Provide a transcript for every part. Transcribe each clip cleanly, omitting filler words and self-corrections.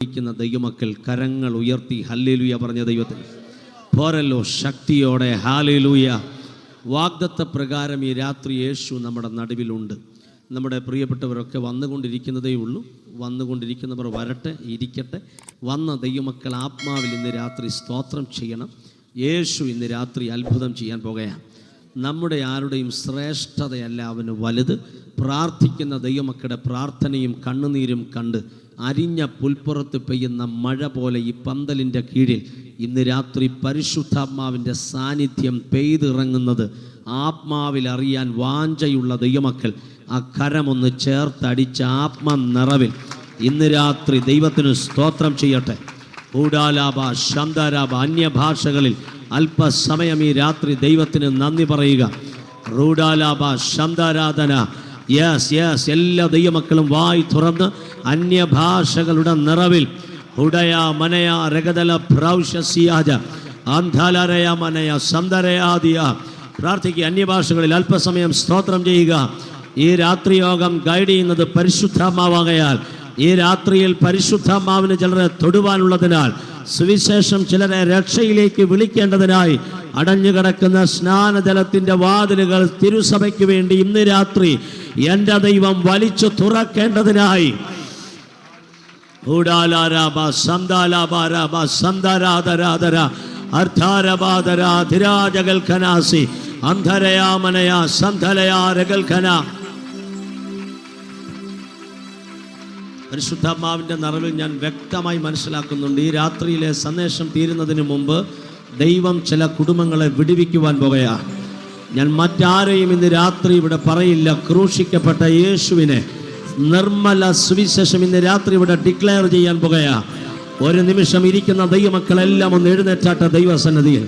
ദൈവമക്കൾ കരങ്ങൾ ഉയർത്തി ഹല്ലേലൂയ പറഞ്ഞ ദൈവത്തിന് പോരല്ലോ ശക്തിയോടെ ഹല്ലേലൂയ. വാഗ്ദത്ത പ്രകാരം ഈ രാത്രി യേശു നമ്മുടെ നടുവിലുണ്ട്. നമ്മുടെ പ്രിയപ്പെട്ടവരൊക്കെ വന്നുകൊണ്ടിരിക്കുന്നതേ ഉള്ളൂ. വന്നുകൊണ്ടിരിക്കുന്നവർ വരട്ടെ, ഇരിക്കട്ടെ. വന്ന ദൈവമക്കൾ ആത്മാവിൽ ഇന്ന് രാത്രി സ്തോത്രം ചെയ്യണം. യേശു ഇന്ന് രാത്രി അത്ഭുതം ചെയ്യാൻ പോകുകയാണ്. നമ്മുടെ ആരുടെയും ശ്രേഷ്ഠതയല്ല അവന് വലുത്. പ്രാർത്ഥിക്കുന്ന ദൈവമക്കളുടെ പ്രാർത്ഥനയും കണ്ണുനീരും കണ്ട് അരിഞ്ഞ പുൽപ്പുറത്ത് പെയ്യുന്ന മഴ പോലെ ഈ പന്തലിൻ്റെ കീഴിൽ ഇന്ന് രാത്രി പരിശുദ്ധാത്മാവിൻ്റെ സാന്നിധ്യം പെയ്തിറങ്ങുന്നത് ആത്മാവിൽ അറിയാൻ വാഞ്ചയുള്ള ദൈവമക്കൾ ആ കരമൊന്ന് ചേർത്തടിച്ച ആത്മ നിറവിൽ ഇന്ന് രാത്രി ദൈവത്തിന് സ്തോത്രം ചെയ്യട്ടെ. ഊടാലാബ ശാന്താരാബ അന്യഭാഷകളിൽ അല്പസമയം ഈ രാത്രി ദൈവത്തിന് നന്ദി പറയുക. റൂഡാലാബ ശാന്താരാധന. യെസ് യെസ്, എല്ലാ ദൈവമക്കളും വായി തുറന്ന് അന്യഭാഷകളുടെ നിറവിൽ ഹുഡയ മനയ രഗദല പ്രൗഷ്യസിയാജ ആന്ധാലരയ മനയ സന്ദരയാദിയ പ്രാർത്ഥിക്കുക. അന്യഭാഷകളിൽ അല്പസമയം സ്തോത്രം ചെയ്യുക. ഈ രാത്രി യോഗം ഗൈഡ് ചെയ്യുന്നത് പരിശുദ്ധാത്മാവാകയാൽ ഈ രാത്രിയിൽ പരിശുദ്ധാത്മാവിന് ചിലരെ തൊടുവാനുള്ളതിനാൽ സുവിശേഷം ചിലരെ രക്ഷയിലേക്ക് വിളിക്കേണ്ടതിനായി അടഞ്ഞുകിടക്കുന്ന സ്നാനജലത്തിൻ്റെ വാതിലുകൾ തിരുസഭയ്ക്ക് വേണ്ടി ഇന്ന് രാത്രി എൻ്റെ ദൈവം വലിച്ചു തുറക്കേണ്ടതിനായി പരിശുദ്ധാത്മാവിൻ്റെ നിറവിൽ ഞാൻ വ്യക്തമായി മനസ്സിലാക്കുന്നുണ്ട്. ഈ രാത്രിയിലെ സന്ദേശം തീരുന്നതിന് മുമ്പ് ദൈവം ചില കുടുംബങ്ങളെ വിടുവിക്കുവാൻ പോകുകയാണ്. ഞാൻ മറ്റാരെയും ഇന്ന് രാത്രി ഇവിടെ പറയില്ല. ക്രൂശിക്കപ്പെട്ട യേശുവിനെ നിർമ്മല സുവിശേഷം ഇന്ന് രാത്രി ഇവിടെ ഡിക്ലെയർ ചെയ്യാൻ പോകുകയാണ്. ഒരു നിമിഷം ഇരിക്കുന്ന ദൈവമക്കളെല്ലാം ഒന്ന് എഴുന്നേറ്റാട്ട ദൈവസന്നിധിയിൽ.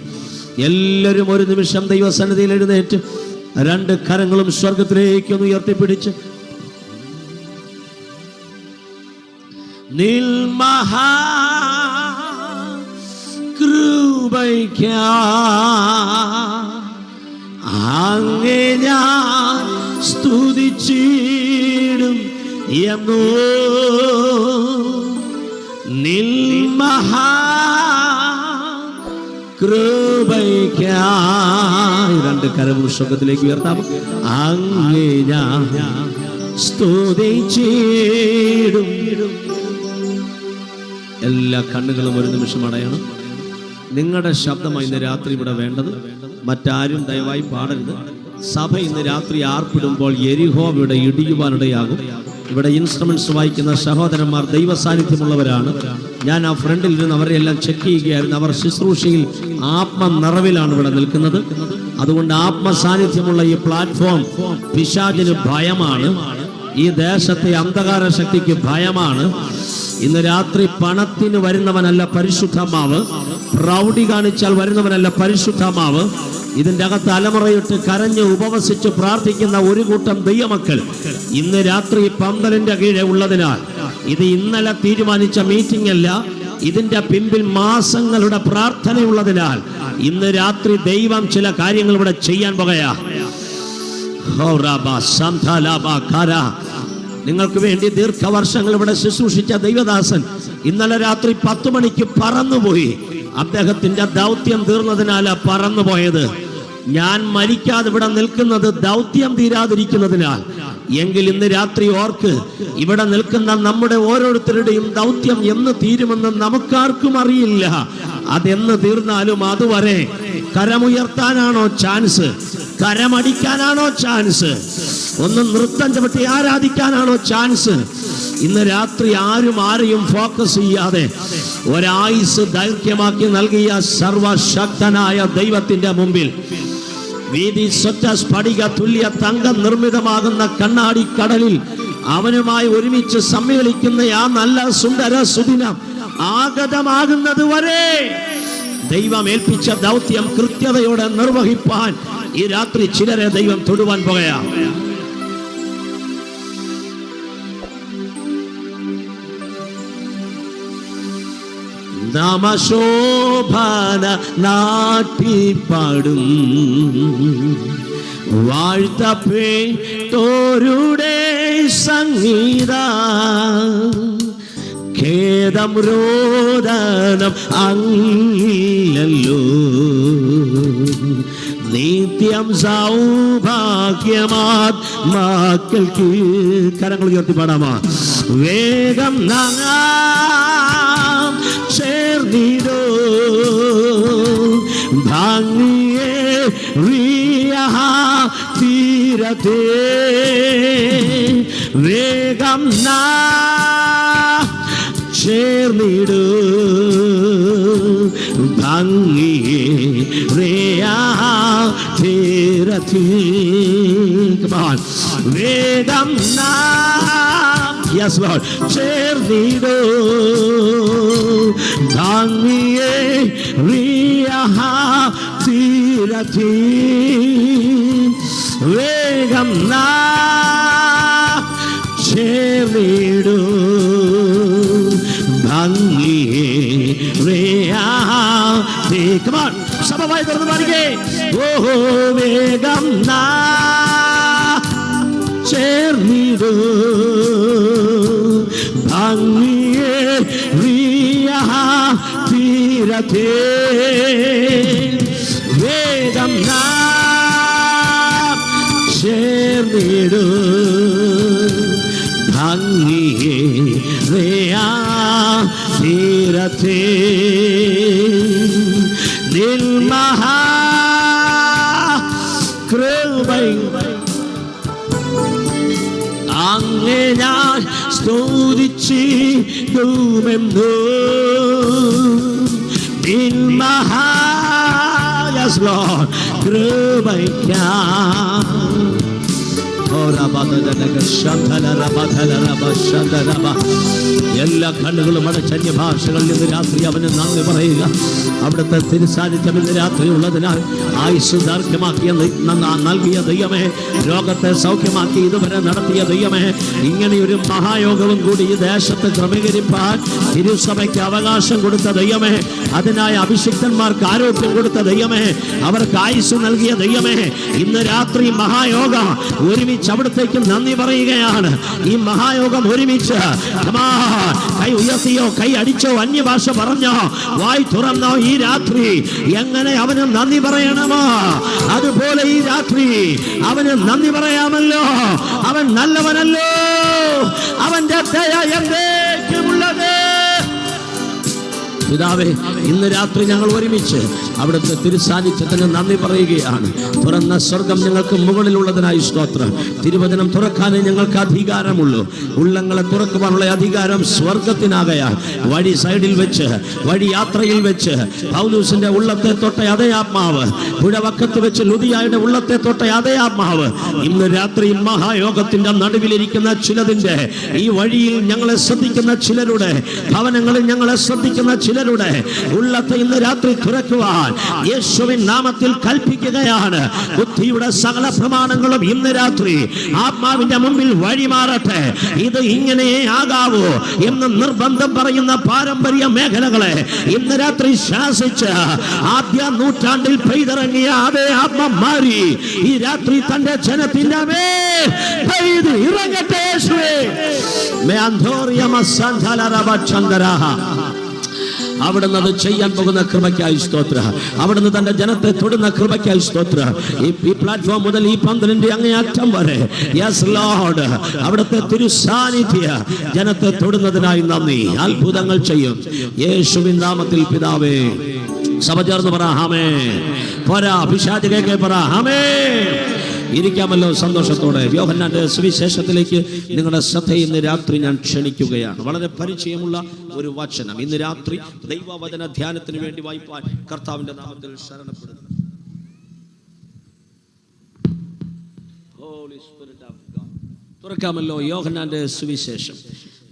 എല്ലാവരും ഒരു നിമിഷം ദൈവസന്നിധിയിൽ എഴുന്നേറ്റ് രണ്ട് കരങ്ങളും സ്വർഗത്തിലേക്കൊന്ന് ഉയർത്തിപ്പിടിച്ച് നിൽമഹാ കൃപയ്ക്കാ അങ്ങേ ഞാൻ സ്തുതിച്ചിടും എന്നോ നിൽമഹാ കൃപയ്ക്കാ. രണ്ട് കരവും സ്വർഗത്തിലേക്ക് ഉയർത്താം. അങ്ങേ ഞാൻ സ്തുതിച്ചിടും. എല്ലാ കണ്ണുകളും ഒരു നിമിഷം അടയണം. നിങ്ങളുടെ ശബ്ദമായി ഇന്ന് രാത്രി ഇവിടെ വേണ്ടത്. മറ്റാരും ദയവായി പാടരുത്. സഭ ഇന്ന് രാത്രി ആർപ്പിടുമ്പോൾ യെരിഹോ ഇവിടെ ഇടിയുവാനിടയാകും. ഇവിടെ ഇൻസ്ട്രുമെന്റ്സ് വായിക്കുന്ന സഹോദരന്മാർ ദൈവ സാന്നിധ്യമുള്ളവരാണ്. ഞാൻ ആ ഫ്രണ്ടിൽ നിന്ന് അവരെ എല്ലാം ചെക്ക് ചെയ്യുകയായിരുന്നു. അവർ ശുശ്രൂഷയിൽ ആത്മ നിറവിലാണ് ഇവിടെ നിൽക്കുന്നത്. അതുകൊണ്ട് ആത്മ സാന്നിധ്യമുള്ള ഈ പ്ലാറ്റ്ഫോം പിശാചിന് ഭയമാണ്. ഈ ദേശത്തെ അന്ധകാര ശക്തിക്ക് ഭയമാണ്. ഇന്ന് രാത്രി പണത്തിന് വരുന്നവനല്ല പരിശുദ്ധാത്മാവ്. പ്രൗഢി കാണിച്ചാൽ വരുന്നവനല്ല പരിശുദ്ധാത്മാവ്. ഇതിൻ്റെ അകത്ത് അലമുറയിട്ട് കരഞ്ഞ് ഉപവസിച്ച് പ്രാർത്ഥിക്കുന്ന ഒരു കൂട്ടം ദൈവമക്കൾ ഇന്ന് രാത്രി പന്തലിന്റെ കീഴെ ഉള്ളതിനാൽ ഇത് ഇന്നലെ തീരുമാനിച്ച മീറ്റിംഗ് അല്ല. ഇതിന്റെ പിമ്പിൽ മാസങ്ങളുടെ പ്രാർത്ഥനയുള്ളതിനാൽ ഇന്ന് രാത്രി ദൈവം ചില കാര്യങ്ങൾ ഇവിടെ ചെയ്യാൻ പോകുകയാ. നിങ്ങൾക്ക് വേണ്ടി ദീർഘവർഷങ്ങൾ ഇവിടെ ശുശ്രൂഷിച്ച ദൈവദാസൻ ഇന്നലെ രാത്രി 10 മണിക്ക് പറന്നുപോയി. അദ്ദേഹത്തിന്റെ ദൗത്യം തീർന്നതിനാലാ പറന്നുപോയത്. ഞാൻ മരിക്കാതെ ഇവിടെ നിൽക്കുന്നത് ദൗത്യം തീരാതിരിക്കുന്നതിനാൽ. എങ്കിൽ ഇന്ന് രാത്രി ഓർക്ക്, ഇവിടെ നിൽക്കുന്ന നമ്മുടെ ഓരോരുത്തരുടെയും ദൗത്യം എന്ന് തീരുമെന്ന് നമുക്കാർക്കും അറിയില്ല. അതെന്ന് തീർന്നാലും അതുവരെ കരമുയർത്താനാണോ ചാൻസ്? കരമടിക്കാനാണോ ചാൻസ്? ഒന്ന് നൃത്തം ചവിട്ടി ആരാധിക്കാനാണോ ചാൻസ്? ഇന്ന് രാത്രി ആരും ആരെയും ഫോക്കസ് ചെയ്യാതെ ഒരായുസ് ദൈർഘ്യമാക്കി നൽകിയ സർവശക്തനായ ദൈവത്തിന്റെ മുമ്പിൽ വീതി സ്വച്ഛ സ്ഫടിക തുല്യ തങ്കം നിർമ്മിതമാകുന്ന കണ്ണാടി കടലിൽ അവനുമായി ഒരുമിച്ച് സമ്മേളിക്കുന്ന ആ നല്ല സുന്ദര സുദിനം ആഗതമാകുന്നത് വരെ ദൈവം ഏൽപ്പിച്ച ദൗത്യം കൃത്യതയോടെ നിർവഹിപ്പാൻ ഈ രാത്രി ചിലരെ ദൈവം തൊടുവാൻ പോകുകയാണ്. നാമശോഭന നാട്ടിപ്പാടും വാഴ്ത്തപ്പെട്ടോരുടെ സംഗീത ഖേദം രോദനം അങ്ങില്ലല്ലോ, നിത്യം സൗഭാഗ്യമാത്മാക്കൾക്ക്. കരങ്ങൾ ഉയർത്തി പാടാമോ? വേഗം നാം ചേർന്നിടോ ഭംഗിയെ തീരത്തെ, വേഗം നാം ചേർന്നിടോ ഭംഗിയെ തീരത്തെ. വേഗം നാം, യെസ് ലോർഡ്, ചേർന്നിടോ ഭംഗിയെ തീരത്തെ, വേഗം നാം ചേർന്നിടോ ഭംഗിയെ സമമായി തുറന്നു പാടിക്കേ. ഓഹോ, വേഗം നാം ചേർന്നിടോ ഭംഗിയെ തീരത്തെ, വേഗം നാം ചേർന്നിടോ ഭംഗിയെ തീരത്തെ. നിൻമഹാകൃപൈ അങ്ങേ ഞാൻ സ്തുതിച്ചിടുമെന്നു, കൃപയ്ക്കായി എല്ലാ കണ്ണുകളും അടച്ചന്യ ഭാഷകളിൽ ഇന്ന് രാത്രി അവന് നന്ദി പറയുക. അവിടുത്തെ തിരുസാന്നിധ്യം ഇന്ന് രാത്രി ഉള്ളതിനാൽ ആയുസ് ദൈർഘ്യമാക്കിയ നൽകിയ ദൈവമേ, രോഗത്തെ സൗഖ്യമാക്കി ഇതുവരെ നടത്തിയ ദൈവമേ, ഇങ്ങനെയൊരു മഹായോഗവും കൂടി ഈ ദേശത്ത് ക്രമീകരിപ്പാൻ തിരുസഭയ്ക്ക് അവകാശം കൊടുത്ത ദൈവമേ, അതിനായി അഭിഷിക്തന്മാർക്ക് ആരോഗ്യം കൊടുത്ത ദൈവമേ, അവർക്ക് ആയുസ് നൽകിയ ദൈവമേ, ഇന്ന് രാത്രി മഹായോഗം ഒരുമിച്ച് അവിടത്തേക്ക് നന്ദി പറയുകയാണ്. ഈ മഹായോഗം ഒരുമിച്ച് കൈ ഉയർത്തിയോ കൈ അടിച്ചോ അന്യഭാഷ പറഞ്ഞോ വായി തുറന്നോ ഈ രാത്രി എങ്ങനെ അവന് നന്ദി പറയണമോ അതുപോലെ ഈ രാത്രി അവന് നന്ദി പറയാമല്ലോ. അവൻ നല്ലവനല്ലോ, അവന്റെ ദയ എന്നേക്കുമുള്ളത്. പിതാവേ, ഇന്ന് രാത്രി ഞങ്ങൾ ഒരുമിച്ച് അവിടുത്തെ തിരുസാന്നിധ്യത്തിന് നന്ദി പറയുകയാണ്. തുറന്ന സ്വർഗം ഞങ്ങൾക്ക് മുകളിലുള്ളതിനായി സ്തോത്രം. തിരുവചനം തുറക്കാനേ ഞങ്ങൾക്ക് അധികാരമുള്ളൂ. ഉള്ളങ്ങളെ തുറക്കുവാനുള്ള അധികാരം സ്വർഗത്തിനാകയാൽ വഴി സൈഡിൽ വെച്ച്, വഴി യാത്രയിൽ വെച്ച് പൗലൂസിന്റെ ഉള്ളത്തെ തൊട്ട അതേ ആത്മാവ്, പുഴവക്കത്ത് വെച്ച് ലുദിയായുടെ ഉള്ളത്തെ തൊട്ട അതേ ആത്മാവ് ഇന്ന് രാത്രി മഹായോഗത്തിന്റെ നടുവിലിരിക്കുന്ന ചിലതിന്റെ, ഈ വഴിയിൽ ഞങ്ങളെ ശ്രദ്ധിക്കുന്ന ചിലരുടെ, ഭവനങ്ങളിൽ ഞങ്ങളെ ശ്രദ്ധിക്കുന്ന ചിലരുടെ ഉള്ളത്തെ ഇന്ന് രാത്രി തുറക്കുവാൻ യേശുവിൻ നാമത്തിൽ കൽപ്പിക്കുകയാണ്. ബുദ്ധിയുടെ സകല പ്രമാണങ്ങളും ഇന്ന് രാത്രി ആത്മാവിന്റെ മുമ്പിൽ വഴിമാറട്ടെ. ഇത് ഇങ്ങനെ ആകാവൂ എന്ന് നിർബന്ധം പറയുന്ന പാരമ്പര്യ മേഖലകളെ ഇന്ന് രാത്രി ശാസിച്ച് ആദ്യ നൂറ്റാണ്ടിൽ പെയ്തിറങ്ങിയ അതേ ആത്മം മാറി ഈ രാത്രി തന്റെ ജനത്തിന്റെ മേൽ പെയ്ത് ഇറങ്ങട്ടെ. അവിടുന്ന് അത് ചെയ്യാൻ പോകുന്ന കൃപയ്ക്കായി സ്തോത്ര. അവിടുന്ന് തന്റെ ജനത്തെ തൊടുന്ന കൃപയ്ക്കായി സ്തോത്ര. ഈ പ്ലാറ്റ്ഫോം മുതൽ ഈ പന്തലിന്റെ അങ്ങേയറ്റം വരെ യെസ് ലോർഡ് അവിടുത്തെ തിരുസാന്നിധ്യ ജനത്തെ തൊടുന്നതിനായി നന്ദി. അത്ഭുതങ്ങൾ ചെയ്യും യേശുവിൻ നാമത്തിൽ പിതാവേ. സഭ ചേർന്ന് പറ ആമേൻ. പോരാ പിശാചികേക്ക് പറ ആമേൻ. ഇരിക്കാമല്ലോ സന്തോഷത്തോടെ. യോഹന്നാന്റെ സുവിശേഷത്തിലേക്ക് നിങ്ങളുടെ ശ്രദ്ധ ഇന്ന് രാത്രി ഞാൻ ക്ഷണിക്കുകയാണ്. വളരെ പരിചയമുള്ള ഒരു വചനം ഇന്ന് രാത്രി ദൈവവചന ധ്യാനത്തിന് വേണ്ടി വായിപ്പാൻ കർത്താവിന്റെ നാമത്തിൽ ശരണപ്പെടുന്നു. തുറക്കാമല്ലോ യോഹന്നാന്റെ സുവിശേഷം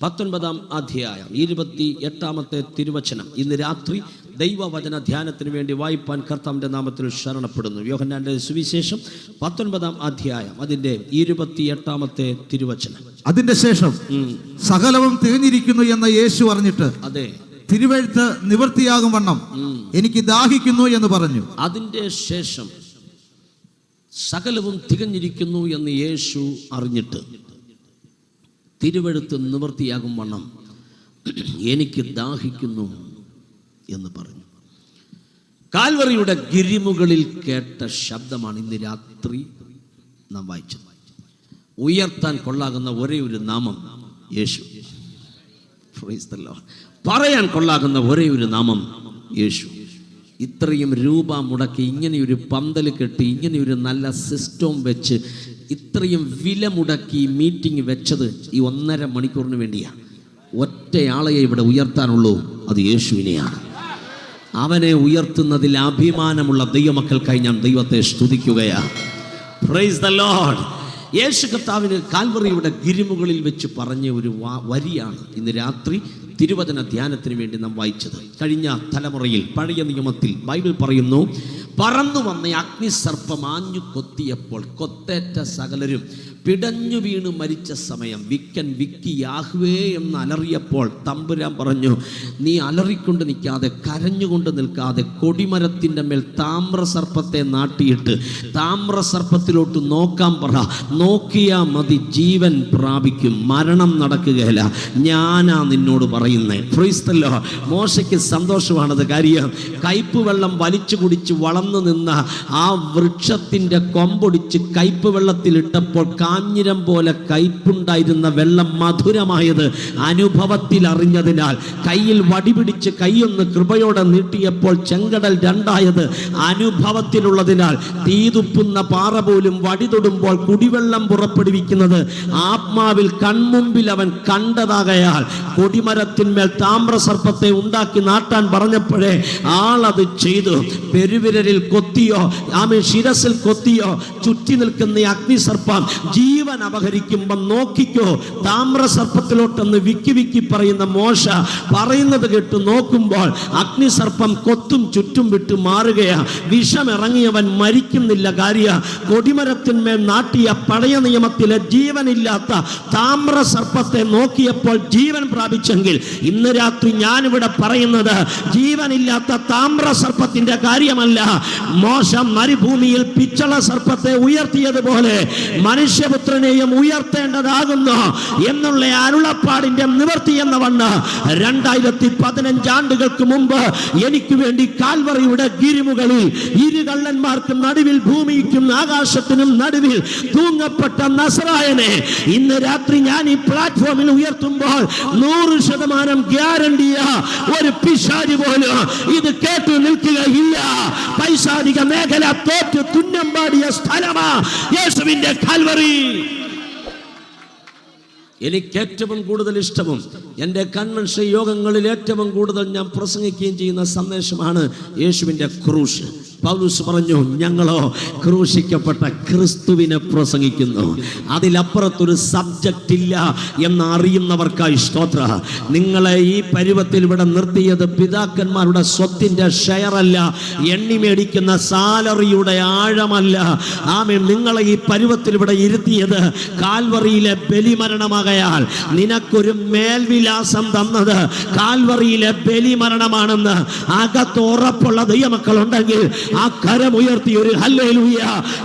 19-ാം അധ്യായം 28-ാമത്തെ തിരുവചനം ഇന്ന് രാത്രി ദൈവവചന ധ്യാനത്തിന് വേണ്ടി വായിപ്പാൻ കർത്താവിന്റെ നാമത്തിൽ ശരണപ്പെടുന്നു. യോഹന്നാന്റെ സുവിശേഷം 19-ാം അധ്യായം അതിന്റെ 28-ാമത്തെ തിരുവചനം. അതിന്റെ ശേഷം സകലവും തികഞ്ഞിരിക്കുന്നു എന്ന് യേശു പറഞ്ഞിട്ട് അതെ തിരുവെഴുത്ത് നിവൃത്തിയാകും വണ്ണം എനിക്ക് ദാഹിക്കുന്നു എന്ന് പറഞ്ഞു. അതിന്റെ ശേഷം സകലവും തികഞ്ഞിരിക്കുന്നു എന്ന് യേശു അറിഞ്ഞിട്ട് തിരുവെഴുത്ത് നിവൃത്തിയാകും വണ്ണം എനിക്ക് ദാഹിക്കുന്നു എന്ന് പറഞ്ഞു. കാൽവറിയുടെ ഗിരിമുകളിൽ കേട്ട ശബ്ദമാണ് ഇന്ന് രാത്രി നാം വായിച്ചത്. ഉയർത്താൻ കൊള്ളാകുന്ന ഒരേ ഒരു നാമം യേശു. പറയാൻ കൊള്ളാകുന്ന ഒരേ ഒരു നാമം യേശു. ഇത്രയും രൂപ മുടക്കി ഇങ്ങനെയൊരു പന്തൽ കെട്ടി ഇങ്ങനെയൊരു നല്ല സിസ്റ്റം വെച്ച് ഇത്രയും വില മുടക്കി മീറ്റിംഗ് വെച്ചത് ഈ 1.5 മണിക്കൂറിന് വേണ്ടിയാണ്. ഒറ്റയാളെ ഇവിടെ ഉയർത്താനുള്ളൂ, അത് യേശുവിനെയാണ്. അവനെ ഉയർത്തുന്നതിൽ അഭിമാനമുള്ള ദൈവമക്കൾക്കായി ഞാൻ ദൈവത്തെ സ്തുതിക്കുകയാണ്. Praise the lord. യേശു കർത്താവിന് കാൽവറിയുടെ ഗിരിമുകളിൽ വെച്ച് പറഞ്ഞ ഒരു വരിയാണ് ഇന്ന് രാത്രി തിരുവചന ധ്യാനത്തിന് വേണ്ടി നാം വായിച്ചത്. കഴിഞ്ഞ തലമുറയിൽ പഴയ നിയമത്തിൽ ബൈബിൾ പറയുന്നു, പറന്നു വന്ന അഗ്നിസർപ്പം ആഞ്ഞു കൊത്തിയപ്പോൾ കൊത്തേറ്റ സകലരും പിടഞ്ഞു വീണ് മരിച്ച സമയം വിക്കൻ വിക്കി യാഹ്വേ എന്ന് അലറിയപ്പോൾ തമ്പുരാൻ പറഞ്ഞു, നീ അലറിക്കൊണ്ട് നിൽക്കാതെ കരഞ്ഞുകൊണ്ട് നിൽക്കാതെ കൊടിമരത്തിൻ്റെ മേൽ താമ്രസർപ്പത്തെ നാട്ടിയിട്ട് താമ്രസർപ്പത്തിലോട്ട് നോക്കാൻ പറ. നോക്കിയാ മതി, ജീവൻ പ്രാപിക്കും, മരണം നടക്കുകയില്ല. ഞാനാ നിന്നോട് പറയുന്നത്. ഫ്രീസ്തല്ലോ. മോശയ്ക്ക് സന്തോഷമാണത്. കാര്യം കയ്പ് വെള്ളം വലിച്ചു കുടിച്ച് വളർന്നു നിന്ന ആ വൃക്ഷത്തിൻ്റെ കൊമ്പൊടിച്ച് കയ്പ് വെള്ളത്തിലിട്ടപ്പോൾ കാഞ്ഞിരം പോലെ കയ്പുണ്ടായിരുന്ന വെള്ളം മധുരമായത് അനുഭവത്തിൽ അറിഞ്ഞതിനാൽ, കയ്യിൽ വടി പിടിച്ച് കൈയൊന്ന് കൃപയോടെ നീട്ടിയപ്പോൾ ചെങ്കടൽ രണ്ടായത് അനുഭവത്തിലുള്ളതിനാൽ, തീതുപ്പുന്ന പാറ പോലും വടി തൊടുമ്പോൾ കുടിവെള്ളം പുറപ്പെടുവിക്കുന്നത് ആത്മാവിൽ കൺമുമ്പിൽ അവൻ കണ്ടതാകയാൽ കൊടിമരത്തിന്മേൽ താമ്രസർപ്പത്തെ ഉണ്ടാക്കി നാട്ടാൻ പറഞ്ഞപ്പോഴേ ആളത് ചെയ്തു. പെരുവിരലിൽ കൊത്തിയോ ശിരസിൽ കൊത്തിയോ ചുറ്റി നിൽക്കുന്ന അഗ്നിസർപ്പം ജീവൻ അപഹരിക്കുമ്പോൾ നോക്കിക്കോ. താമ്രസർപ്പത്തിലോട്ടെന്ന് വിക്കി വിക്കി പറയുന്ന മോശ പറയുന്നത് കേട്ട് നോക്കുമ്പോൾ അഗ്നിസർപ്പം കൊത്തും ചുറ്റും വിട്ട് മാറുകയാ. വിഷമിറങ്ങിയവൻ മരിക്കുന്നില്ല. കാര്യ കൊടിമരത്തിന്മേൽ നാട്ടിയ പഴയ നിയമത്തിലെ ജീവനില്ലാത്ത താമ്രസർപ്പത്തെ നോക്കിയപ്പോൾ ജീവൻ പ്രാപിച്ചെങ്കിൽ ഇന്ന് രാത്രി ഞാനിവിടെ പറയുന്നത് ജീവനില്ലാത്ത താമ്രസർപ്പത്തിന്റെ കാര്യമല്ല. മോശം മരുഭൂമിയിൽ പിച്ചള സർപ്പത്തെ ഉയർത്തിയതുപോലെ മനുഷ്യപുത്രനെയും ഉയർത്തേണ്ടതാകുന്നു എന്നുള്ള അരുളപ്പാടിന്റെ നിവർത്തി എന്ന വണ്ണ് 2015 ആണ്ടുകൾക്ക് മുമ്പ് എനിക്ക് വേണ്ടി കാൽവറിയുടെ ഗിരിമുകളിൽ ഇരുകള്ളന്മാർക്കും നടുവിൽ ഭൂമിക്കും ആകാശത്തിനും നടുവിൽ തൂങ്ങപ്പെട്ട നസറായനെ ഇന്ന് രാത്രി ഞാൻ ഈ പ്ലാറ്റ്ഫോമിൽ ഉയർത്തുമ്പോൾ 100% ഗ്യാരണ്ടിയ ഒരു പിശാച് പോലും ഇത് കേട്ടു നിൽക്കുകയില്ല. പൈശാചിക മേഖല തോറ്റ് തുന്നം പാടിയ സ്ഥലമാ യേശുവിന്റെ കാൽവറി. എനിക്ക് ഏറ്റവും കൂടുതൽ ഇഷ്ടവും എൻ്റെ കൺവെൻഷൻ യോഗങ്ങളിൽ ഏറ്റവും കൂടുതൽ ഞാൻ പ്രസംഗിക്കുകയും ചെയ്യുന്ന സന്ദേശമാണ് യേശുവിൻ്റെ ക്രൂശ്. പൗലോസ് പറഞ്ഞു, ഞങ്ങളോ ക്രൂശിക്കപ്പെട്ട ക്രിസ്തുവിനെ പ്രസംഗിക്കുന്നു. അതിലപ്പുറത്തൊരു സബ്ജക്റ്റ് ഇല്ല എന്ന് അറിയുന്നവർക്കായി സ്തോത്ര. നിങ്ങളെ ഈ പരുവത്തിൽ ഇവിടെ നിർത്തിയത് പിതാക്കന്മാരുടെ സ്വത്തിൻ്റെ ഷെയറല്ല, എണ്ണി മേടിക്കുന്ന സാലറിയുടെ ആഴമല്ല. ആമേൻ. നിങ്ങളെ ഈ പരുവത്തിൽ ഇവിടെ ഇരുത്തിയത് കാൽവറിയിലെ ബലിമരണമാകയാൽ നിനക്കൊരു മേൽവിലാസം തന്നത് കാൽവറിയിലെ ബലിമരണമാണെന്ന് അകത്ത് ഉറപ്പുള്ള ദൈവമക്കളുണ്ടെങ്കിൽ ആ കരമുയർത്തി ഒരു ഹല്ലേലൂയ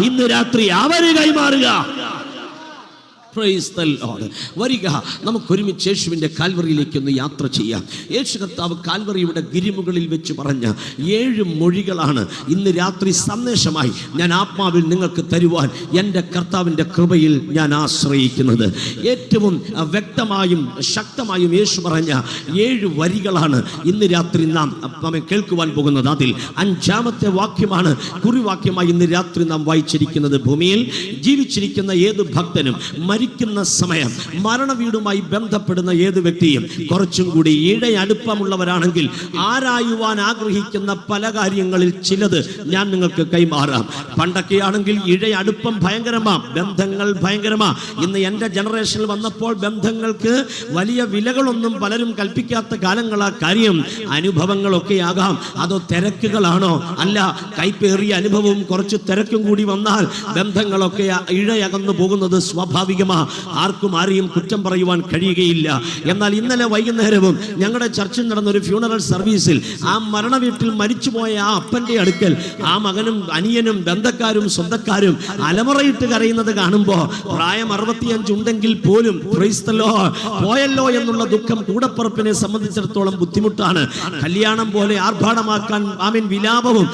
ഇന്ന് രാത്രി അവര് കൈമാറുക. വരിക, നമുക്കൊരുമിച്ച് യേശുവിൻ്റെ കാൽവറിയിലേക്ക് ഒന്ന് യാത്ര ചെയ്യാം. യേശു കർത്താവ് കാൽവറിയുടെ ഗിരിമുകളിൽ വെച്ച് പറഞ്ഞ 7 മൊഴികളാണ് ഇന്ന് രാത്രി സന്ദേശമായി ഞാൻ ആത്മാവിൽ നിങ്ങൾക്ക് തരുവാൻ എൻ്റെ കർത്താവിൻ്റെ കൃപയിൽ ഞാൻ ആശ്രയിക്കുന്നത്. ഏറ്റവും വ്യക്തമായും ശക്തമായും യേശു പറഞ്ഞ 7 വരികളാണ് ഇന്ന് രാത്രി നാം കേൾക്കുവാൻ പോകുന്നത്. അതിൽ 5-ാമത്തെ വാക്യമാണ് കുറിവാക്യമായി ഇന്ന് രാത്രി നാം വായിച്ചിരിക്കുന്നത്. ഭൂമിയിൽ ജീവിച്ചിരിക്കുന്ന ഏത് ഭക്തനും മരിക്കുന്ന സമയം മരണവീടുമായി ബന്ധപ്പെടുന്ന ഏത് വ്യക്തിയും കുറച്ചും കൂടി ഇഴയടുപ്പമുള്ളവരാണെങ്കിൽ ആരായുവാൻ ആഗ്രഹിക്കുന്ന പല കാര്യങ്ങളിൽ ചിലത് ഞാൻ നിങ്ങൾക്ക് കൈമാറാം. പണ്ടൊക്കെ ആണെങ്കിൽ ഇഴയടുപ്പം ഭയങ്കരമാ, ബന്ധങ്ങൾ ഭയങ്കരമാ. ഇന്ന് എൻ്റെ ജനറേഷനിൽ വന്നപ്പോൾ ബന്ധങ്ങൾക്ക് വലിയ വിലകളൊന്നും പലരും കൽപ്പിക്കാത്ത കാലങ്ങളാ. കാര്യം അനുഭവങ്ങളൊക്കെ ആകാം, അതോ തിരക്കുകളാണോ? അല്ല, കൈപ്പേറിയ അനുഭവവും കുറച്ച് തിരക്കും കൂടി വന്നാൽ ബന്ധങ്ങളൊക്കെ ഇഴയകന്നു പോകുന്നത് സ്വാഭാവികമാണ്. ആർക്കും ആരെയും കുറ്റം പറയുവാൻ കഴിയുകയില്ല. എന്നാൽ ഇന്നലെ വൈകുന്നേരവും ഞങ്ങളുടെ ചർച്ചിൽ നടന്ന ഒരു ഫ്യൂണറൽ സർവീസിൽ ആ മരണ വീട്ടിൽ മരിച്ചുപോയ ആ അപ്പന്റെ അടുക്കൽ ആ മകനും അനിയനും ബന്ധക്കാരും സ്വന്തക്കാരും അലമുറയിട്ട് കരയുന്നത് കാണുമ്പോൾ പ്രായം 65 ഉണ്ടെങ്കിൽ പോലും പോയല്ലോ എന്നുള്ള ദുഃഖം കൂടപ്പുറപ്പിനെ സംബന്ധിച്ചിടത്തോളം ബുദ്ധിമുട്ടാണ്. കല്യാണം പോലെ ആർഭാടമാക്കാൻ വിലാപവും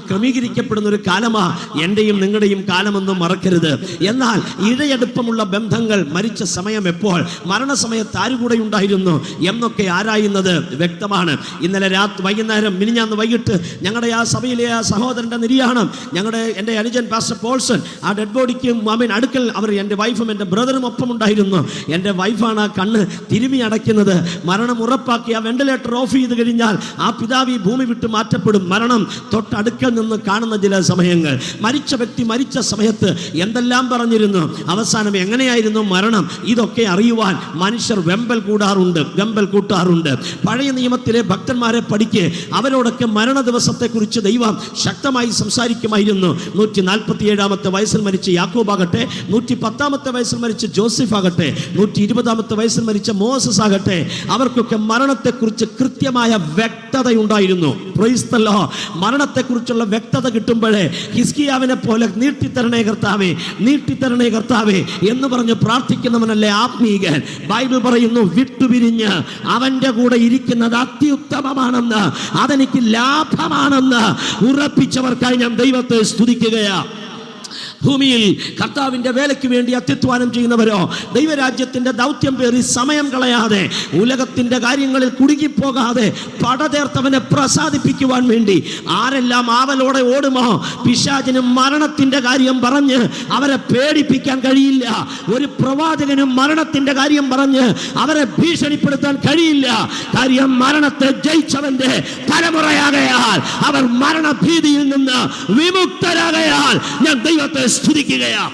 ക്രമീകരിക്കപ്പെടുന്ന ഒരു കാലമാ എന്റെയും നിങ്ങളുടെയും കാലമെന്നും മറക്കരുത്. എന്നാൽ ഇഴയടുപ്പമുള്ള ബന്ധങ്ങൾ മരിച്ച സമയം എപ്പോൾ, മരണസമയത്ത് ആരുകൂടെ ഉണ്ടായിരുന്നു എന്നൊക്കെ ആരായുന്നത് വ്യക്തമാണ്. ഇന്നലെ വൈകുന്നേരം മിനിഞ്ഞാന്ന് വൈകിട്ട് ഞങ്ങളുടെ ആ സഭയിലെ ആ സഹോദരന്റെ നിര്യാണം, എൻ്റെ അനുജൻ പാസ്റ്റർ പോൾസൺ ആ ഡെഡ് ബോഡിക്ക് അടുക്കൽ അവർ എൻ്റെ വൈഫും എൻ്റെ ബ്രദറും ഒപ്പം ഉണ്ടായിരുന്നു. എൻ്റെ വൈഫാണ് ആ കണ്ണ് തിരുമി അടയ്ക്കുന്നത്. മരണം ഉറപ്പാക്കി ആ വെന്റിലേറ്റർ ഓഫ് ചെയ്ത് കഴിഞ്ഞാൽ ആ പിതാവ് ഈ ഭൂമി വിട്ട് മാറ്റപ്പെടും. മരണം തൊട്ടടുക്കൽ നിന്ന് കാണുന്ന ചില സമയങ്ങൾ, മരിച്ച വ്യക്തി മരിച്ച സമയത്ത് എന്തെല്ലാം പറഞ്ഞിരുന്നു, അവസാനം എങ്ങനെയായിരുന്നു മരണം, ഇതൊക്കെ അറിയുവാൻ മനുഷ്യർ വെമ്പൽ കൂട്ടാറുണ്ട്. പഴയ നിയമത്തിലെ ഭക്തന്മാരെ പഠിക്ക്, അവരോടൊക്കെ മരണ ദിവസത്തെക്കുറിച്ച് ദൈവം ശക്തമായി സംസാരിക്കുമായിരുന്നു. 147 വയസ്സിൽ മരിച്ച യാക്കോബാകട്ടെ, 110 വയസ്സിൽ മരിച്ച ജോസഫ് ആകട്ടെ, 120 വയസ്സിൽ മരിച്ച മോസസ് ആകട്ടെ, അവർക്കൊക്കെ മരണത്തെക്കുറിച്ച് കൃത്യമായ വ്യക്തതയുണ്ടായിരുന്നു. Praise the lord. മരണത്തെക്കുറിച്ചുള്ള വ്യക്തത കിട്ടുമ്പോഴേ ഹിസ്കിയാവിനെ പോലെ നീട്ടിത്തരണേ കർത്താവേ എന്ന് പറഞ്ഞ് പ്രാർത്ഥിക്കുന്നവനല്ലേ ആത്മീകൻ. ബൈബിൾ പറയുന്നു, വിട്ടുപിരിഞ്ഞ് അവന്റെ കൂടെ ഇരിക്കുന്നത് അത്യുത്തമമാണെന്ന്, അതെനിക്ക് ലാഭമാണെന്ന് ഉറപ്പിച്ചവർക്കായി ഞാൻ ദൈവത്തെ സ്തുതിക്കുകയാ. ഭൂമിയിൽ കർത്താവിന്റെ വേലയ്ക്ക് വേണ്ടി അത്യുത്വാനം ചെയ്യുന്നവരോ, ദൈവരാജ്യത്തിന്റെ ദൗത്യം പേറി സമയം കളയാതെ, ഉലകത്തിന്റെ കാര്യങ്ങളിൽ കുടുങ്ങിപ്പോകാതെ പടതേർത്തവനെ പ്രസാദിപ്പിക്കുവാൻ വേണ്ടി ആരെല്ലാം ആവലോടെ ഓടുമോ, പിശാചിനും മരണത്തിന്റെ കാര്യം പറഞ്ഞ് അവരെ പേടിപ്പിക്കാൻ കഴിയില്ല. ഒരു പ്രവാചകനും മരണത്തിന്റെ കാര്യം പറഞ്ഞ് അവരെ ഭീഷണിപ്പെടുത്താൻ കഴിയില്ല. കാര്യം മരണത്തെ ജയിച്ചവന്റെ തലമുറയാകയാൽ, അവർ മരണഭീതിയിൽ നിന്ന് വിമുക്തരാകയാൽ ഞാൻ ദൈവത്തെ സ്തുതിക്കുകയാ.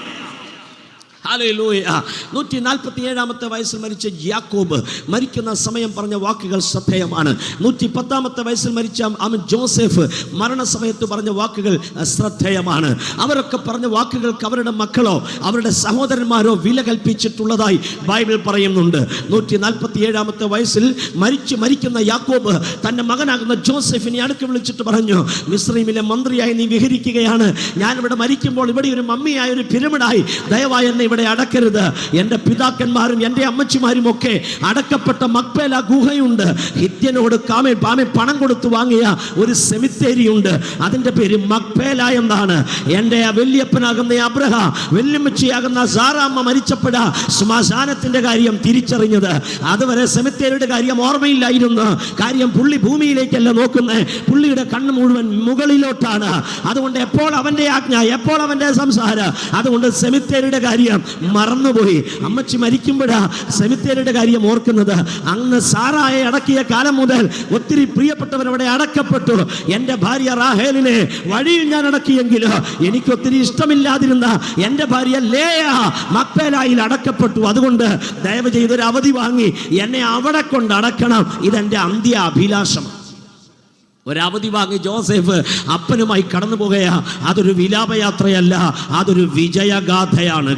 ഹല്ലേലൂയ. 147 വയസ്സിൽ മരിച്ച യാക്കോബ് മരിക്കുന്ന സമയം പറഞ്ഞ വാക്കുകൾ ശ്രദ്ധേയമാണ്. 110 വയസ്സിൽ മരിച്ച ജോസഫ് മരണസമയത്ത് പറഞ്ഞ വാക്കുകൾ ശ്രദ്ധേയമാണ്. അവരൊക്കെ പറഞ്ഞ വാക്കുകൾക്ക് അവരുടെ മക്കളോ അവരുടെ സഹോദരന്മാരോ വില കൽപ്പിച്ചിട്ടുള്ളതായി ബൈബിൾ പറയുന്നുണ്ട്. 147 വയസ്സിൽ മരിക്കുന്ന യാക്കോബ് തൻ്റെ മകനാകുന്ന ജോസഫിനെ അടുക്ക് വിളിച്ചിട്ട് പറഞ്ഞു, മിസ്രൈമിലെ മന്ത്രിയായി നീ വിഹരിക്കുകയാണ്. ഞാനിവിടെ മരിക്കുമ്പോൾ ഇവിടെ ഒരു മമ്മിയായ ഒരു പിരമിഡായി ദയവായി എന്നെ ഇവിടെ അടക്കരുത്. എൻ്റെ പിതാക്കന്മാരും എൻ്റെ അമ്മച്ചിമാരും ഒക്കെ അടക്കപ്പെട്ട മക്പേല ഗുഹയുണ്ട്. ഹിത്യനോട് പണം കൊടുത്തു വാങ്ങിയ ഒരു സെമിത്തേരി ഉണ്ട്. അതിൻ്റെ പേര് മക്പേല എന്നാണ്. എൻ്റെ വല്യപ്പനാകുന്ന അബ്രഹാം, വല്യമ്മച്ചിയാകുന്ന സാറാമ്മ മരിച്ചപ്പോഴാ ശ്മശാനത്തിൻ്റെ കാര്യം തിരിച്ചറിഞ്ഞത്. അതുവരെ സെമിത്തേരിയുടെ കാര്യം ഓർമ്മയില്ലായിരുന്നു. കാര്യം പുള്ളി ഭൂമിയിലേക്കല്ല നോക്കുന്നത്, പുള്ളിയുടെ കണ്ണ് മുഴുവൻ മുകളിലോട്ടാണ്. അതുകൊണ്ട് എപ്പോൾ അവൻ്റെ ആജ്ഞ, എപ്പോൾ അവൻ്റെ സംസാരം, അതുകൊണ്ട് സെമിത്തേരിയുടെ കാര്യം മറന്നുപോയി. അമ്മച്ചി മരിക്കുമ്പോഴാ സെമിത്തേരിയുടെ കാര്യം ഓർക്കുന്നത്. അന്ന് സാറായെ അടക്കിയ കാലം മുതൽ ഒത്തിരി പ്രിയപ്പെട്ടവർ അവിടെ അടക്കപ്പെട്ടു. എൻ്റെ ഭാര്യ റാഹേലിനെ വഴിയിൽ ഞാൻ അടക്കിയെങ്കിലും എനിക്ക് ഒത്തിരി ഇഷ്ടമില്ലാതിരുന്ന എൻ്റെ ഭാര്യ ലേയ മക്പേലായിൽ അടക്കപ്പെട്ടു. അതുകൊണ്ട് ദയവ് ചെയ്തൊരു അവധി വാങ്ങി എന്നെ അവിടെ കൊണ്ട് അടക്കണം. ഇതെൻ്റെ അന്ത്യ അഭിലാഷം. ഒരവധി വാങ്ങി ജോസഫ് അപ്പനുമായി കടന്നു പോകുകയാ. അതൊരു വിലാപയാത്രയല്ല, അതൊരു വിജയഗാഥയാണ്.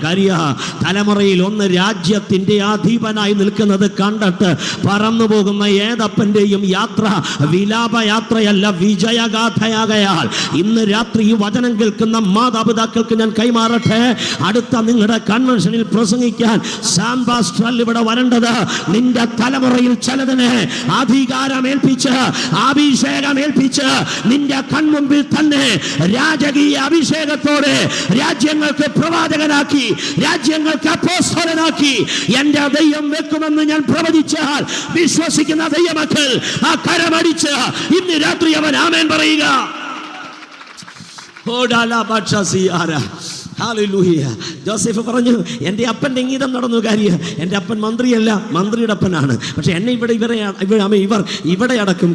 തലമുറയിൽ ഒന്ന് രാജ്യത്തിൻ്റെ അധീപനായി നിൽക്കുന്നത് കണ്ടിട്ട് പറന്നു പോകുന്ന ഏതപ്പൻ്റെയും യാത്ര വിലാപയാത്രയല്ല, വിജയഗാഥയാകയാൽ ഇന്ന് രാത്രി ഈ വചനം കേൾക്കുന്ന മാതാപിതാക്കൾക്ക് ഞാൻ കൈമാറട്ടെ. അടുത്ത നിങ്ങളുടെ കൺവെൻഷനിൽ പ്രസംഗിക്കാൻ സാം പാസ്റ്റർ ഇവിടെ വരേണ്ടത് നിന്റെ തലമുറയിൽ ചിലതിനെ അധികാരമേൽപ്പിച്ച് അഭിഷേകം ഏൽപ്പിച്ച് നിന്റെ കൺമുമ്പിൽ തന്നെ രാജകീയ അഭിഷേകത്തോടെ രാജ്യങ്ങൾക്ക് പ്രവാചകനാക്കി, രാജ്യങ്ങൾക്ക് അപ്പോസ്തലനാക്കി എൻ്റെ ദൈവം വെക്കുമെന്ന് ഞാൻ പ്രവചിച്ചാൽ വിശ്വസിക്കുന്ന ദൈവമക്കൾ ആ കരമടിച്ച് ഇന്ന് രാത്രി അവൻ ആമേൻ പറയുക. ജോസഫ് പറഞ്ഞു, എൻ്റെ അപ്പൻ്റെ ഇംഗിതം നടന്നു. കാര്യം എൻ്റെ അപ്പൻ മന്ത്രിയല്ല, മന്ത്രിയുടെ അപ്പനാണ്. പക്ഷെ എന്നെ ഇവർ ഇവിടെ അടക്കും.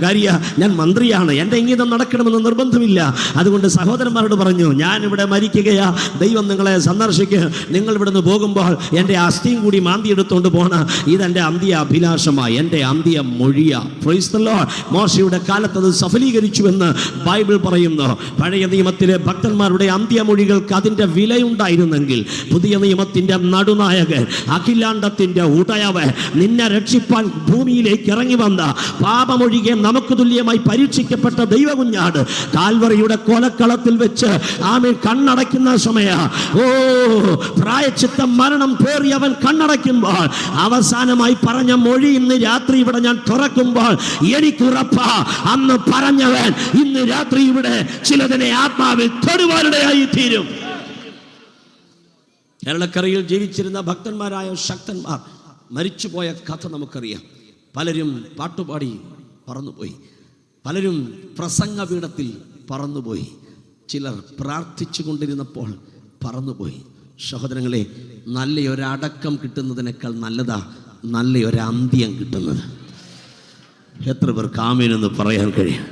ഞാൻ മന്ത്രിയാണ്, എൻ്റെ ഇംഗിതം നടക്കണമെന്ന് നിർബന്ധമില്ല. അതുകൊണ്ട് സഹോദരന്മാരോട് പറഞ്ഞു, ഞാൻ ഇവിടെ മരിക്കുകയാ, ദൈവം നിങ്ങളെ സന്ദർശിക്കുക. നിങ്ങൾ ഇവിടുന്ന് പോകുമ്പോൾ എൻ്റെ അസ്ഥിയും കൂടി മാന്തി എടുത്തുകൊണ്ട് പോകണം. ഇതെൻ്റെ അന്ത്യ അഭിലാഷമായി, എൻ്റെ അന്ത്യ മൊഴിയാ. Price the Lord. മോശയുടെ കാലത്ത് അത് സഫലീകരിച്ചുവെന്ന് ബൈബിൾ പറയുന്നു. പഴയ നിയമത്തിലെ ഭക്തന്മാരുടെ അന്ത്യമൊഴികൾക്ക് അതിൻ്റെ വില വിലയുണ്ടായിരുന്നെങ്കിൽ പുതിയ നിയമത്തിന്റെ നടുനായകൻ, അഖിലാണ്ടത്തിന്റെ ഉടയവൻ, നിന്നെ രക്ഷിപ്പാൻ ഭൂമിയിലേക്ക് ഇറങ്ങി വന്ന പാപമൊഴികെ നമുക്ക് തുല്യമായി പരീക്ഷിക്കപ്പെട്ട ദൈവകുഞ്ഞാട് കാൽവറിയുടെ കൊലക്കളത്തിൽ വെച്ച് ആമേൻ കണ്ണടയ്ക്കുന്ന സമയ പ്രായച്ചിത്ത മരണം പേറിയവൻ കണ്ണടയ്ക്കുമ്പോൾ അവസാനമായി പറഞ്ഞ മൊഴി ഇന്ന് രാത്രി ഇവിടെ ഞാൻ തുറക്കുമ്പോൾ എനിക്കുറപ്പാ, അന്ന് പറഞ്ഞവൻ ഇന്ന് രാത്രി ഇവിടെ ചിലതിനെ ആത്മാവിൽ തൊടുവാനിടയായി തീരും. കേരളക്കരയിൽ ജീവിച്ചിരുന്ന ഭക്തന്മാരായ ശക്തന്മാർ മരിച്ചുപോയ കഥ നമുക്കറിയാം. പലരും പാട്ടുപാടി പറന്നുപോയി, പലരും പ്രസംഗപീഠത്തിൽ പറന്നുപോയി, ചിലർ പ്രാർത്ഥിച്ചു കൊണ്ടിരുന്നപ്പോൾ പറന്നുപോയി. സഹോദരങ്ങളെ, നല്ലൊരടക്കം കിട്ടുന്നതിനേക്കാൾ നല്ലതാ നല്ലൊരന്ത്യം കിട്ടുന്നത്. എത്ര പേർക്ക് ആമേനെന്ന് പറയാൻ കഴിയും?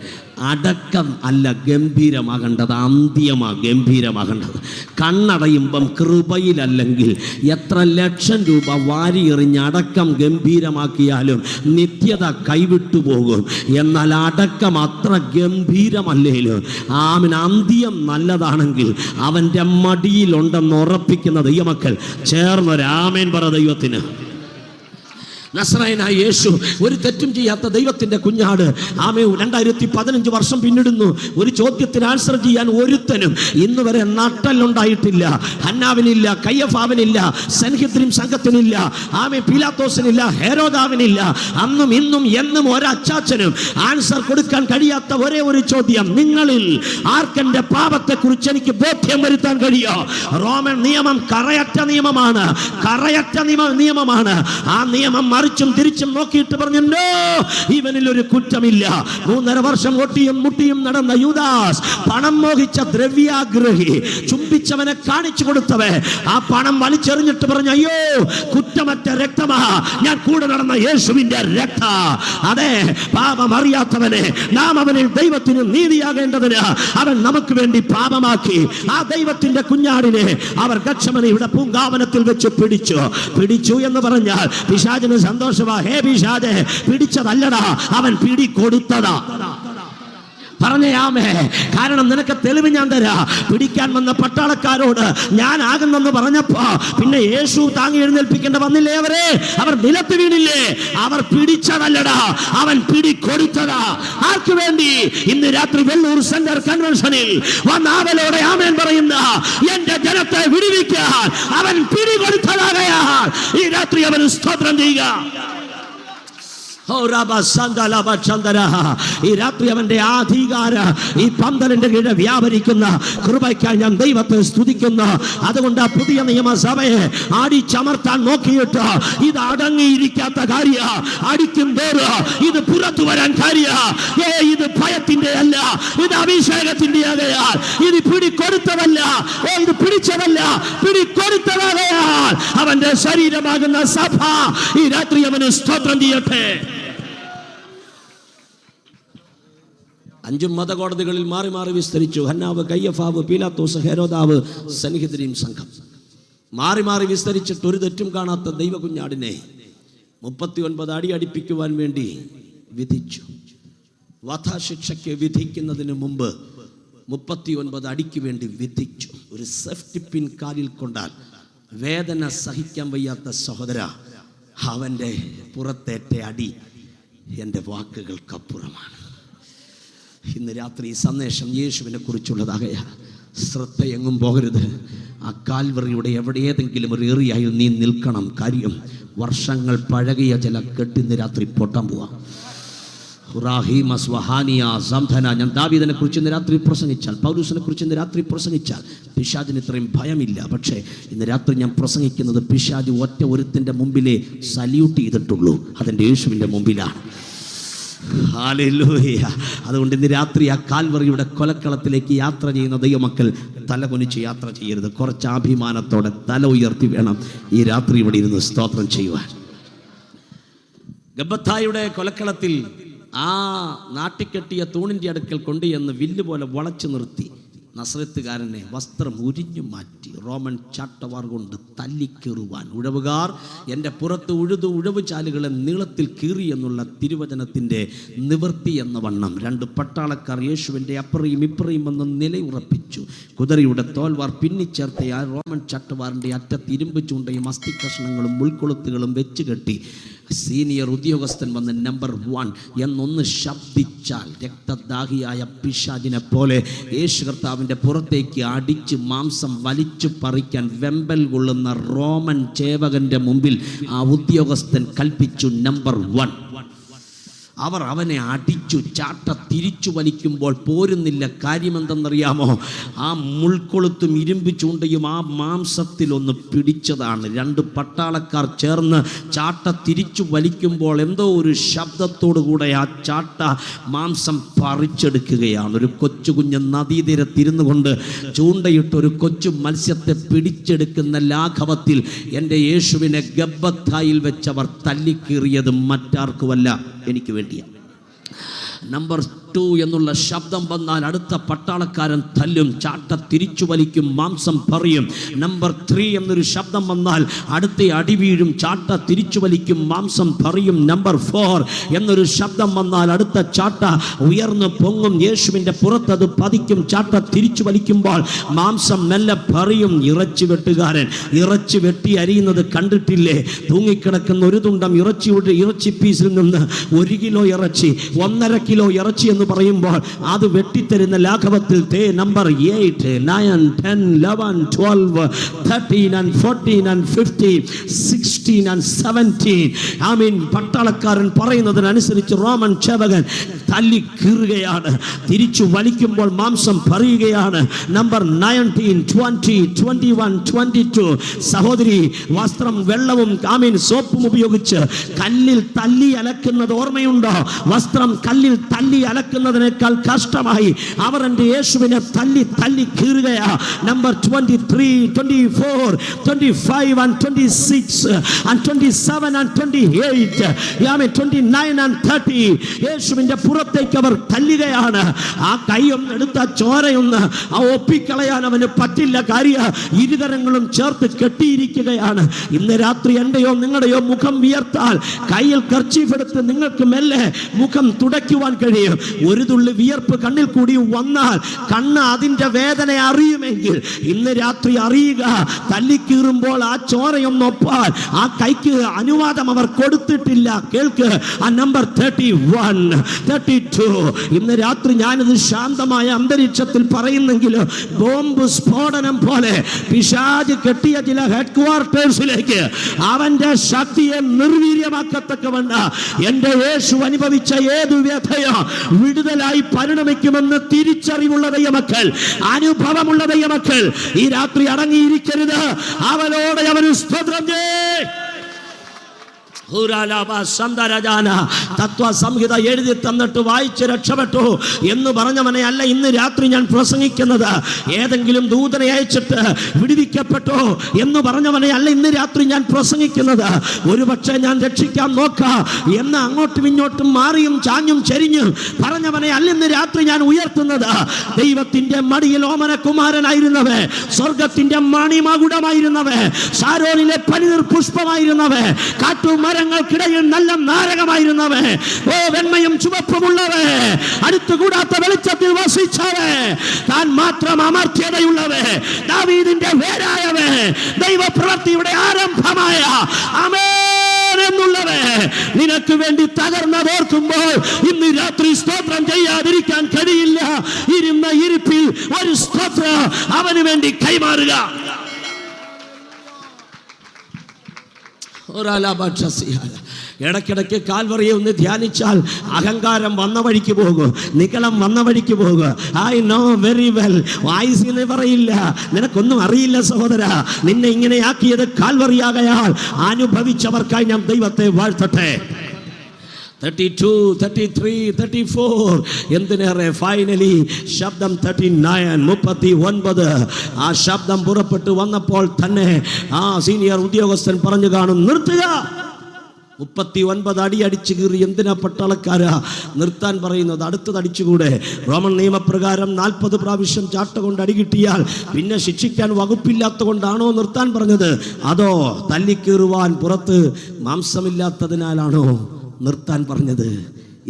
അടക്കം അല്ല ഗംഭീരമാകേണ്ടത്, അന്ത്യമാ ഗംഭീരമാകേണ്ടത്. കണ്ണടയുമ്പം കൃപയിലല്ലെങ്കിൽ എത്ര ലക്ഷം രൂപ വാരിയെറിഞ്ഞ് അടക്കം ഗംഭീരമാക്കിയാലും നിത്യത കൈവിട്ടു പോകും. എന്നാൽ അടക്കം അത്ര ഗംഭീരമല്ലേലും അന്ത്യം നല്ലതാണെങ്കിൽ അവൻ്റെ മടിയിലുണ്ടെന്ന് ഉറപ്പിക്കുന്ന ദൈവമക്കൾ ചേർന്നൊരാമേൻ പറ ദൈവത്തിന്. നസ്രായനായ യേശു, ഒരു തെറ്റും ചെയ്യാത്ത ദൈവത്തിന്റെ കുഞ്ഞാട്, ആമേ 2015 വർഷം പിന്നിടുന്നു. ഒരു ചോദ്യത്തിന് ആൻസർ ചെയ്യാൻ ഒരുത്തനും ഇന്ന് വരെ നട്ടലുണ്ടായിട്ടില്ല. ഹന്നാവിനില്ല, കയ്യഫാവിനില്ല, സൻഹെദ്രിം സംഘത്തിനില്ല, ആമേ പീലാത്തോസിനില്ല, ഹെരോദാവിനില്ല. അന്നും ഇന്നും എന്നും ഒരച്ചാച്ചനും ആൻസർ കൊടുക്കാൻ കഴിയാത്ത ഒരേ ഒരു ചോദ്യം, നിങ്ങളിൽ ആർക്കെന്റെ പാപത്തെക്കുറിച്ച് എനിക്ക് ബോധ്യം വരുത്താൻ കഴിയോ? റോമൻ നിയമം കറയറ്റ നിയമമാണ്, കറയറ്റ നിയമമാണ്. ആ നിയമം മറിച്ചും തിരിച്ചും നോക്കിയിട്ട് പറഞ്ഞു, നോ, ഇവനിൽ ഒരു കുറ്റമില്ല. 3.5 വർഷം ഒട്ടിയും മുട്ടിയും നടന്ന യൂദാസ്, പണം മോഹിച്ച ദ്രവ്യാഗ്രഹി, ചുംബിച്ചവനെ കാണിച്ചു കൊടുത്തവൻ, ആ പണം വലിച്ചെറിഞ്ഞിട്ട് പറഞ്ഞു, അയ്യോ, കുറ്റമറ്റ രക്തമാ ഞാൻ കൂടെ നടന്ന യേശുവിന്റെ രക്ത. അതെ, പാപം അറിയാത്തവനെ നാം അവനിൽ ദൈവത്തിന് നീതിയാകേണ്ടതിന് അവൻ നമുക്ക് വേണ്ടി പാപമാക്കി. ആ ദൈവത്തിന്റെ കുഞ്ഞാടിനെ അവർ ഗത്ശമനയുടെ പൂങ്കാവനത്തിൽ വെച്ച് പിടിച്ചു എന്ന് പറഞ്ഞാൽ പിശാചിന് സന്തോഷമാ. ഹേ പിശാചേ, പിടിച്ചതല്ലടാ, അവൻ പിടികൊടുത്തതാ. പറഞ്ഞയാമേ, കാരണം നിനക്ക് തെളിവ് ഞാൻ തരാ. പിടിക്കാൻ വന്ന പട്ടാളക്കാരോട് ഞാൻ ആകുന്നെന്ന് പറഞ്ഞപ്പോ പിന്നെ യേശു താങ്ങി എഴുന്നേൽപ്പിക്കേണ്ട വന്നില്ലേ? അവർ നിലത്ത് വീണില്ലേ? അവർ പിടിച്ചതല്ലടാ, അവൻ പിടികൊടുത്തതാ. ആർക്ക് വേണ്ടി? ഇന്ന് രാത്രി വെള്ളൂർ സെന്റർ കൺവെൻഷനിൽ വന്നാവലോടെ ആമേൻ പറയുന്ന എന്റെ ജനത്തെ വിടുവിക്കാൻ അവൻ പിടികൊടുത്തതാകയാൽ ഈ രാത്രി അവന് സ്തോത്രം ചെയ്യുക. ഈ രാത്രി അവന്റെ അധികാര ഈ പന്തലിന്റെ കീഴെ വ്യാപരിക്കുന്ന കൃപയ്ക്കായി ഞാൻ ദൈവത്തെ സ്തുതിക്കുന്നു. അതുകൊണ്ട് പുതിയ നിയമസഭയെ അടിച്ചമർത്താൻ നോക്കിയിട്ട് ഇത് അടങ്ങിയിരിക്കാത്ത കാര്യ, അടിക്കും തോറും ഇത് പുറത്തു വരാൻ കാര്യ. ഇത് ഭയത്തിന്റെ അല്ല, ഇത് അഭിഷേകത്തിന്റെ ആകയാൽ, ഇത് പിടികൊടുത്തതല്ല, ഇത് പിടിച്ചതല്ല, പിടികൊടുത്തതാകയാൽ അവന്റെ ശരീരമാകുന്ന സഭ ഈ രാത്രി അവന് സ്തോത്രം ചെയ്യട്ടെ. 5 മതകോടതികളിൽ മാറി മാറി വിസ്തരിച്ചു. ഹന്നാവ്, കയ്യഫാവ്, പീലാത്തോസ്, ഹെരോദാവ്, സൻഹെദ്രിം സംഘം മാറി മാറി വിസ്തരിച്ചിട്ട് ഒരു തെറ്റും കാണാത്ത ദൈവകുഞ്ഞാടിനെ 39 അടി അടിപ്പിക്കുവാൻ വേണ്ടി വിധിച്ചു. വധശിക്ഷയ്ക്ക് വിധിക്കുന്നതിന് മുമ്പ് 39 അടിക്ക് വേണ്ടി വിധിച്ചു. ഒരു സേഫ്റ്റി പിൻ കാലിൽ കൊണ്ടാൽ വേദന സഹിക്കാൻ വയ്യാത്ത സഹോദര, അവൻ്റെ പുറത്തേറ്റ അടി എൻ്റെ വാക്കുകൾക്കപ്പുറമാണ്. ഇന്ന് രാത്രി ഈ സന്ദേശം യേശുവിനെ കുറിച്ചുള്ളതാകയാ. ശ്രദ്ധയെങ്ങും പോകരുത്. ആ കാൽവറിയുടെ എവിടെയേതെങ്കിലും ഒരു ഏറിയായിൽ നീ നിൽക്കണം. കാര്യം വർഷങ്ങൾ പഴകിയ ചില കെട്ടിന്ന് രാത്രി പൊട്ടാൻ പോവാം. ഞാൻ ദാവീദിനെ കുറിച്ച് ഇന്ന് രാത്രി പ്രസംഗിച്ചാൽ, പൗലൂസിനെ കുറിച്ച് ഇന്ന് രാത്രി പ്രസംഗിച്ചാൽ പിശാചിന് ഇത്രയും ഭയമില്ല. പക്ഷേ ഇന്ന് രാത്രി ഞാൻ പ്രസംഗിക്കുന്നത് പിശാച് ഒറ്റ ഒരുത്തിൻ്റെ മുമ്പിലേ സല്യൂട്ട് ചെയ്തിട്ടുള്ളൂ, അതെൻ്റെ യേശുവിൻ്റെ മുമ്പിലാണ്. ഹല്ലേലൂയ. അതുകൊണ്ട് ഇന്ന് രാത്രി ആ കാൽവറിയുടെ കൊലക്കളത്തിലേക്ക് യാത്ര ചെയ്യുന്ന ദൈവമക്കൾ തല കുനിച്ച് യാത്ര ചെയ്യരുത്. കുറച്ച് അഭിമാനത്തോടെ തല ഉയർത്തി വേണം ഈ രാത്രി ഇവിടെ ഇരുന്ന് സ്തോത്രം ചെയ്യുവാൻ. ഗബ്ബത്തായുടെ കൊലക്കളത്തിൽ ആ നാട്ടിക്കെട്ടിയ തൂണിൻ്റെ അടുക്കൽ കൊണ്ടുചെന്ന് വില്ല് പോലെ വളച്ചു നിർത്തി നസ്രത്തുകാരനെ വസ്ത്രം ഉരിഞ്ഞു മാറ്റി റോമൻ ചാട്ടവാർ കൊണ്ട് തല്ലിക്കീറുവാൻ. ഉഴവുകാർ എൻ്റെ പുറത്ത് ഉഴവ് ചാലുകളെ നീളത്തിൽ കീറി എന്നുള്ള തിരുവചനത്തിൻ്റെ നിവൃത്തി എന്ന വണ്ണം 2 പട്ടാളക്കാർ യേശുവിൻ്റെ അപ്പുറയും ഇപ്പുറയും വന്ന് നിലയുറപ്പിച്ചു. കുതിരയുടെ തോൽവാർ പിന്നിച്ചേർത്ത ആ റോമൻ ചട്ടവാറിൻ്റെ അറ്റത്ത് ഇരുമ്പ് ചൂണ്ടയും അസ്ഥി കഷ്ണങ്ങളും മുൾക്കൊളുത്തുകളും വെച്ച് കെട്ടി സീനിയർ ഉദ്യോഗസ്ഥൻ വന്ന് നമ്പർ 1 എന്നൊന്ന് ശബ്ദിച്ചാൽ രക്തദാഹിയായ പിശാചിനെ പോലെ യേശു കർത്താവിൻ്റെ പുറത്തേക്ക് അടിച്ച് മാംസം വലിച്ചു പറിക്കാൻ വെമ്പൽ കൊള്ളുന്ന റോമൻ ചേവകൻ്റെ മുമ്പിൽ ആ ഉദ്യോഗസ്ഥൻ കൽപ്പിച്ചു നമ്പർ 1. അവർ അവനെ അടിച്ചു. ചാട്ട തിരിച്ചു വലിക്കുമ്പോൾ പോരുന്നില്ല. കാര്യമെന്തെന്നറിയാമോ? ആ മുൾക്കൊളുത്തും ഇരുമ്പ് ചൂണ്ടയും ആ മാംസത്തിലൊന്ന് പിടിച്ചതാണ്. 2 പട്ടാളക്കാർ ചേർന്ന് ചാട്ട തിരിച്ചു വലിക്കുമ്പോൾ എന്തോ ഒരു ശബ്ദത്തോടു കൂടെ ആ ചാട്ട മാംസം പറിച്ചെടുക്കുകയാണ്. ഒരു കൊച്ചു കുഞ്ഞ് നദീതീരത്തിരുന്നു കൊണ്ട് ചൂണ്ടയിട്ടൊരു കൊച്ചു മത്സ്യത്തെ പിടിച്ചെടുക്കുന്ന ലാഘവത്തിൽ എൻ്റെ യേശുവിനെ ഗബ്ബത്തായിൽ വെച്ചവർ തല്ലിക്കീറിയത് മറ്റാർക്കുമല്ല, എനിക്ക് വേണ്ടിയാണ്. നമ്പർ 2 എന്നുള്ള ശബ്ദം വന്നാൽ അടുത്ത പട്ടാളക്കാരൻ തല്ലും, ചാട്ട തിരിച്ചു വലിക്കും, മാംസം പറയും. നമ്പർ 3 എന്നൊരു ശബ്ദം വന്നാൽ അടുത്ത അടി വീഴും, ചാട്ട തിരിച്ചു വലിക്കും, മാംസം പറയും. നമ്പർ 4 എന്നൊരു ശബ്ദം വന്നാൽ അടുത്ത ചാട്ട ഉയർന്നു പൊങ്ങും, യേശുവിൻ്റെ പുറത്തത് പതിക്കും. ചാട്ട തിരിച്ചു വലിക്കുമ്പോൾ മാംസം മെല്ലെ പറയും. ഇറച്ചി വെട്ടുകാരൻ ഇറച്ചി വെട്ടി അരിയുന്നത് കണ്ടിട്ടില്ലേ? തൂങ്ങിക്കിടക്കുന്ന ഒരു തുണ്ടം ഇറച്ചി പീസിൽ നിന്ന് 1 കിലോ ഇറച്ചി, 1.5 കിലോ ഇറച്ചി എന്ന് പറയുമ്പോൾ അത് വെട്ടിത്തരുന്ന ലാഘവത്തിൽ നമ്പർ 8, 9, 10, 11, 12, 13 and 14 and 15, 16 and 17. ആമീൻ. പട്ടാളക്കാരൻ പറയുന്നതിനനുസരിച്ച് റോമൻ ചേവകൻ തല്ലി കീറുകയാണ്. തിരിച്ചു വലിക്കുമ്പോൾ മാംസം പറയുകയാണ്. നമ്പർ 19, 20, 21, 22. സഹോദരി, വസ്ത്രം വെള്ളവും ആമീൻ സോപ്പും ഉപയോഗിച്ച് കല്ലിൽ തല്ലി അലക്കുന്നത് ഓർമ്മയുണ്ടോ? വസ്ത്രം കല്ലിൽ തല്ലി അലക്കുന്നതിനേക്കാൾ കഷ്ടമായി അവർ എൻ്റെ യേശുവിനെ തല്ലി കീറുകയാ. Number 23, 24, 25 and 26 and 27 and 28, 29 and 30. യേശുവിൻ്റെ പുറത്തേക്ക് അവർ തല്ലുകയാണ്. ആ കൈയൊന്ന് എടുത്ത ചോരയൊന്ന് ആ ഒപ്പിക്കളയാൻ അവന് പറ്റില്ല. കാര്യം ഇരുകരങ്ങളും ചേർത്ത് കെട്ടിയിരിക്കുകയാണ്. ഇന്ന് രാത്രി എൻ്റെയോ നിങ്ങളുടെയോ മുഖം വിയർത്താൽ കയ്യിൽ കർച്ചീഫ് എടുത്ത് നിങ്ങൾക്ക് മെല്ലെ മുഖം തുടയ്ക്കുവാൻ കഴിയും. ഒരു തുള്ളി വിയർപ്പ് കണ്ണിൽ കൂടി വന്നാൽ കണ്ണ് അതിൻ്റെ വേദന അറിയുമെങ്കിൽ ഇന്ന് രാത്രി അറിയുക, തല്ലിക്കീറുമ്പോൾ ആ ചോരയൊന്നൊപ്പാൽ ആ കൈക്ക് അനുവാദം അവർ കൊടുത്തിട്ടില്ല. കേൾക്ക്, ആ നമ്പർ 31, 32. ഇന്ന് രാത്രി ഞാനിത് ശാന്തമായ അന്തരീക്ഷത്തിൽ പറയുന്നെങ്കിൽ ബോംബ് സ്ഫോടനം പോലെ പിശാച് കെട്ടിയ ചില ഹെഡ് ക്വാർട്ടേഴ്സിലേക്ക് അവന്റെ ശക്തിയെ നിർവീര്യമാക്കത്തക്കവണ്ണ എൻ്റെ യേശു അനുഭവിച്ച ഏതു വ്യഥയോ വിടുതലായി പരിണമിക്കുമെന്ന് തിരിച്ചറിവുള്ള ദൈവമക്കൾ, അനുഭവമുള്ള ദൈവമക്കൾ ഈ രാത്രി അടങ്ങിയിരിക്കരുത്. അവനോട് അവന് സ്തോത്രം ചെയ്യ്. തത്വസംഹിത എഴുതി തന്നിട്ട് വായിച്ച് രക്ഷപ്പെട്ടു എന്ന് പറഞ്ഞവനെ അല്ല ഇന്ന് രാത്രി ഞാൻ പ്രസംഗിക്കുന്നത്. ഏതെങ്കിലും ദൂതനെ അയച്ചിട്ട് വിടുവിക്കപ്പെട്ടോ എന്ന് പറഞ്ഞവനെ അല്ല ഇന്ന് രാത്രി ഞാൻ പ്രസംഗിക്കുന്നത്. ഒരുപക്ഷെ ഞാൻ രക്ഷിക്കാൻ നോക്കാം എന്ന് അങ്ങോട്ടും ഇങ്ങോട്ടും മാറിയും ചാഞ്ഞും ചെരിഞ്ഞും പറഞ്ഞവനെ അല്ല ഇന്ന് രാത്രി ഞാൻ ഉയർത്തുന്നത്. ദൈവത്തിന്റെ മടിയിൽ ഓമനകുമാരനായിരുന്നവേ, സ്വർഗത്തിന്റെ മണിമകുടമായിരുന്നവേ, ശാരോനിലെ പനിനീർ പുഷ്പമായിരുന്നവേ, കാട്ടുമരങ്ങൾക്കിടയിൽ നല്ല നാരകമായിരുന്നവേ, ഓ വെണ്മയും ചുവപ്പുമുള്ളവേ, അടുത്തുകൂടാത്ത വെളിച്ചത്തിൽ വസിച്ചവേ, താൻ മാത്രം അമർത്യതയുള്ളവേ, ദാവീദിന്റെ വേരായവേ, ദൈവപ്രവൃത്തിയുടെ ആരംഭമായ ആമേൻ എന്നുള്ളവേ, നിനക്ക് വേണ്ടി തകർന്നതോർക്കുമ്പോൾ ഇന്ന് രാത്രി സ്തോത്രം ചെയ്യാതിരിക്കാൻ കഴിയില്ല. ഇരുന്ന ഇരിപ്പിൽ ഒരു സ്തോത്രം അവന് വേണ്ടി കൈമാറുക. ഇടയ്ക്കിടയ്ക്ക് കാൽവറിയെ ഒന്ന് ധ്യാനിച്ചാൽ അഹങ്കാരം വന്ന വഴിക്ക് പോകും, നികളം വന്ന വഴിക്ക് പോകും. I know very well. വായിസിനെ പറയില്ല, നിനക്കൊന്നും അറിയില്ല സഹോദര. നിന്നെ ഇങ്ങനെയാക്കിയത് കാൽവറിയാകയാൽ അനുഭവിച്ചവർക്കായി ഞാൻ ദൈവത്തെ വാഴ്ത്തട്ടെ. 32, 33, 34. എന്തിനേറെ ഫൈനലി ശബ്ദം 39, 39. ആ ശബ്ദം പുറപ്പെട്ടു വന്നപ്പോൾ തന്നെ ആ സീനിയർ ഉദ്യോഗസ്ഥൻ പറഞ്ഞു കാണും, നിർത്തുക 39 അടി അടിച്ചു കീറി. എന്തിനാ പട്ടാളക്കാരാ നിർത്താൻ പറയുന്നത്? അടുത്തത് അടിച്ചുകൂടെ? റോമൻ നിയമപ്രകാരം 40 പ്രാവശ്യം ചാട്ട കൊണ്ട് അടി കിട്ടിയാൽ പിന്നെ ശിക്ഷിക്കാൻ വകുപ്പില്ലാത്ത കൊണ്ടാണോ നിർത്താൻ പറഞ്ഞത്? അതോ തല്ലിക്കീറുവാൻ പുറത്ത് മാംസമില്ലാത്തതിനാലാണോ നിർത്താൻ പറഞ്ഞത്?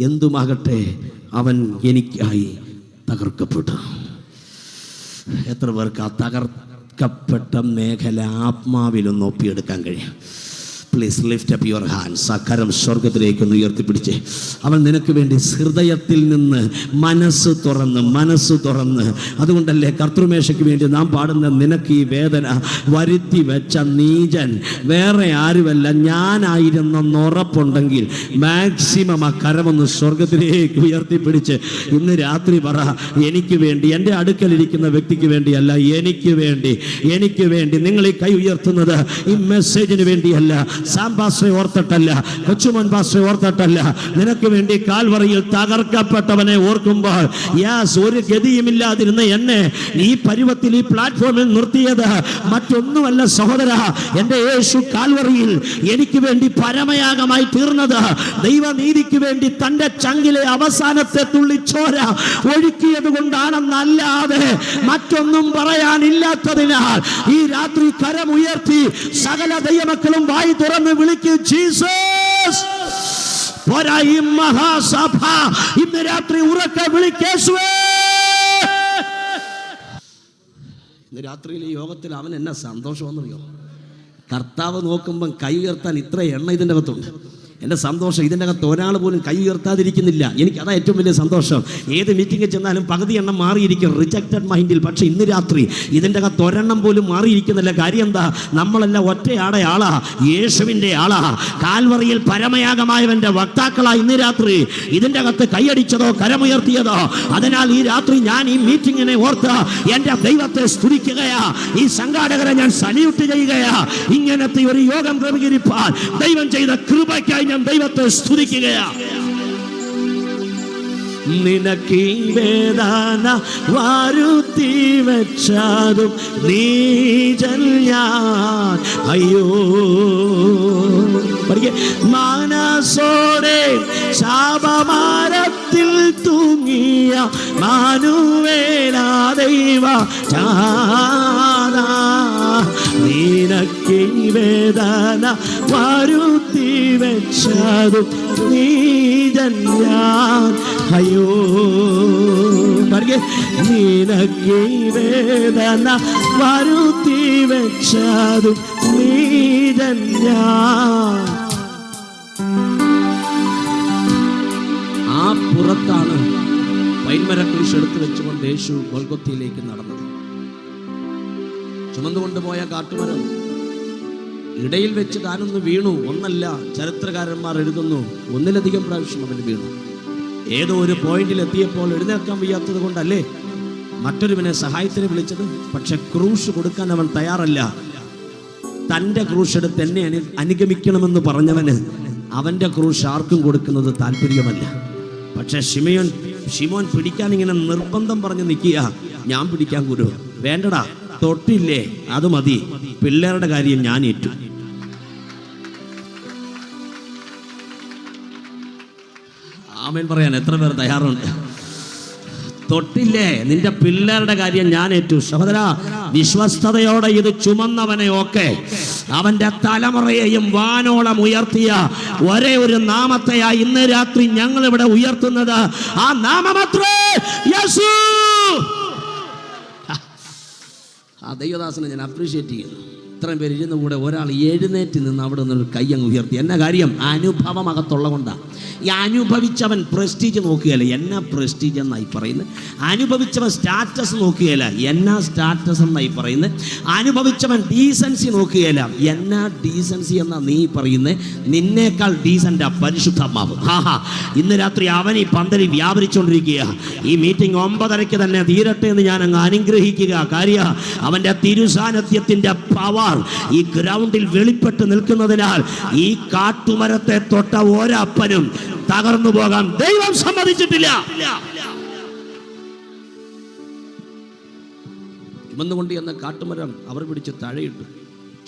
എന്തുമാകട്ടെ, അവൻ എനിക്കായി തകർക്കപ്പെട്ടു. എത്ര പേർക്ക് ആ തകർക്കപ്പെട്ട മേഖല ആത്മാവിലൊന്ന് ഒപ്പിയെടുക്കാൻ കഴിയും? Please lift up your hands. ആ കരം സ്വർഗത്തിലേക്കൊന്ന് ഉയർത്തിപ്പിടിച്ച്. അവൻ നിനക്ക് വേണ്ടി ഹൃദയത്തിൽ നിന്ന് മനസ്സ് തുറന്ന്, അതുകൊണ്ടല്ലേ കർത്തൃമേശയ്ക്ക് വേണ്ടി നാം പാടുന്ന നിനക്ക് ഈ വേദന വരുത്തി വെച്ച നീചൻ വേറെ ആരുമല്ല ഞാനായിരുന്നെന്ന് ഉറപ്പുണ്ടെങ്കിൽ മാക്സിമം ആ കരമൊന്ന് സ്വർഗത്തിലേക്ക് ഉയർത്തിപ്പിടിച്ച് ഇന്ന് രാത്രി പറ, എനിക്ക് വേണ്ടി, എൻ്റെ അടുക്കലിരിക്കുന്ന വ്യക്തിക്ക് വേണ്ടിയല്ല, എനിക്ക് വേണ്ടി. നിങ്ങൾ ഈ കൈ ഉയർത്തുന്നത് ഈ മെസ്സേജിന് വേണ്ടിയല്ല, സാം പാസ്റ്ററെ ഓർത്തിട്ടല്ല, കൊച്ചുമോൻ പാസ്റ്ററെ ഓർത്തിട്ടല്ല, നിനക്ക് വേണ്ടി കാൽവറിയിൽ തകർക്കപ്പെട്ടവനെ ഓർക്കുമ്പോൾ ഒരു ഗതിയുമില്ലാതിരുന്ന എന്നെ ഈ പരുവത്തിൽ ഈ പ്ലാറ്റ്ഫോമിൽ നിർത്തിയത് മറ്റൊന്നുമല്ല സഹോദര, എൻ്റെ യേശു കാൽവറിയിൽ എനിക്ക് വേണ്ടി പരമയാഗമായി തീർന്നത്, ദൈവനീതിക്ക് വേണ്ടി തൻ്റെ ചങ്കിലെ അവസാനത്തെ തുള്ളി ചോര ഒഴുക്കിയത് കൊണ്ടാണെന്നല്ലാതെ മറ്റൊന്നും പറയാനില്ലാത്തതിനാൽ ഈ രാത്രി കരമുയർത്തി സകല ദൈവമക്കളും വായി തുറന്ന് വിളിക്കൂ, ജീസസ്. ഈ മഹാസഭ ഇന്ന് രാത്രി ഉറക്കെ വിളിക്കേശുവേ. ഇന്ന് രാത്രിയിലെ യോഗത്തിൽ അവൻ എന്നാ സന്തോഷമെന്നറിയോ? കർത്താവ് നോക്കുമ്പം കൈ ഉയർത്താൻ ഇത്ര എണ്ണ ഇതിൻ്റെ അകത്തുണ്ട്. എൻ്റെ സന്തോഷം ഇതിൻ്റെ അകത്ത് ഒരാൾ പോലും കൈ ഉയർത്താതിരിക്കുന്നില്ല. എനിക്കതാ ഏറ്റവും വലിയ സന്തോഷം. ഏത് മീറ്റിങ്ങിൽ ചെന്നാലും പകുതി എണ്ണം മാറിയിരിക്കും റിജക്റ്റഡ് മൈൻഡിൽ. പക്ഷേ ഇന്ന് രാത്രി ഇതിൻ്റെ അകത്ത് ഒരെണ്ണം പോലും മാറിയിരിക്കുന്നില്ല. കാര്യം എന്താ? നമ്മളെല്ലാം ഒറ്റയാടെ ആളാ, യേശുവിൻ്റെ ആളാ, കാൽവറിയിൽ പരമയാഗമായവൻ്റെ വക്താക്കളാ. ഇന്ന് രാത്രി ഇതിൻ്റെ അകത്ത് കൈയടിച്ചതോ കരമുയർത്തിയതോ. അതിനാൽ ഈ രാത്രി ഞാൻ ഈ മീറ്റിങ്ങിനെ ഓർത്ത് എൻ്റെ ദൈവത്തെ സ്തുതിക്കുകയാ. ഈ സംഘാടകരെ ഞാൻ സല്യൂട്ട് ചെയ്യുകയാ. ഇങ്ങനത്തെ ഒരു യോഗം ക്രമീകരിപ്പാൻ ദൈവം ചെയ്ത കൃപയ്ക്കായി ഞാൻ ദൈവത്തെ സ്തുതിക്കുകയാ. നിനക്ക് വേദന വാരുത്തി വെച്ചതും നീചൻ ഞാൻ, അയ്യോ മനസ്സോടെ ശാപമാരത്തിൽ തൂങ്ങിയ മാനുവേലാ ദൈവ ചാദാ, നിനക്ക് വേദന വാരുത്തി വെച്ചതും നീചൻ ഞാൻ, അയ്യോ നിനക്ക് വേദന വരുത്തി വെച്ചതും നീചൻ ഞാൻ. ആ പുറത്താണ് വൈൻമര കുരിശ് എടുത്തു വെച്ചുകൊണ്ട് യേശു ഗൊൽഗൊത്തയിലേക്ക് നടന്നത്. ചുമന്നുകൊണ്ടുപോയ കാട്ടുമരം ഇടയിൽ വെച്ച് താനൊന്ന് വീണു. ഒന്നല്ല, ചരിത്രകാരന്മാർ എഴുതുന്നു, ഒന്നിലധികം പ്രാവശ്യം അവൻ വീണു. ഏതോ ഒരു പോയിന്റിൽ എത്തിയപ്പോൾ എഴുന്നേൽക്കാൻ വയ്യാത്തത് കൊണ്ടല്ലേ മറ്റൊരുവനെ സഹായത്തിന് വിളിച്ചത്. പക്ഷെ ക്രൂശ് കൊടുക്കാൻ അവൻ തയ്യാറല്ല. തൻ്റെ ക്രൂശ് എടുത്ത് എന്നെ അനുഗമിക്കണമെന്ന് പറഞ്ഞവന് അവൻ്റെ ക്രൂശ് ആർക്കും കൊടുക്കുന്നത് താല്പര്യമല്ല. പക്ഷെ ശിമോൻ പിടിക്കാൻ ഇങ്ങനെ നിർബന്ധം പറഞ്ഞ് നിൽക്കുക. ഞാൻ പിടിക്കാൻ ഗുരു വേണ്ടടാ, തൊട്ടില്ലേ അത് മതി, പിള്ളേരുടെ കാര്യം ഞാൻ ഏറ്റു. ആമേൻ പറയാൻ എത്ര പേർ തയ്യാറുണ്ട്? തൊട്ടില്ലേ, നിന്റെ പിള്ളേരുടെ കാര്യം ഞാൻ ഏറ്റു. സഹോദര, വിശ്വസ്തയോടെ ഇത് ചുമന്നവനെ ഒക്കെ അവന്റെ തലമുറയെയും വാനോളം ഉയർത്തിയ ഒരേ ഒരു നാമത്തെയാ ഇന്ന് രാത്രി ഞങ്ങൾ ഇവിടെ ഉയർത്തുന്നത്. ആ നാമമത്രേ യേശു. ആ ദൈവദാസനെ ഞാൻ അപ്രീഷിയേറ്റ് ചെയ്യുന്നു. ഇത്രയും പേര് ഇരുന്ന് കൂടെ ഒരാൾ എഴുന്നേറ്റ് നിന്ന് അവിടെ നിന്നൊരു കൈ അങ്ങ് ഉയർത്തി. എന്നാ കാര്യം? അനുഭവം അകത്തുള്ള കൊണ്ടാണ്. ഈ അനുഭവിച്ചവൻ പ്രസ്റ്റീജ് നോക്കുകയല്ല. എന്നാ പ്രസ്റ്റീജ് എന്നായി പറയുന്നത്? അനുഭവിച്ചവൻ സ്റ്റാറ്റസ് നോക്കുകയല്ല. എന്നാ സ്റ്റാറ്റസ് എന്നായി പറയുന്നത്? അനുഭവിച്ചവൻ ഡീസൻസി നോക്കുകയല്ല. എന്നാ ഡീസൻസി എന്നാ നീ പറയുന്നത്? നിന്നേക്കാൾ ഡീസൻ്റാ പരിശുദ്ധാത്മാവ്. ഇന്ന് രാത്രി അവൻ ഈ പന്തലിൽ വ്യാപരിച്ചുകൊണ്ടിരിക്കുക. ഈ മീറ്റിംഗ് 9:30 തന്നെ തീരട്ടെ എന്ന് ഞാൻ അങ്ങ് അനുഗ്രഹിക്കുക. കാര്യം അവൻ്റെ തിരുസാന്നിധ്യത്തിൻ്റെ പവർ ഈ ഗ്രൗണ്ടിൽ വെളിപ്പെട്ട് നിൽക്കുന്നതിനാൽ ഈ കാട്ടുമരത്തെ തൊട്ട ഒരപ്പനും തകർന്നു പോകാൻ ദൈവം സമ്മതിച്ചിട്ടില്ല. ചുമന്നുകൊണ്ട് എന്ന കാട്ടുമരം അവർ പിടിച്ച് താഴെയിട്ടു.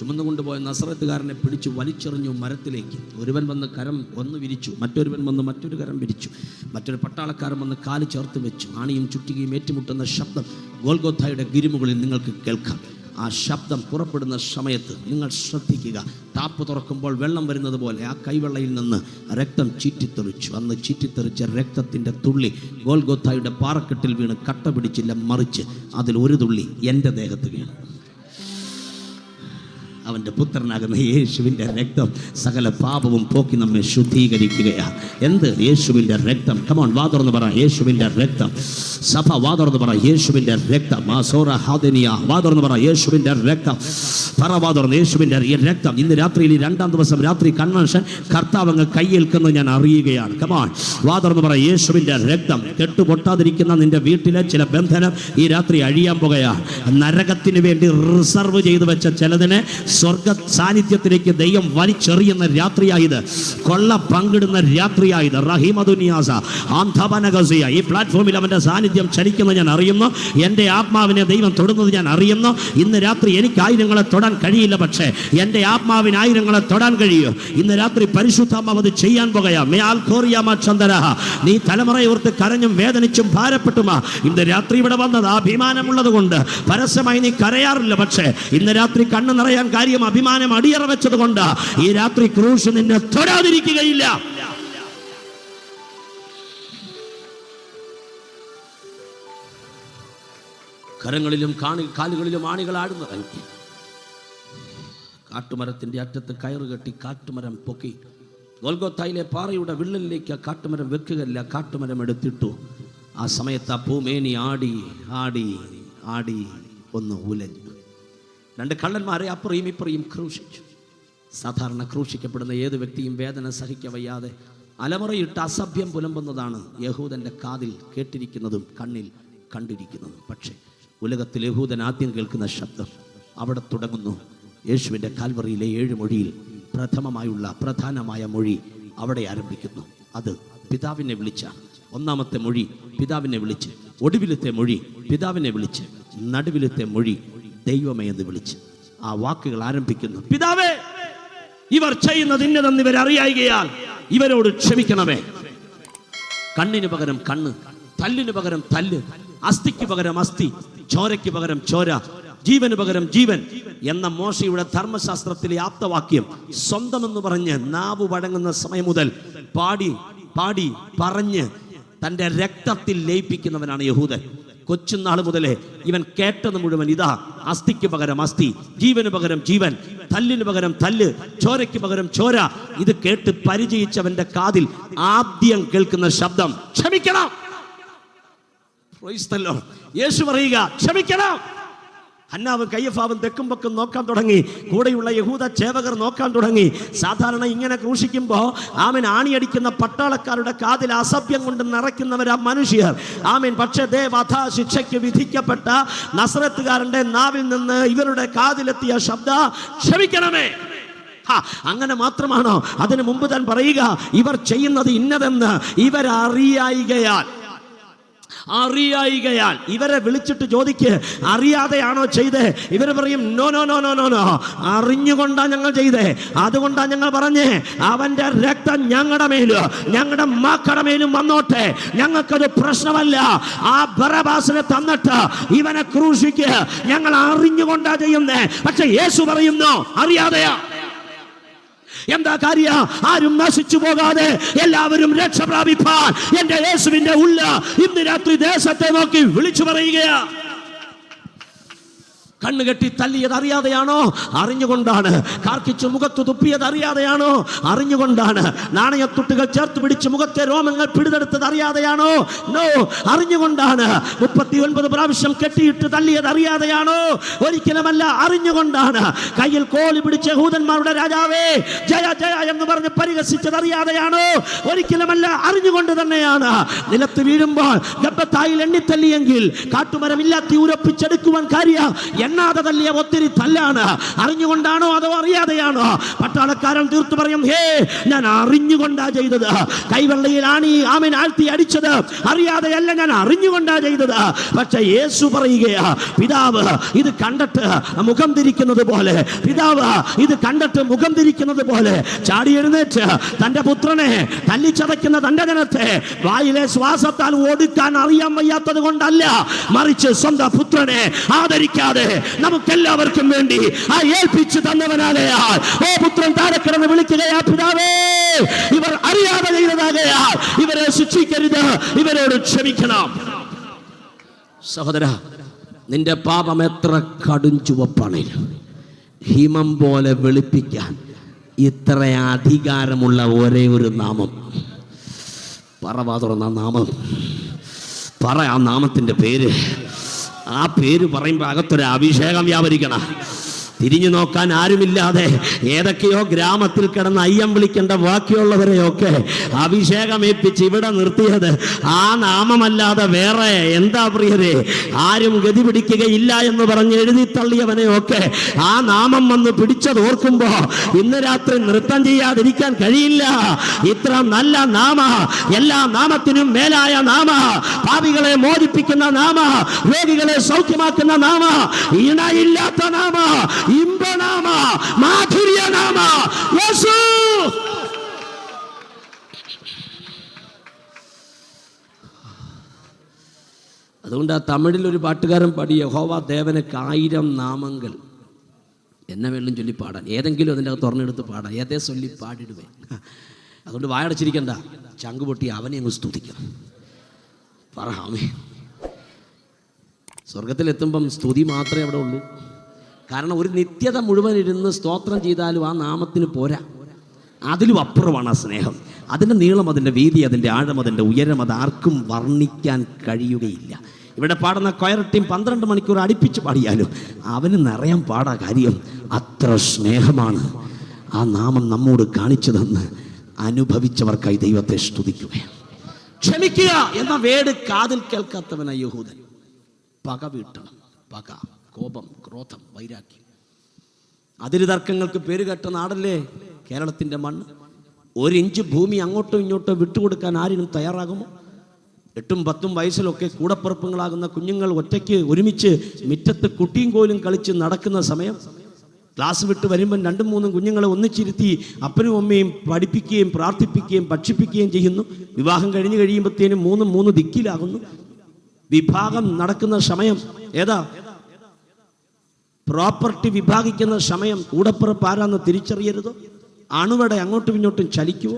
ചുമന്നുകൊണ്ടുപോയ നസറത്തുകാരനെ പിടിച്ച് വലിച്ചെറിഞ്ഞു മരത്തിലേക്ക്. ഒരുവൻ വന്ന് കരം ഒന്ന് വിരിച്ചു, മറ്റൊരുവൻ വന്ന് മറ്റൊരു കരം വിരിച്ചു, മറ്റൊരു പട്ടാളക്കാരൻ വന്ന് കാല് ചേർത്ത് വെച്ചു. ആണിയും ചുറ്റികയും ഏറ്റുമുട്ടുന്ന ശബ്ദം ഗോൽഗോഥായുടെ ഗിരിമുകളിൽ നിങ്ങൾക്ക് കേൾക്കാം. ആ ശബ്ദം പുറപ്പെടുന്ന സമയത്ത് നിങ്ങൾ ശ്രദ്ധിക്കുക. ടാപ്പ് തുറക്കുമ്പോൾ വെള്ളം വരുന്നത് പോലെ ആ കൈവെള്ളയിൽ നിന്ന് രക്തം ചീറ്റിത്തെറിച്ചു. അന്ന് ചീറ്റിത്തെറിച്ച രക്തത്തിൻ്റെ തുള്ളി ഗോൽഗോഥായുടെ പാറക്കെട്ടിൽ വീണ് കട്ട പിടിച്ചില്ല, മറിച്ച് അതിൽ ഒരു തുള്ളി എൻ്റെ ദേഹത്ത് വീണു. അവൻ്റെ പുത്രനാകുന്ന യേശുവിൻ്റെ രക്തം സകല പാപവും പോക്കി നമ്മെ ശുദ്ധീകരിക്കുകയാണ്. എന്ത്? യേശുവിൻ്റെ രക്തം. കമോൺ, വാ തുറന്ന് പറ, യേശുവിൻ്റെ രക്തം. സഭ വാ തുറന്ന് പറ, യേശുവിൻ്റെ രക്തം. വാ തുറന്ന് പറ, യേശുവിൻ്റെ രക്തം. പറ, വാ തുറന്ന്, യേശുവിൻ്റെ രക്തം. ഇന്ന് രാത്രിയിൽ, 2-ാം ദിവസം രാത്രി കൺവെൻഷൻ കർത്താവ് അങ്ങ് കയ്യേൽക്കുന്നത് ഞാൻ അറിയുകയാണ്. കമോൺ, വാ തുറന്ന് പറ, യേശുവിൻ്റെ രക്തം. കെട്ടുപൊട്ടാതിരിക്കുന്ന നിന്റെ വീട്ടിലെ ചില ബന്ധനം ഈ രാത്രി അഴിയാൻ പോകുകയാണ്. നരകത്തിന് വേണ്ടി റിസർവ് ചെയ്തു വെച്ച ചിലതിനെ സ്വർഗ സാന്നിധ്യത്തിലേക്ക് ദൈവം വലിച്ചെറിയുന്ന രാത്രിയായത്. കൊള്ള പങ്കിടുന്ന രാത്രിയായത്. റഹീമദുനിയാസ ആന്ധവനഗസിയ. ഈ പ്ലാറ്റ്ഫോമിൽ അവൻ്റെ സാന്നിധ്യം ചലിക്കുന്നത് ഞാൻ അറിയുന്നു. എൻ്റെ ആത്മാവിനെ ദൈവം തൊടുന്നത് ഞാൻ അറിയുന്നു. ഇന്ന് രാത്രി എനിക്ക് 1000 തൊടാൻ കഴിയില്ല, പക്ഷേ എൻ്റെ ആത്മാവിന് 1000 തൊടാൻ കഴിയും. ഇന്ന് രാത്രി പരിശുദ്ധാത്മാവ് അത് ചെയ്യാൻ പോകുകയാണ്. നീ തലമുറയോർത്ത് കരഞ്ഞും വേദനിച്ചും ഭാരപ്പെട്ടുമാ ഇന്ന് രാത്രി ഇവിടെ വന്നത്. അഭിമാനമുള്ളത് കൊണ്ട് പരസ്യമായി നീ കരയാറില്ല, പക്ഷേ ഇന്ന് രാത്രി കണ്ണ് നിറയാൻ കാര്യം അഭിമാനം അടിയറ വെച്ചത് കൊണ്ട് ഈ രാത്രി ക്രൂശ് നിന്നെ തൊടാതിരിക്കുകയില്ല. കരങ്ങളിലും കാലുകളിലും ആണികൾ ആടുന്നിറങ്ങി. കാട്ടുമരത്തിന്റെ അറ്റത്ത് കയറ് കെട്ടി കാട്ടുമരം പൊക്കി ഗോൽഗോഥായിലെ പാറയുടെ വിള്ളലിലേക്ക് കാട്ടുമരം വെക്കുകയല്ല, കാട്ടുമരം എടുത്തിട്ടു. ആ സമയത്ത് ആ പൂമേനി ആടി ആടി ആടി ഒന്ന് ഉലഞ്ഞു. 2 കള്ളന്മാരെ അപ്പുറയും ഇപ്പുറയും ക്രൂശിച്ചു. സാധാരണ ക്രൂശിക്കപ്പെടുന്ന ഏത് വ്യക്തിയും വേദന സഹിക്കവയ്യാതെ അലമുറയിട്ട് അസഭ്യം പുലമ്പുന്നതാണ് യഹൂദൻ്റെ കാതിൽ കേട്ടിരിക്കുന്നതും കണ്ണിൽ കണ്ടിരിക്കുന്നതും. പക്ഷേ ഉലകത്തിൽ യഹൂദൻ ആദ്യം കേൾക്കുന്ന ശബ്ദം അവിടെ തുടങ്ങുന്നു. യേശുവിൻ്റെ കാൽവറിയിലെ 7 മൊഴിയിൽ പ്രധാനമായ മൊഴി അവിടെ ആരംഭിക്കുന്നു. അത് പിതാവിനെ വിളിച്ച 1-ാമത്തെ മൊഴി, പിതാവിനെ വിളിച്ച്. ഒടുവിലത്തെ മൊഴി, പിതാവിനെ വിളിച്ച്. നടുവിലത്തെ മൊഴി, ദൈവമേ എന്ന് വിളിച്ച്. ആ വാക്കുകൾ ആരംഭിക്കുന്നു. പിതാവേ, ഇവർ ചെയ്യുന്നത് ഇന്നതെന്ന് ഇവരറിയായികയാൽ ഇവരോട് ക്ഷമിക്കണമേ. കണ്ണിന് പകരം കണ്ണ്, തല്ലിന് പകരം തല്ല്, അസ്ഥിക്ക് പകരം അസ്ഥി, ചോരയ്ക്ക് പകരം ചോര, ജീവന് പകരം ജീവൻ എന്ന മോശയുടെ ധർമ്മശാസ്ത്രത്തിലെ ആപ്തവാക്യം സ്വന്തമെന്ന് പറഞ്ഞ് നാവ് വഴങ്ങുന്ന സമയം മുതൽ പാടി പാടി പറഞ്ഞ് തൻ്റെ രക്തത്തിൽ ലയിപ്പിക്കുന്നവനാണ് യഹൂദൻ. കൊച്ചുനാൾ മുതലേ ഇവൻ കേട്ടത് മുഴുവൻ ഇതാ: അസ്ഥിക്ക് പകരം അസ്ഥി, ജീവന് പകരം ജീവൻ, തല്ലിന് പകരം തല്ല്, ചോരയ്ക്ക് പകരം ചോര. ഇത് കേട്ട് പരിചയിച്ചവന്റെ കാതിൽ ആദ്യം കേൾക്കുന്ന ശബ്ദം ക്ഷമിക്കണം. യേശു പറയുക, ക്ഷമിക്കണം. ഹന്നാവും കയ്യഫാവും തെക്കും പക്കും നോക്കാൻ തുടങ്ങി. കൂടെയുള്ള യഹൂദ ചേവകർ നോക്കാൻ തുടങ്ങി. സാധാരണ ഇങ്ങനെ ക്രൂശിക്കുമ്പോൾ ആമൻ ആണിയടിക്കുന്ന പട്ടാളക്കാരുടെ കാതിൽ അസഭ്യം കൊണ്ട് നിറയ്ക്കുന്നവരാ മനുഷ്യർ. ആമൻ. പക്ഷേ വധശിക്ഷയ്ക്ക് വിധിക്കപ്പെട്ട നസറത്തുകാരന്റെ നാവിൽ നിന്ന് ഇവരുടെ കാതിലെത്തിയ ശബ്ദ ക്ഷമിക്കണമേ. അങ്ങനെ മാത്രമാണോ? അതിനു മുമ്പ് താൻ പറയുക, ഇവർ ചെയ്യുന്നത് ഇന്നതെന്ന് അറിയായികയാൽ ഇവരെ വിളിച്ചിട്ട് ചോദിക്ക്, അറിയാതെയാണോ ചെയ്തേ? ഇവർ പറയും, no no no no no no, അറിഞ്ഞുകൊണ്ടാ ഞങ്ങൾ ചെയ്തേ. അതുകൊണ്ടാ ഞങ്ങൾ പറഞ്ഞേ, അവന്റെ രക്തം ഞങ്ങളുടെ മേലും ഞങ്ങളുടെ മക്കളുടെ മേലും വന്നോട്ടെ, ഞങ്ങൾക്കത് പ്രശ്നമല്ല. ആ ബറബാസിനെ തന്നിട്ട് ഇവനെ ക്രൂശിക്ക്, ഞങ്ങൾ അറിഞ്ഞുകൊണ്ടാ ചെയ്യുന്നേ. പക്ഷെ യേശു പറയുന്നു, അറിയാതെയാ. എന്താ കാര്യ? ആരും നശിച്ചു പോകാതെ എല്ലാവരും രക്ഷ പ്രാപിപ്പാൻ എന്റെ യേശുവിന്റെ ഉള്ള ഇന്ന് രാത്രി ദേശത്തെ നോക്കി വിളിച്ചു പറയുകയാ. കണ്ണുകെട്ടി തല്ലിയത് അറിയാതെയാണോ? അറിഞ്ഞുകൊണ്ടാണ്. കാർക്കിച്ച് മുഖത്ത് തുപ്പിയത് അറിയാതെയാണോ? അറിഞ്ഞുകൊണ്ടാണ്. നാണയത്തുട്ടുകൾ ചേർത്ത് പിടിച്ച് മുഖത്തെ രോമങ്ങൾ പിടിതെടുത്തത് അറിയാതെയാണോ? നോ, അറിഞ്ഞുകൊണ്ടാണ്. 39 പ്രാവശ്യം കെട്ടിയിട്ട് തല്ലിയത് അറിയാതെയാണോ? ഒരിക്കലുമല്ല, അറിഞ്ഞുകൊണ്ടാണ്. കയ്യിൽ കോലി പിടിച്ച യഹൂദന്മാരുടെ രാജാവേ ജയ ജയ എന്ന് പറഞ്ഞ് പരിഹസിച്ചത് അറിയാതെയാണോ? ഒരിക്കലുമല്ല, അറിഞ്ഞുകൊണ്ട് തന്നെയാണ്. നിലത്ത് വീഴുമ്പോൾ ഗബ്ബത്തായിൽ എണ്ണിത്തല്ലിയെങ്കിൽ കാട്ടുമരം ഇല്ലാത്തി ഉറപ്പിച്ചെടുക്കുവാൻ കാര്യം എണ്ണാതെ തല്ലിയ ഒത്തിരി തല്ലാണ്. അറിഞ്ഞുകൊണ്ടാണോ അതോ അറിയാതെയാണോ? പട്ടാളക്കാരൻ തീർത്തു പറയും, ഹേ, ഞാൻ അറിഞ്ഞുകൊണ്ടാ ചെയ്തത്. കൈവെള്ളയിലാണ് ഈ ആമൻ ആഴ്ത്തി അടിച്ചത്, അറിയാതെയല്ല, ഞാൻ അറിഞ്ഞുകൊണ്ടാ ചെയ്തത്. പക്ഷെ യേശു പറയുകയാ, പിതാവ് ഇത് കണ്ടിട്ട് മുഖം തിരിക്കുന്നത് പോലെ, പിതാവ് ഇത് കണ്ടിട്ട് മുഖം തിരിക്കുന്നത് പോലെ ചാടി എഴുന്നേറ്റ് തന്റെ പുത്രനെ തല്ലിച്ചതയ്ക്കുന്ന തന്റെ ജനത്തെ വായിലെ ശ്വാസത്താൽ ഒടുക്കാൻ അറിയാൻ വയ്യാത്തത് കൊണ്ടല്ല, മറിച്ച് സ്വന്തം പുത്രനെ ആദരിക്കാതെ നമുക്കെല്ലാവർക്കും വേണ്ടി ആ ഏൽപ്പിച്ചു തന്നവനാകയാൽ ഓ പുത്രൻ താഴെ കിടന്ന് വിളിക്കുകയാ, പിതാവേ, ഇവർ അറിയാതെ ചെയ്തതാകയാൽ ഇവരെ ശിക്ഷിക്കരുത്, ഇവരോട് ക്ഷമിക്കണം. സഹോദര, നിന്റെ പാപം എത്ര കടും ചുവപ്പാണ്, ഹിമം പോലെ വെളുപ്പിക്കാൻ ഇത്ര അധികാരമുള്ള ഒരേ ഒരു നാമം. പറവാ തുറന്ന നാമം, പറ ആ നാമത്തിൻ്റെ പേര്. ആ പേര് പറയുമ്പോൾ അകത്തൊരു അഭിഷേകം വ്യാപരിക്കണം. തിരിഞ്ഞു നോക്കാൻ ആരുമില്ലാതെ ഏതൊക്കെയോ ഗ്രാമത്തിൽ കിടന്ന് അയ്യം വിളിക്കേണ്ട ബാക്കിയുള്ളവരെയൊക്കെ അഭിഷേകം ഏൽപ്പിച്ച് ഇവിടെ നിർത്തിയത് ആ നാമമല്ലാതെ വേറെ എന്താ പ്രിയരെ? ആരും ഗതി പിടിക്കുകയില്ല എന്ന് പറഞ്ഞ് എഴുതി തള്ളിയവനെയൊക്കെ ആ നാമം വന്ന് പിടിച്ചതോർക്കുമ്പോ ഇന്ന് രാത്രി നൃത്തം ചെയ്യാതിരിക്കാൻ കഴിയില്ല. ഇത്ര നല്ല നാമ, എല്ലാ നാമത്തിനും മേലായ നാമ, പാപികളെ മോചിപ്പിക്കുന്ന നാമ, രോഗികളെ സൗഖ്യമാക്കുന്ന നാമ, ഇണയില്ലാത്ത നാമ, ഇമ്പനാമ, മാധുര്യനാമ, യേശു. അതുകൊണ്ട് ആ തമിഴിൽ ഒരു പാട്ടുകാരൻ പാടി, യഹോവ ദേവനക്ക് 1000 നാമങ്ങൾ എന്നെ വെള്ളം ചൊല്ലി പാടാൻ. ഏതെങ്കിലും അതിൻ്റെ അകത്ത് തുറന്നെടുത്ത് പാടാൻ, ഏതേ ചൊല്ലി പാടിടുവേ. അതുകൊണ്ട് വായടച്ചിരിക്കണ്ട, ചങ്കുപൊട്ടി അവനെ അങ്ങ് സ്തുതിക്കണം. പറയാമേ, സ്വർഗത്തിലെത്തുമ്പം സ്തുതി മാത്രമേ അവിടെ ഉള്ളൂ. കാരണം ഒരു നിത്യത മുഴുവൻ ഇരുന്ന് സ്തോത്രം ചെയ്താലും ആ നാമത്തിന് പോരാ. അതിലും അപ്പുറമാണ് ആ സ്നേഹം. അതിൻ്റെ നീളം, അതിൻ്റെ വീതി, അതിൻ്റെ ആഴം, അതിൻ്റെ ഉയരം, അതാർക്കും വർണ്ണിക്കാൻ കഴിയുകയില്ല. ഇവിടെ പാടുന്ന കൊയർ ടീം 12 മണിക്കൂർ അടുപ്പിച്ച് പാടിയാലും അവന് നിറയാൻ പാടാ. കാര്യം അത്ര സ്നേഹമാണ് ആ നാമം നമ്മോട് കാണിച്ചതെന്ന് അനുഭവിച്ചവർക്കായി ദൈവത്തെ സ്തുതിക്കുകയാണ്. ക്ഷമിക്കുക എന്ന വേട് കാതിൽ കേൾക്കാത്തവനായ യഹൂദൻ പക വീട്ടണം. പക, കോപം, ക്രോധം, വൈരാഗ്യം, അതിര് തർക്കങ്ങൾക്ക് പേരുകെട്ട നാടല്ലേ കേരളത്തിൻ്റെ മണ്ണ്. 1 ഇഞ്ച് ഭൂമി അങ്ങോട്ടോ ഇങ്ങോട്ടോ വിട്ടുകൊടുക്കാൻ ആരിനും തയ്യാറാകുമോ? 8ഉം 10ഉം വയസ്സിലൊക്കെ കൂടപ്പിറപ്പുകളാകുന്ന കുഞ്ഞുങ്ങൾ ഒറ്റയ്ക്ക് ഒരുമിച്ച് മുറ്റത്ത് കുട്ടിയും കോലും കളിച്ച് നടക്കുന്ന സമയം, ക്ലാസ് വിട്ട് വരുമ്പം 2ഉം 3ഉം കുഞ്ഞുങ്ങളെ ഒന്നിച്ചിരുത്തി അപ്പനും അമ്മയും പഠിപ്പിക്കുകയും പ്രാർത്ഥിപ്പിക്കുകയും ഭക്ഷിപ്പിക്കുകയും ചെയ്യുന്നു. വിവാഹം കഴിഞ്ഞ് കഴിയുമ്പോഴത്തേനും 3 ദിക്കിലാകുന്നു. വിഭാഗം നടക്കുന്ന സമയം ഏതാ? പ്രോപ്പർട്ടി വിഭാഗിക്കുന്ന സമയം. കൂടപ്പിറപ്പ് ആരാന്ന് തിരിച്ചറിയരുതോ? അണുവടെ അങ്ങോട്ടും ഇങ്ങോട്ടും ചലിക്കുമോ?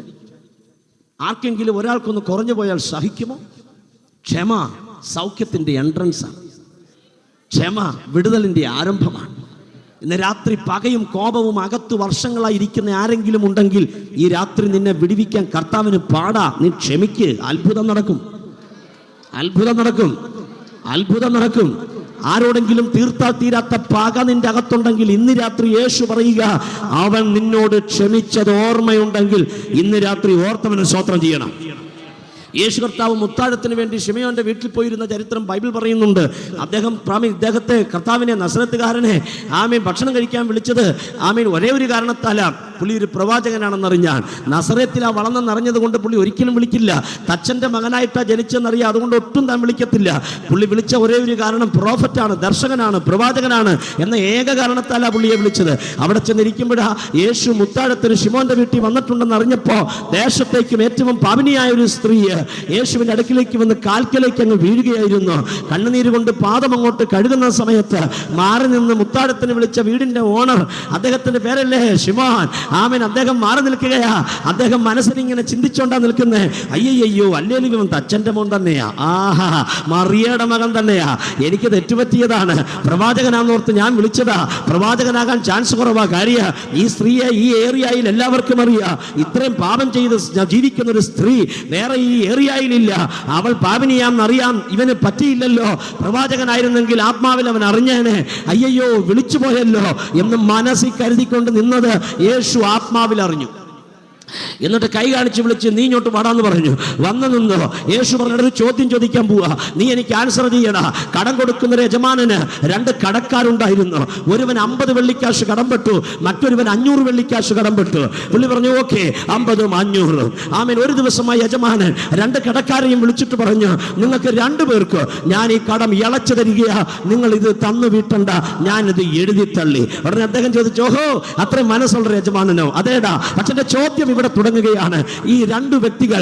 ആർക്കെങ്കിലും ഒരാൾക്കൊന്ന് കുറഞ്ഞു പോയാൽ സഹിക്കുമോ? ക്ഷമ സൗഖ്യത്തിൻ്റെ എൻട്രൻസാണ്. ക്ഷമ വിടുതലിൻ്റെ ആരംഭമാണ്. ഇന്ന് രാത്രി പകയും കോപവും അകത്ത് വർഷങ്ങളായി ഇരിക്കുന്ന ആരെങ്കിലും ഉണ്ടെങ്കിൽ ഈ രാത്രി നിന്നെ വിടുവിക്കാൻ കർത്താവിന് പാടാ. നീ ക്ഷമിക്ക്, അത്ഭുതം നടക്കും, അത്ഭുതം നടക്കും, അത്ഭുതം നടക്കും. ആരോടെങ്കിലും തീർത്താൽ തീരാത്ത പക നിന്റെ അകത്തുണ്ടെങ്കിൽ ഇന്ന് രാത്രി യേശു പറയുക, അവൻ നിന്നോട് ക്ഷമിച്ചത് ഓർമ്മയുണ്ടെങ്കിൽ ഇന്ന് രാത്രി ഓർത്തവന് സ്തോത്രം ചെയ്യണം. യേശു കർത്താവ് മുത്താഴത്തിന് വേണ്ടി ശിമയോന്റെ വീട്ടിൽ പോയിരുന്ന ചരിത്രം ബൈബിൾ പറയുന്നുണ്ട്. ഇദ്ദേഹത്തെ കർത്താവിനെ, നസറത്തുകാരനെ ആമീൻ ഭക്ഷണം കഴിക്കാൻ വിളിച്ചത് ആമീൻ ഒരേ ഒരു കാരണത്താല, പുള്ളി ഒരു പ്രവാചകനാണെന്നറിഞ്ഞാൽ. നസറത്തിലാ വളർന്നെന്നറിഞ്ഞത് കൊണ്ട് പുള്ളി ഒരിക്കലും വിളിക്കില്ല. തച്ചൻ്റെ മകനായിട്ടാ ജനിച്ചെന്നറിയാം, അതുകൊണ്ട് ഒട്ടും താൻ വിളിക്കത്തില്ല. പുള്ളി വിളിച്ച ഒരേ ഒരു കാരണം പ്രോഫറ്റാണ്, ദർശകനാണ്, പ്രവാചകനാണ് എന്ന ഏക കാരണത്താലാ പുള്ളിയെ വിളിച്ചത്. അവിടെ ചെന്നിരിക്കുമ്പോഴാ യേശു മുത്താഴത്തിന് ശിമോന്റെ വീട്ടിൽ വന്നിട്ടുണ്ടെന്ന് അറിഞ്ഞപ്പോൾ ദേശത്തേക്കും ഏറ്റവും പാപിനിയായ ഒരു സ്ത്രീ യേശുവിന്റെ അടുക്കിലേക്ക് വന്ന് കാൽക്കലേക്ക് അങ്ങ് വീഴുകയായിരുന്നു. കണ്ണുനീര് കൊണ്ട് പാദം അങ്ങോട്ട് കഴുകുന്ന സമയത്ത് മാറി നിന്ന് മുത്താഴത്തിന് വിളിച്ച വീടിന്റെ ഓണർ, അദ്ദേഹത്തിന്റെ പേരല്ലേ ശിമോൻ, ആമേൻ, അദ്ദേഹം മാറി നിൽക്കുകയാ. അദ്ദേഹം മനസ്സിലിങ്ങനെ ചിന്തിച്ചോണ്ടാ നിൽക്കുന്നേ, അയ്യോ അല്ലേലും ഇവൻ തച്ചന്റെ മോൻ തന്നെയാ, ആഹാ മറിയയുടെ മകൻ തന്നെയാ, എനിക്ക് തെറ്റുപറ്റിയതാണ്, പ്രവാചകനാന്നോർത്ത് ഞാൻ വിളിച്ചതാ, പ്രവാചകനാകാൻ ചാൻസ് കുറവാ. കാര്യ ഈ സ്ത്രീയെ ഈ ഏരിയയിൽ എല്ലാവർക്കും അറിയാം. ഇത്രയും പാപം ചെയ്ത് ജീവിക്കുന്ന ഒരു സ്ത്രീ വേറെ ഈ ഏറിയയിലില്ല. അവൾ പാപിനിയാന്നറിയാം, ഇവന് പറ്റിയില്ലല്ലോ. പ്രവാചകനായിരുന്നെങ്കിൽ ആത്മാവിൽ അവൻ അറിഞ്ഞേനെ. അയ്യോ വിളിച്ചു പോയല്ലോ എന്ന് മനസ്സിൽ കരുതിക്കൊണ്ട് നിന്നത് യേശു ആത്മാവിൽ അറിഞ്ഞു. എന്നിട്ട് കൈ കാണിച്ച് വിളിച്ച് നീ ഇങ്ങോട്ട് വാടാന്ന് പറഞ്ഞു. വന്നു നിന്നോ. യേശു പറഞ്ഞൊരു ചോദ്യം ചോദിക്കാൻ പോവാ, നീ എനിക്ക് ആൻസർ ചെയ്യടാ. കടം കൊടുക്കുന്ന യജമാനന് 2 കടക്കാരുണ്ടായിരുന്നു. ഒരുവൻ 50 വെള്ളിക്കാശ് കടംപെട്ടു, മറ്റൊരുവൻ 500 വെള്ളിക്കാശ് കടംപെട്ടു. പുള്ളി പറഞ്ഞു ഓക്കെ 50ഉം 500ഉം. ആമേൻ. ഒരു ദിവസമായി യജമാനൻ 2 കടക്കാരെയും വിളിച്ചിട്ട് പറഞ്ഞു, നിങ്ങൾക്ക് 2 പേർക്ക് ഞാൻ ഈ കടം ഇളച്ചു തരികയാ, നിങ്ങൾ ഇത് തന്നു വീട്ടണ്ട, ഞാനിത് എഴുതി തള്ളി. ഉടനെ അദ്ദേഹം ചോദിച്ചു, ഓഹോ അത്രയും മനസ്സുള്ള യജമാനനോ? അതേടാ. പക്ഷെ ചോദ്യം ഇവിടെ തുടങ്ങുകയാണ്. ഈ 2 വ്യക്തികൾ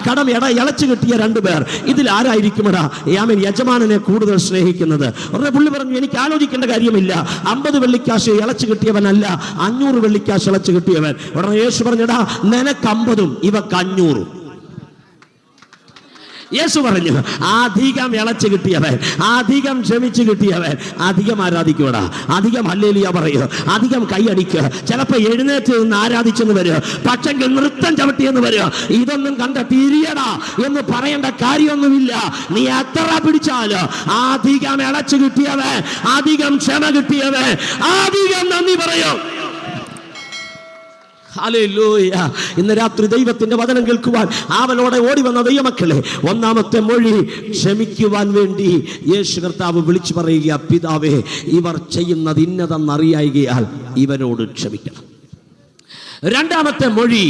കടം ഇളച്ചു കിട്ടിയ 2 പേർ, ഇതിൽ ആരായിരിക്കുമെടാ യജമാനനെ കൂടുതൽ സ്നേഹിക്കുന്നത്? ഉടനെ പുള്ളി പറഞ്ഞു, എനിക്ക് ആലോചിക്കേണ്ട കാര്യമില്ല, 50 വെള്ളിക്കാശ് ഇളച്ചു കിട്ടിയവനല്ല, 500 വെള്ളിക്കാശ് ഇളച്ചു കിട്ടിയവൻ. ഉടനെ യേശു പറഞ്ഞടാ, നിനക്ക് 50ഉം ഇവക്ക് 500ഉം. യേശു പറഞ്ഞു, അധികം ഇളച്ചു കിട്ടിയവൻ, അധികം ക്ഷമിച്ചു കിട്ടിയവൻ അധികം ആരാധിക്കൂടാ, അധികം ഹല്ലേലൂയ പറയൂ, അധികം കൈയടിക്കുക. ചിലപ്പോൾ എഴുന്നേറ്റ് നിന്ന് ആരാധിച്ചെന്ന് വരും, പക്ഷെങ്കിൽ നൃത്തം ചവിട്ടിയെന്ന് വരും. ഇതൊന്നും കണ്ട തിരിയടാ എന്ന് പറയേണ്ട കാര്യമൊന്നുമില്ല. നീ എത്ര പിടിച്ചാലോ അധികം ഇളച്ചു കിട്ടിയവൻ, അധികം ക്ഷമ കിട്ടിയവൻ അധികം നന്ദി പറയും. ഹല്ലേലൂയ. ഇന്ന് രാത്രി ദൈവത്തിന്റെ വചനം കേൾക്കുവാൻ ആവലോടെ ഓടി വന്ന ദൈവമക്കളെ, ഒന്നാമത്തെ മൊഴി ക്ഷമിക്കുവാൻ വേണ്ടി യേശു കർത്താവ് വിളിച്ചു പറയുക, പിതാവേ ഇവർ ചെയ്യുന്നത് ഇന്നതെന്നറിയായികയാൽ ഇവരോട് ക്ഷമിക്കണം. രണ്ടാമത്തെ മൊഴി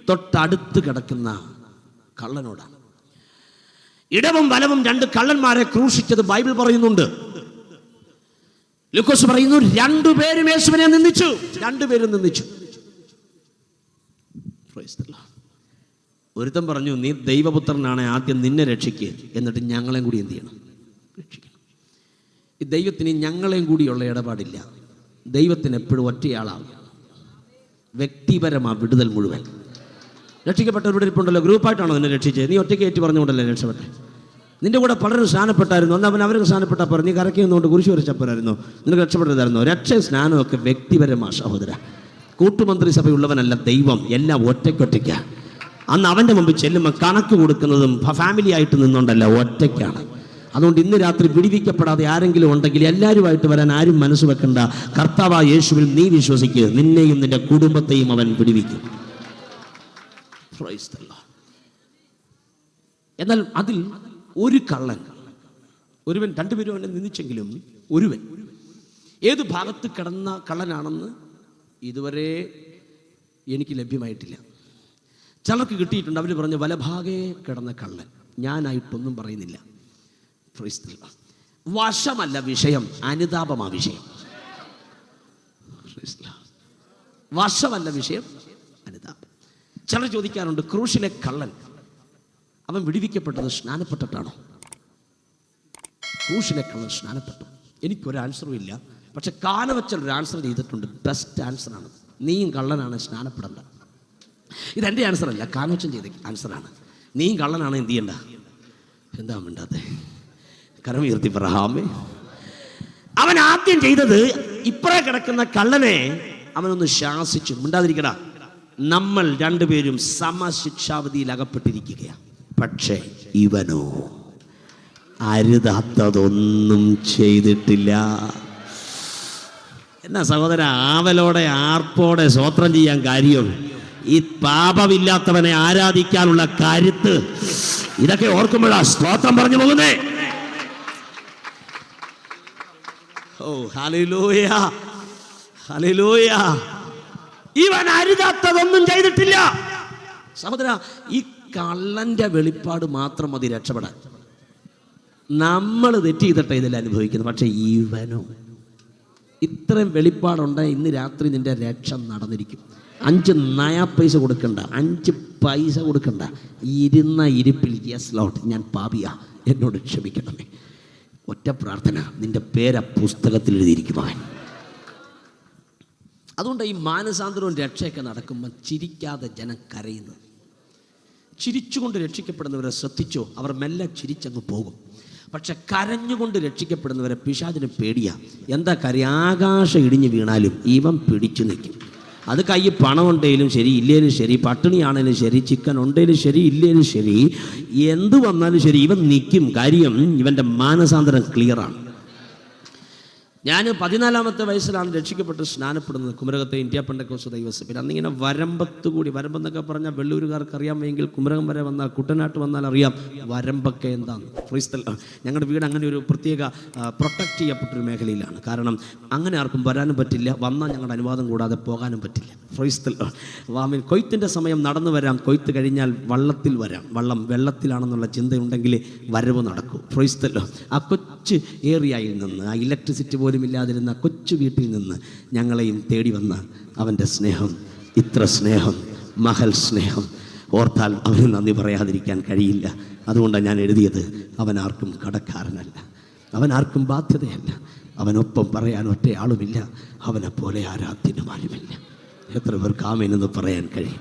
തൊട്ടടുത്ത് കിടക്കുന്ന കള്ളനോടാണ്. ഇടവും വലവും 2 കള്ളന്മാരെ ക്രൂശിച്ചത് ബൈബിൾ പറയുന്നുണ്ട്. ലൂക്കോസ് പറയുന്നു, 2 പേരും യേശുവിനെ നിന്ദിച്ചു. 2 പേരും നിന്ദിച്ചു. ഒരുത്തൻ പറഞ്ഞു, നീ ദൈവപുത്രനാണ്, ആദ്യം നിന്നെ രക്ഷിക്കുക, എന്നിട്ട് ഞങ്ങളെയും കൂടി എന്ത് ചെയ്യണം? രക്ഷിക്കണം. ഈ ദൈവത്തിന് ഞങ്ങളെയും കൂടിയുള്ള ഇടപാടില്ല. ദൈവത്തിന് എപ്പോഴും ഒറ്റയാളാണ്. വ്യക്തിപരമാണ് വിടുതൽ മുഴുവൻ. രക്ഷിക്കപ്പെട്ടവരുടെ ഇരിപ്പുണ്ടല്ലോ, ഗ്രൂപ്പായിട്ടാണോ നിന്നെ രക്ഷിച്ചത്? നീ ഒറ്റയ്ക്ക് ഏറ്റു പറഞ്ഞുകൊണ്ടല്ലേ രക്ഷപ്പെട്ടെ? നിന്റെ കൂടെ പലരും സ്നാനപ്പെട്ടായിരുന്നു, അന്ന് അവർക്ക് സ്നാനപ്പെട്ടാൽ പോരാ, നീ കരക്കി നിന്നുകൊണ്ട് കുരിശ് വരച്ചപ്പോരായിരുന്നു, നിനക്ക് രക്ഷപ്പെട്ടതായിരുന്നു. രക്ഷ സ്നാനമൊക്കെ വ്യക്തിപരമാണ് സഹോദര. കൂട്ടുമന്ത്രിസഭയുള്ളവനല്ല ദൈവം, എല്ലാം ഒറ്റയ്ക്കൊറ്റയ്ക്ക. അന്ന് അവൻ്റെ മുമ്പിൽ ചെല്ലുമ്പോൾ കണക്ക് കൊടുക്കുന്നതും ഫാമിലി ആയിട്ട് നിന്നുകൊണ്ടല്ല, ഒറ്റയ്ക്കാണ്. അതുകൊണ്ട് ഇന്ന് രാത്രി വിടിവിക്കപ്പെടാതെ ആരെങ്കിലും ഉണ്ടെങ്കിൽ എല്ലാവരുമായിട്ട് വരാൻ ആരും മനസ്സ് വെക്കണ്ട. കർത്താവായ യേശുവിൽ നീ വിശ്വസിക്കുക, നിന്നെയും നിന്റെ കുടുംബത്തെയും അവൻ വിടിവിക്കും. എന്നാൽ അതിൽ ഒരു കള്ളൻ, ഒരുവൻ, 2 പേരും അവനെ നിന്ദിച്ചെങ്കിലും ഒരുവൻ ഏത് ഭാഗത്ത് കിടന്ന കള്ളനാണെന്ന് ഇതുവരെ എനിക്ക് ലഭ്യമായിട്ടില്ല. ചിലർക്ക് കിട്ടിയിട്ടുണ്ട്. അവർ പറഞ്ഞു വലഭാഗേ കിടന്ന കള്ളൻ. ഞാനായിട്ടൊന്നും പറയുന്നില്ല. വശമല്ല വിഷയം, അനുതാപമാ വിഷയം. വശമല്ല വിഷയം, അനുതാപം. ചിലർ ചോദിക്കാറുണ്ട്, ക്രൂശിലെ കള്ളൻ അവൻ വിടിവിക്കപ്പെട്ടത് സ്നാനപ്പെട്ടിട്ടാണോ? ക്രൂശിലെ കള്ളൻ സ്നാനപ്പെട്ടു. എനിക്കൊരു ആൻസറും ഇല്ല. പക്ഷെ കാലവച്ചൽ ഒരു ആൻസർ ചെയ്തിട്ടുണ്ട്. ബെസ്റ്റ് ആൻസറാണ്. നീയും കള്ളനാണ്, സ്നാനപ്പെടണ്ട. ഇതെൻ്റെ ആൻസറല്ല, കാലവച്ചൻ ചെയ്ത ആൻസറാണ്. നീയും കള്ളനാണ്, എന്ത് ചെയ്യണ്ട? എന്താ മിണ്ടാത്തെ? കരമുയർത്തി പറയാമേ. അവൻ ആദ്യം ചെയ്തത്, ഇപ്പറേ കിടക്കുന്ന കള്ളനെ അവനൊന്ന് ശാസിച്ചു. മിണ്ടാതിരിക്കടാ, നമ്മൾ 2 പേരും സമശിക്ഷാവധിയിൽ അകപ്പെട്ടിരിക്കുകയാണ്. പക്ഷേ ഇവനോ അരുതാത്തതൊന്നും ചെയ്തിട്ടില്ല. എന്നാ സഹോദര, ആവലോടെ ആർപ്പോടെ സ്വോത്രം ചെയ്യാൻ കാര്യം ഈ പാപമില്ലാത്തവനെ ആരാധിക്കാനുള്ള കരുത്ത്. ഇതൊക്കെ ഓർക്കുമ്പോഴാ സ്തോത്രം പറഞ്ഞു പോകുന്നേ. ഓ ഹല്ലേലൂയ, ഹല്ലേലൂയ. ഇവൻ അരുതാത്തതൊന്നും ചെയ്തിട്ടില്ല. സഹോദര, ഈ കള്ളന്റെ വെളിപ്പാട് മാത്രം മതി രക്ഷപ്പെടാൻ. നമ്മൾ തെറ്റ് ചെയ്തിട്ട് ഇതിൽ അനുഭവിക്കുന്നത്. പക്ഷെ ഇവനോ ഇത്രയും വെളിപ്പാടുണ്ട്. ഇന്ന് രാത്രി നിന്റെ രക്ഷ നടന്നിരിക്കും. 5 നയാ പൈസ കൊടുക്കണ്ട, 5 പൈസ കൊടുക്കണ്ട. ഇരുന്ന ഇരിപ്പിൽ, യെസ് ലോർഡ്, ഞാൻ പാപിയാ, എന്നോട് ക്ഷമിക്കണമേ. ഒറ്റ പ്രാർത്ഥന, നിന്റെ പേര് പുസ്തകത്തിൽ എഴുതിയിരിക്കും അവൻ. അതുകൊണ്ട് ഈ മാനസാന്തരവും രക്ഷയൊക്കെ നടക്കുമ്പോൾ ചിരിക്കാതെ ജനം കരയുന്നത്. ചിരിച്ചുകൊണ്ട് രക്ഷിക്കപ്പെടുന്നവരെ ശ്രദ്ധിച്ചോ, അവർ മെല്ലെ ചിരിച്ചങ്ങ് പോകും. പക്ഷെ കരഞ്ഞുകൊണ്ട് രക്ഷിക്കപ്പെടുന്നവരെ പിശാചിന് പേടിയാ. എന്താ കാര്യം? ആകാശം ഇടിഞ്ഞ് വീണാലും ഇവൻ പിടിച്ചു നിൽക്കും. അത് കൈ പണം ഉണ്ടെങ്കിലും ശരി, ഇല്ലേലും ശരി, പട്ടിണിയാണേലും ശരി, ചിക്കൻ ഉണ്ടെങ്കിലും ശരി, ഇല്ലേലും ശരി, എന്ത് വന്നാലും ശരി, ഇവൻ നിൽക്കും. കാര്യം ഇവൻ്റെ മാനസാന്തരം ക്ലിയറാണ്. ഞാൻ 14-ാമത്തെ വയസ്സിലാണ് രക്ഷിക്കപ്പെട്ട് സ്നാനപ്പെടുന്നത് കുമരകത്തെ ഇന്ത്യ പെന്തക്കോസ്ത് ദൈവസഭയിൽ. അന്നിങ്ങനെ വരമ്പത്ത് കൂടി, വരമ്പെന്നൊക്കെ പറഞ്ഞാൽ വെള്ളൂരുകാർക്ക് അറിയാമെങ്കിൽ കുമരകം വരെ വന്നാൽ, കുട്ടനാട്ട് വന്നാൽ അറിയാം വരമ്പൊക്കെ എന്താണ്. ഞങ്ങളുടെ വീട് അങ്ങനെ ഒരു പ്രത്യേക പ്രൊട്ടക്റ്റ് ചെയ്യപ്പെട്ടൊരു മേഖലയിലാണ്. കാരണം അങ്ങനെ ആർക്കും വരാനും പറ്റില്ല, വന്നാൽ ഞങ്ങളുടെ അനുവാദം കൂടാതെ പോകാനും പറ്റില്ല. കൊയ്ത്തിൻ്റെ സമയം നടന്നു വരാം, കൊയ്ത്ത് കഴിഞ്ഞാൽ വള്ളത്തിൽ വരാം. വെള്ളത്തിലാണെന്നുള്ള ചിന്തയുണ്ടെങ്കിൽ വരവ് നടക്കൂ. ആ കൊച്ചു ഏരിയയിൽ നിന്ന്, ആ ഇലക്ട്രിസിറ്റി പോലും ഇല്ലാതിരുന്ന കൊച്ചു വീട്ടിൽ നിന്ന് ഞങ്ങളെയും തേടി വന്ന അവൻ്റെ സ്നേഹം, ഇത്ര സ്നേഹം, മഹൽ സ്നേഹം ഓർത്താൽ അവന് നന്ദി പറയാതിരിക്കാൻ കഴിയില്ല. അതുകൊണ്ടാണ് ഞാൻ എഴുതിയത്, അവനാർക്കും കടക്കാരനല്ല, അവനാർക്കും ബാധ്യതയല്ല, അവനൊപ്പം പറയാൻ ഒറ്റയാളുമില്ല, അവനെപ്പോലെ ആരാധ്യനുമാരുമില്ല. എത്ര പേർക്ക് ആമേനെന്ന് പറയാൻ കഴിയും?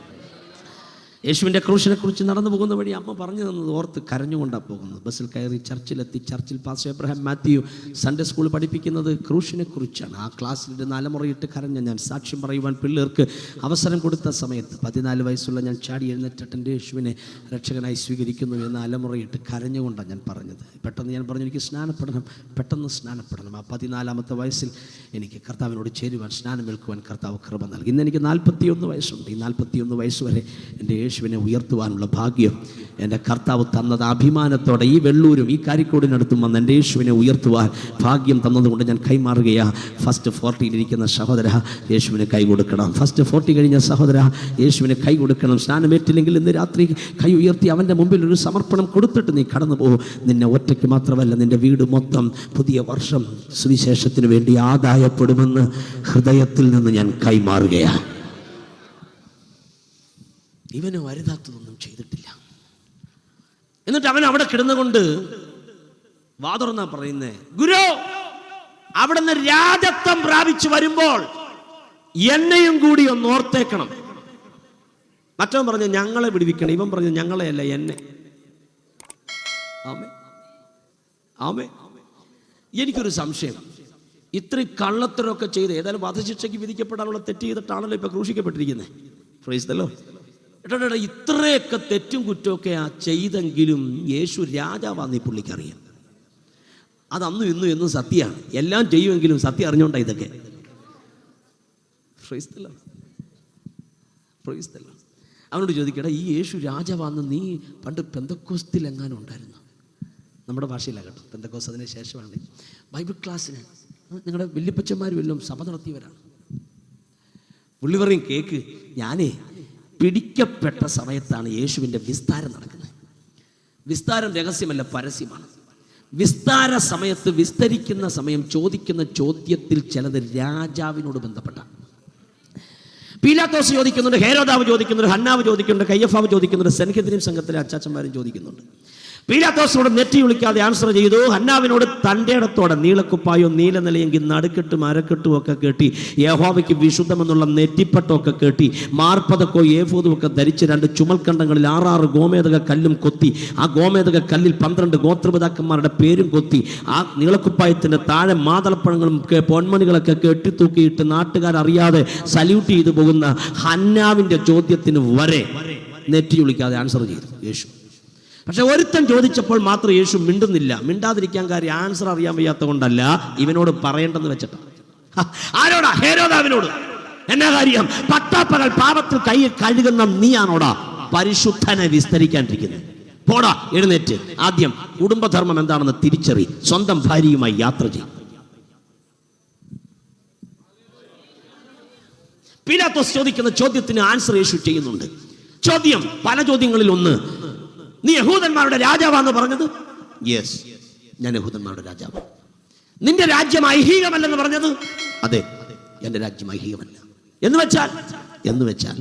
യേശുവിൻ്റെ ക്രൂശിനെ കുറിച്ച് നടന്നു പോകുന്ന വഴി അമ്മ പറഞ്ഞു തന്നത് ഓർത്ത് കരഞ്ഞുകൊണ്ടാണ് പോകുന്നത്. ബസ്സിൽ കയറി ചർച്ചിലെത്തി. ചർച്ചിൽ pastor Abraham Mathew Sunday school പഠിപ്പിക്കുന്നത് ക്രൂശിനെ കുറിച്ചാണ്. ആ ക്ലാസ്സിൽ നാലമുറയിട്ട് കരഞ്ഞ ഞാൻ സാക്ഷ്യം പറയുവാൻ പിള്ളേർക്ക് അവസരം കൊടുത്ത സമയത്ത് 14 വയസ്സുള്ള ഞാൻ ചാടി എഴുന്നേറ്റിട്ട് എൻ്റെ യേശുവിനെ രക്ഷകനായി സ്വീകരിക്കുന്നു എന്ന് അലമുറയിട്ട് കരഞ്ഞുകൊണ്ടാണ് ഞാൻ പറഞ്ഞത്. പെട്ടെന്ന് ഞാൻ പറഞ്ഞു, എനിക്ക് സ്നാനപ്പെടണം, പെട്ടെന്ന് സ്നാനപ്പെടണം. ആ 14-ാമത്തെ വയസ്സിൽ എനിക്ക് കർത്താവിനോട് ചേരുവാൻ, സ്നാനം ഏൽക്കുവാൻ കർത്താവ് കൃപ നൽകി. ഇന്ന് എനിക്ക് 41 വയസ്സുണ്ട്. ഈ 41 വയസ്സ് വരെ എൻ്റെ യേശുവിനെ ഉയർത്തുവാനുള്ള ഭാഗ്യം എൻ്റെ കർത്താവ് തന്നത്. അഭിമാനത്തോടെ ഈ വെള്ളൂരും ഈ കാരിക്കോടിനടുത്തും വന്ന് എൻ്റെ യേശുവിനെ ഉയർത്തുവാൻ ഭാഗ്യം തന്നതുകൊണ്ട് ഞാൻ കൈമാറുകയാണ്. ഫസ്റ്റ് 40-ലിരിക്കുന്ന സഹോദര, യേശുവിനെ കൈ കൊടുക്കണം. ഫസ്റ്റ് 40 കഴിഞ്ഞ സഹോദര, യേശുവിനെ കൈ കൊടുക്കണം. സ്നാനമേറ്റില്ലെങ്കിൽ ഇന്ന് രാത്രി കൈ ഉയർത്തി അവൻ്റെ മുമ്പിൽ ഒരു സമർപ്പണം കൊടുത്തിട്ട് നീ കടന്നു പോകും. നിന്നെ ഒറ്റയ്ക്ക് മാത്രമല്ല, നിൻ്റെ വീട് മൊത്തം പുതിയ വർഷം സുവിശേഷത്തിന് വേണ്ടി ആദായപ്പെടുമെന്ന് ഹൃദയത്തിൽ നിന്ന് ഞാൻ കൈമാറുകയാണ്. ഇവന് വരുതാത്തതൊന്നും ചെയ്തിട്ടില്ല. എന്നിട്ട് അവൻ അവിടെ കിടന്നുകൊണ്ട് വാതുറന്നാ പറയുന്നേ, ഗുരു, അവിടുന്ന് രാജത്വം പ്രാപിച്ചു വരുമ്പോൾ എന്നെയും കൂടി ഒന്ന് ഓർത്തേക്കണം. മറ്റവൻ പറഞ്ഞു ഞങ്ങളെ വിടുവിക്കണം. ഇവൻ പറഞ്ഞു ഞങ്ങളെയല്ല, എന്നെ. ആമേ ആമേ. എനിക്കൊരു സംശയം, ഇത്രയും കള്ളത്തരമൊക്കെ ചെയ്ത് ഏതായാലും വധശിക്ഷയ്ക്ക് വിധിക്കപ്പെടാനുള്ള തെറ്റ് ചെയ്തിട്ടാണല്ലോ ഇപ്പൊ ക്രൂശിക്കപ്പെട്ടിരിക്കുന്നത്. Price the Lord. ഇത്രയൊക്കെ തെറ്റും കുറ്റമൊക്കെ ചെയ്തെങ്കിലും യേശു രാജാവാന്ന് ഈ പുള്ളിക്കറിയാം. അത് അന്നും ഇന്നും എന്നും സത്യമാണ്. എല്ലാം ചെയ്യുമെങ്കിലും സത്യം അറിഞ്ഞോണ്ടാ ഇതൊക്കെ. അവനോട് ചോദിക്കട്ടെ, ഈ യേശു രാജാവാന്ന് നീ പണ്ട് പെന്തക്കോസ്തിൽ എങ്ങാനും ഉണ്ടായിരുന്നു? നമ്മുടെ ഭാഷയിലാണ് കേട്ടോ. പെന്തക്കോസ്ത് അതിന് ശേഷമാണ്. ബൈബിൾ ക്ലാസ്സിന് നിങ്ങളുടെ വല്യപ്പച്ചന്മാരും എല്ലാം സഭ നടത്തിയവരാണ്. പുള്ളി പറയും, കേക്ക്, ഞാനേ പിടിക്കപ്പെട്ട സമയത്താണ് യേശുവിൻ്റെ വിസ്താരം നടക്കുന്നത്. വിസ്താരം രഹസ്യമല്ല, പരസ്യമാണ്. വിസ്താര സമയത്ത്, വിസ്തരിക്കുന്ന സമയം ചോദിക്കുന്ന ചോദ്യത്തിൽ ചിലത് രാജാവിനോട് ബന്ധപ്പെട്ട. പീലാത്തോസ് ചോദിക്കുന്നുണ്ട്, ഹേരോദാവ് ചോദിക്കുന്നുണ്ട്, ഹന്നാവ് ചോദിക്കുന്നുണ്ട്, കയ്യഫാവ് ചോദിക്കുന്നുണ്ട്, സെൻഹെദ്രീം സംഘത്തിലെ അച്ചാച്ചന്മാരും ചോദിക്കുന്നുണ്ട്. പീലാത്തോസിനോട് നെറ്റി വിളിക്കാതെ ആൻസർ ചെയ്തു. ഹന്നാവിനോട് തൻ്റെ ഇടത്തോടെ നീളക്കുപ്പായോ നീല നിലയെങ്കിൽ നടുക്കെട്ടും അരക്കെട്ടും ഒക്കെ കെട്ടി, യഹോവയ്ക്ക് വിശുദ്ധമെന്നുള്ള നെറ്റിപ്പട്ടമൊക്കെ കെട്ടി, മാർപ്പതക്കോ ഏഫോദും ഒക്കെ ധരിച്ച് 2 ചുമൽക്കണ്ടങ്ങളിൽ 6 ഗോമേതക കല്ലും കൊത്തി, ആ ഗോമേതക കല്ലിൽ 12 ഗോത്രപിതാക്കന്മാരുടെ പേരും കൊത്തി, ആ നീളക്കുപ്പായത്തിൻ്റെ താഴെ മാതളപ്പഴങ്ങളും പൊന്മണികളൊക്കെ കെട്ടിത്തൂക്കിയിട്ട് നാട്ടുകാരറിയാതെ സല്യൂട്ട് ചെയ്തു പോകുന്ന ഹന്നാവിൻ്റെ ചോദ്യത്തിന് വരെ നെറ്റി വിളിക്കാതെ ആൻസർ ചെയ്തു യേശു. പക്ഷെ ഒരുത്തൻ ചോദിച്ചപ്പോൾ മാത്രം യേശു മിണ്ടുന്നില്ല. മിണ്ടാതിരിക്കാൻ കാര്യം ആൻസർ അറിയാൻ വയ്യാത്ത കൊണ്ടല്ല, ഇവനോട് പറയേണ്ടെന്ന് വെച്ചിട്ടാ. ആരോടാ? ഹേരോദാവിനോട്. എന്നാ കാര്യം? പട്ടാപ്പകൽ പാപത്തിൽ കൈ കഴുകുന്ന നീയാണോടാ പരിശുദ്ധനെ വിസ്തരിക്കാനിരിക്കുന്നത്? പോടാ, എഴുന്നേറ്റ് ആദ്യം കുടുംബധർമ്മം എന്താണെന്ന് തിരിച്ചറി, സ്വന്തം ഭാര്യയുമായി യാത്ര ചെയ്യും. പീലാത്തോസ് ചോദിക്കുന്ന ചോദ്യത്തിന് ആൻസർ യേശു ചെയ്യുന്നുണ്ട്. ചോദ്യം, പല ചോദ്യങ്ങളിൽ ഒന്ന്, നീ യഹൂദന്മാരുടെ രാജാവാന്ന് പറഞ്ഞത്? യെസ്, ഞാൻ യഹൂദന്മാരുടെ രാജാവ്. നിന്റെ രാജ്യം ഐഹികമല്ലെന്ന് പറഞ്ഞത്? അതെ, എൻ്റെ രാജ്യം ഐഹികമല്ല. എന്ന് വെച്ചാൽ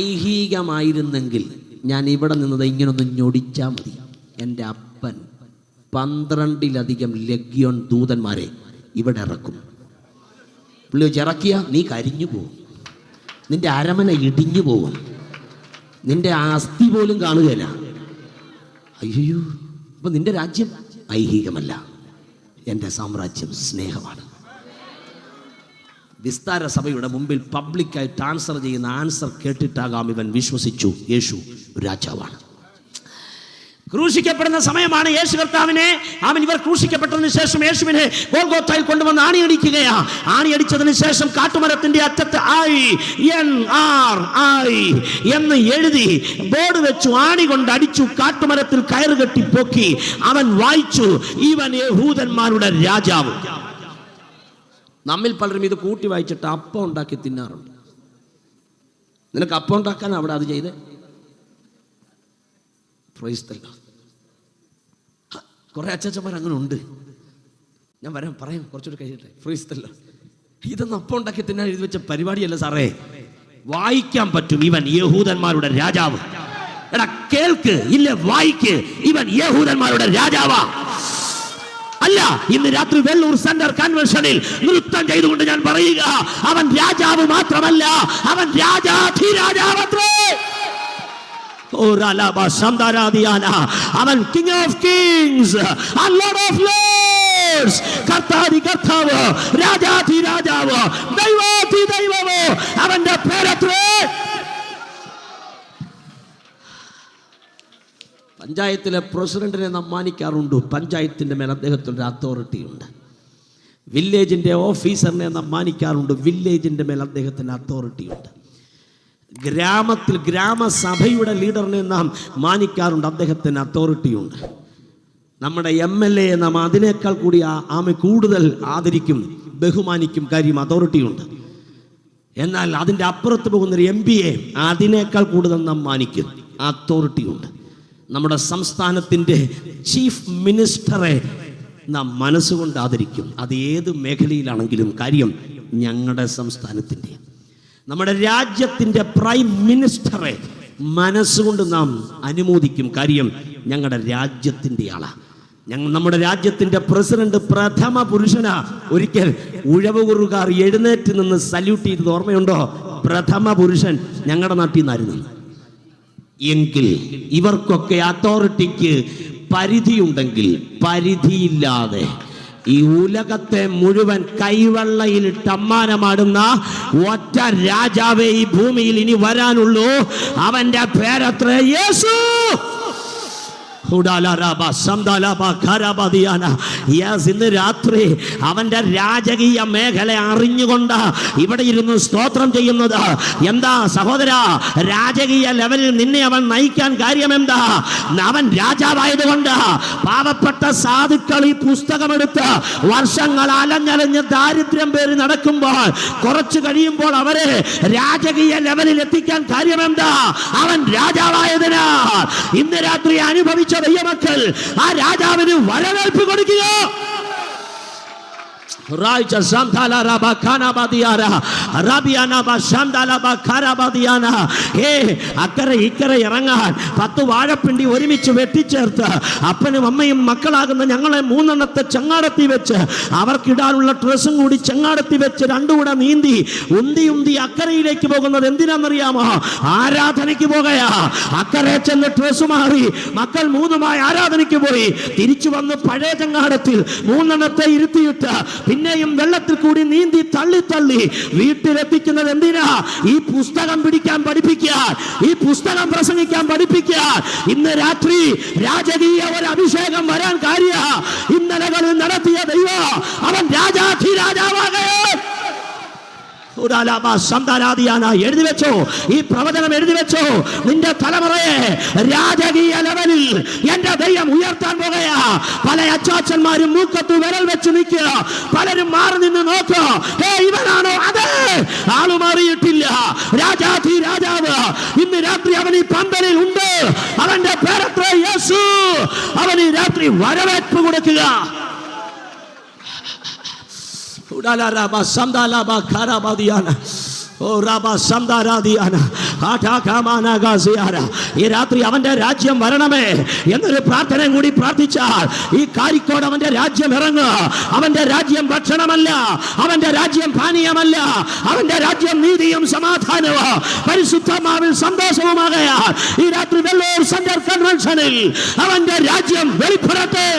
ഐഹികമായിരുന്നെങ്കിൽ ഞാൻ ഇവിടെ നിന്നത് ഇങ്ങനൊന്ന് ഞൊടിച്ചാൽ മതി. എൻ്റെ അപ്പൻ 12-ലധികം ലഗ്യോൺ ദൂതന്മാരെ ഇവിടെ ഇറക്കും. പുള്ളി വെച്ച് ഇറക്കിയ നീ കരിഞ്ഞു പോകും, നിന്റെ അരമന ഇടിഞ്ഞു പോകും, നിന്റെ അസ്ഥി പോലും കാണുകയില്ല. അയ്യോ, അപ്പൊ നിന്റെ രാജ്യം ഐഹികമല്ല, എൻ്റെ സാമ്രാജ്യം സ്നേഹമാണ്. വിസ്താര സഭയുടെ മുമ്പിൽ പബ്ലിക്കായിട്ട് ആൻസർ ചെയ്യുന്ന ആൻസർ കേട്ടിട്ടാകാം ഇവൻ വിശ്വസിച്ചു യേശു രാജാവാണ്. ക്രൂശിക്കപ്പെടുന്ന സമയമാണ്. യേശു കർത്താവിനെ ഇവർ ക്രൂശിക്കപ്പെട്ടതിന് ശേഷം യേശുവിനെ ഗോൽഗോത്തയിൽ കൊണ്ടുവന്ന് ആണിയടിക്കുകയാ. ആണിയടിച്ചതിന് ശേഷം കാട്ടുമരത്തിന്റെ അറ്റത്ത് I എന്ന് എഴുതി ബോർഡ് വെച്ചു. ആണി കൊണ്ട് അടിച്ചു. കാട്ടുമരത്തിൽ കയറ് കെട്ടി പൊക്കി. അവൻ വായിച്ചു, ഇവൻ യഹൂദന്മാരുടെ രാജാവ്. നമ്മിൽ പലരും ഇത് കൂട്ടി വായിച്ചിട്ട് അപ്പം ഉണ്ടാക്കി തിന്നാറുണ്ട്. നിനക്ക് അപ്പം ഉണ്ടാക്കാൻ അവിടെ അത് ചെയ്ത് കുറെ അച്ചാച്ചന്മാർ അങ്ങനെ ഉണ്ട്. ഞാൻ പറയാം കുറച്ചുകൂടി കഴിയട്ടെ. ഫ്രീസ്തല്ല, ഇതൊന്നും അപ്പം ഉണ്ടാക്കി തിന്നാൻ എഴുതി വെച്ച പരിപാടിയല്ല സാറേ. വായിക്കാൻ പറ്റും, ഇവൻ യഹൂദന്മാരുടെ രാജാവ്. എടാ കേൾക്ക്, ഇല്ല വായിക്ക്, ഇവൻ യഹൂദന്മാരുടെ രാജാവാ. അല്ല, ഇന്ന് രാത്രി വെള്ളൂർ സെന്റർ കൺവെൻഷനിൽ നൃത്തം ചെയ്തുകൊണ്ട് ഞാൻ പറയുക, അവൻ രാജാവ് മാത്രമല്ല, അവൻ രാജാധിരാജാവത്രേ. അവൻ king of kings and lord of lords. കർത്താതി കർത്താവ്, രാജാധി രാജാവ്, ദൈവാധി ദൈവമോ അവന്റെ പേരത്രേ. പഞ്ചായത്തിലെ പ്രസിഡന്റിനെ നാം മാനിക്കാറുണ്ട്. പഞ്ചായത്തിന്റെ മേൽ അദ്ദേഹത്തിൻ്റെ അതോറിറ്റി ഉണ്ട്. വില്ലേജിന്റെ ഓഫീസറിനെ നാം മാനിക്കാറുണ്ട്. വില്ലേജിന്റെ മേൽ അദ്ദേഹത്തിന് അതോറിറ്റി ഉണ്ട്. ഗ്രാമത്തിൽ ഗ്രാമസഭയുടെ ലീഡറിനെ നാം മാനിക്കാറുണ്ട്. അദ്ദേഹത്തിന് അതോറിറ്റി ഉണ്ട്. നമ്മുടെ MLA നാം അതിനേക്കാൾ കൂടി കൂടുതൽ ആദരിക്കും, ബഹുമാനിക്കും. കാര്യം അതോറിറ്റി ഉണ്ട്. എന്നാൽ അതിൻ്റെ അപ്പുറത്ത് പോകുന്നൊരു MPയെ അതിനേക്കാൾ കൂടുതൽ നാം മാനിക്കും, അതോറിറ്റി ഉണ്ട്. നമ്മുടെ സംസ്ഥാനത്തിൻ്റെ ചീഫ് മിനിസ്റ്ററെ നാം മനസ്സുകൊണ്ട് ആദരിക്കും. അത് ഏത് മേഖലയിലാണെങ്കിലും. കാര്യം ഞങ്ങളുടെ സംസ്ഥാനത്തിൻ്റെ, നമ്മുടെ രാജ്യത്തിൻ്റെ പ്രൈം മിനിസ്റ്ററെ മനസ്സുകൊണ്ട് നാം അനുമോദിക്കും. കാര്യം ഞങ്ങളുടെ രാജ്യത്തിൻ്റെ ആളാണ്. നമ്മുടെ രാജ്യത്തിൻ്റെ പ്രസിഡന്റ് പ്രഥമ പുരുഷനാ. ഒരിക്കൽ ഉഴവുകുറുകാർ എഴുന്നേറ്റ് നിന്ന് സല്യൂട്ട് ചെയ്തത് ഓർമ്മയുണ്ടോ? പ്രഥമ പുരുഷൻ ഞങ്ങളുടെ നാട്ടിൽ നിന്നായിരുന്നു. എങ്കിൽ ഇവർക്കൊക്കെ അതോറിറ്റിക്ക് പരിധിയുണ്ടെങ്കിൽ, പരിധിയില്ലാതെ ഈ ഉലകത്തെ മുഴുവൻ കൈവെള്ളയിലിട്ട് അമ്മാനമാടുന്ന ഒറ്റ രാജാവേ ഈ ഭൂമിയിൽ ഇനി വരാനുള്ളൂ. അവന്റെ പേരത്രേ യേശു. ഇന്ന് രാത്രി അവന്റെ രാജകീയ മേഖല അറിഞ്ഞുകൊണ്ട് ഇവിടെ ഇരുന്ന് സ്തോത്രം ചെയ്യുന്നത് എന്താ സഹോദര? രാജകീയ ലെവലിൽ നിന്നെ അവൻ നയിക്കാൻ കാര്യം എന്താ? അവൻ രാജാവായതുകൊണ്ട്. പാവപ്പെട്ട സാധുക്കൾ ഈ പുസ്തകമെടുത്ത് വർഷങ്ങൾ അലഞ്ഞലഞ്ഞ് ദാരിദ്ര്യം പേറി നടക്കുമ്പോൾ കുറച്ചു കഴിയുമ്പോൾ അവരെ രാജകീയ ലെവലിൽ എത്തിക്കാൻ കാര്യം എന്താ? അവൻ രാജാവായതിനാൽ ഇന്ന് രാത്രി അനുഭവിച്ച ദൈവമക്കൾ ആ രാജാവിന് വരവേൽപ്പ് കൊടുക്കുക. അക്കരെ ഇക്കരെ ഇറങ്ങാൻ 10 വാഴപ്പിണ്ടി ഒരുമിച്ച് വെട്ടിച്ചേർത്ത് അപ്പനും അമ്മയും മക്കളാകുന്ന ഞങ്ങളെ 3 എണ്ണത്തെ ചങ്ങാടത്തി വെച്ച് അവർക്കിടാനുള്ള ഡ്രസ്സും കൂടി ചങ്ങാടത്തി വെച്ച് 2 കൂടെ നീന്തി ഉന്തി അക്കരയിലേക്ക് പോകുന്നത് എന്തിനാണെന്നറിയാമോ? ആരാധനയ്ക്ക് പോകയാ. അക്കരെ ചെന്ന് ഡ്രസ്സ് മാറി മക്കൾ 3 ആരാധനയ്ക്ക് പോയി. തിരിച്ചു വന്ന് പഴയ ചങ്ങാടത്തിൽ 3 എണ്ണത്തെ ഇരുത്തിയിട്ട് പിന്നെയും വെള്ളത്തിൽ കൂടി നീന്തി തള്ളി വീട്ടിലെത്തിക്കുന്നത് എന്തിനാ? ഈ പുസ്തകം പിടിക്കാൻ പഠിപ്പിക്കാൻ, ഈ പുസ്തകം പ്രസംഗിക്കാൻ പഠിപ്പിക്കാൻ. ഇന്ന് രാത്രി രാജകീയ ഒരു അഭിഷേകം വരാൻ കാര്യ ഇന്നലകളിൽ നടത്തിയ ദൈവം അവൻ രാജാധിരാജാവാകേ. എഴുതി വെച്ചോ, ഈ പ്രവചനം എഴുതി വെച്ചോ. നിന്റെ തലമുറയെ രാജകീയ ലെവലിൽ എന്റെ ദൈവം ഉയർത്താൻ പോകുകയാ. പല അച്ചാച്ചന്മാരും മൂക്കത്ത് വിരൽ വെച്ച് നിൽക്കുക. പലരും മാറി നിന്ന് നോക്കുക. ഇവനാണോ? അതെ, ആള് മാറിയിട്ടില്ല. രാജാധി രാജാവ് ഇന്ന് രാത്രി അവൻ ഈ പന്തലിൽ ഉണ്ട്. അവന്റെ പേരത്രേ യേശു. അവൻ ഈ രാത്രി വരവേൽപ്പ് കൊടുക്കുക. ഈ രാത്രി അവന്റെ രാജ്യം വരണമേ എന്നൊരു പ്രാർത്ഥനയും കൂടി പ്രാർത്ഥിച്ചാൽ ഈ കാരിക്കോട് അവന്റെ രാജ്യം ഇറങ്ങുക. അവന്റെ രാജ്യം ഭക്ഷണമല്ല, അവന്റെ രാജ്യം പാനീയമല്ല, അവന്റെ രാജ്യം നീതിയും സമാധാനവും പരിശുദ്ധമാവിൽ സന്തോഷവുമാകയാൽ ഈ രാത്രി വെള്ളൂർ സെന്റർ കൺവെൻഷനിൽ അവന്റെ രാജ്യം വെളിപ്പെടട്ടെ.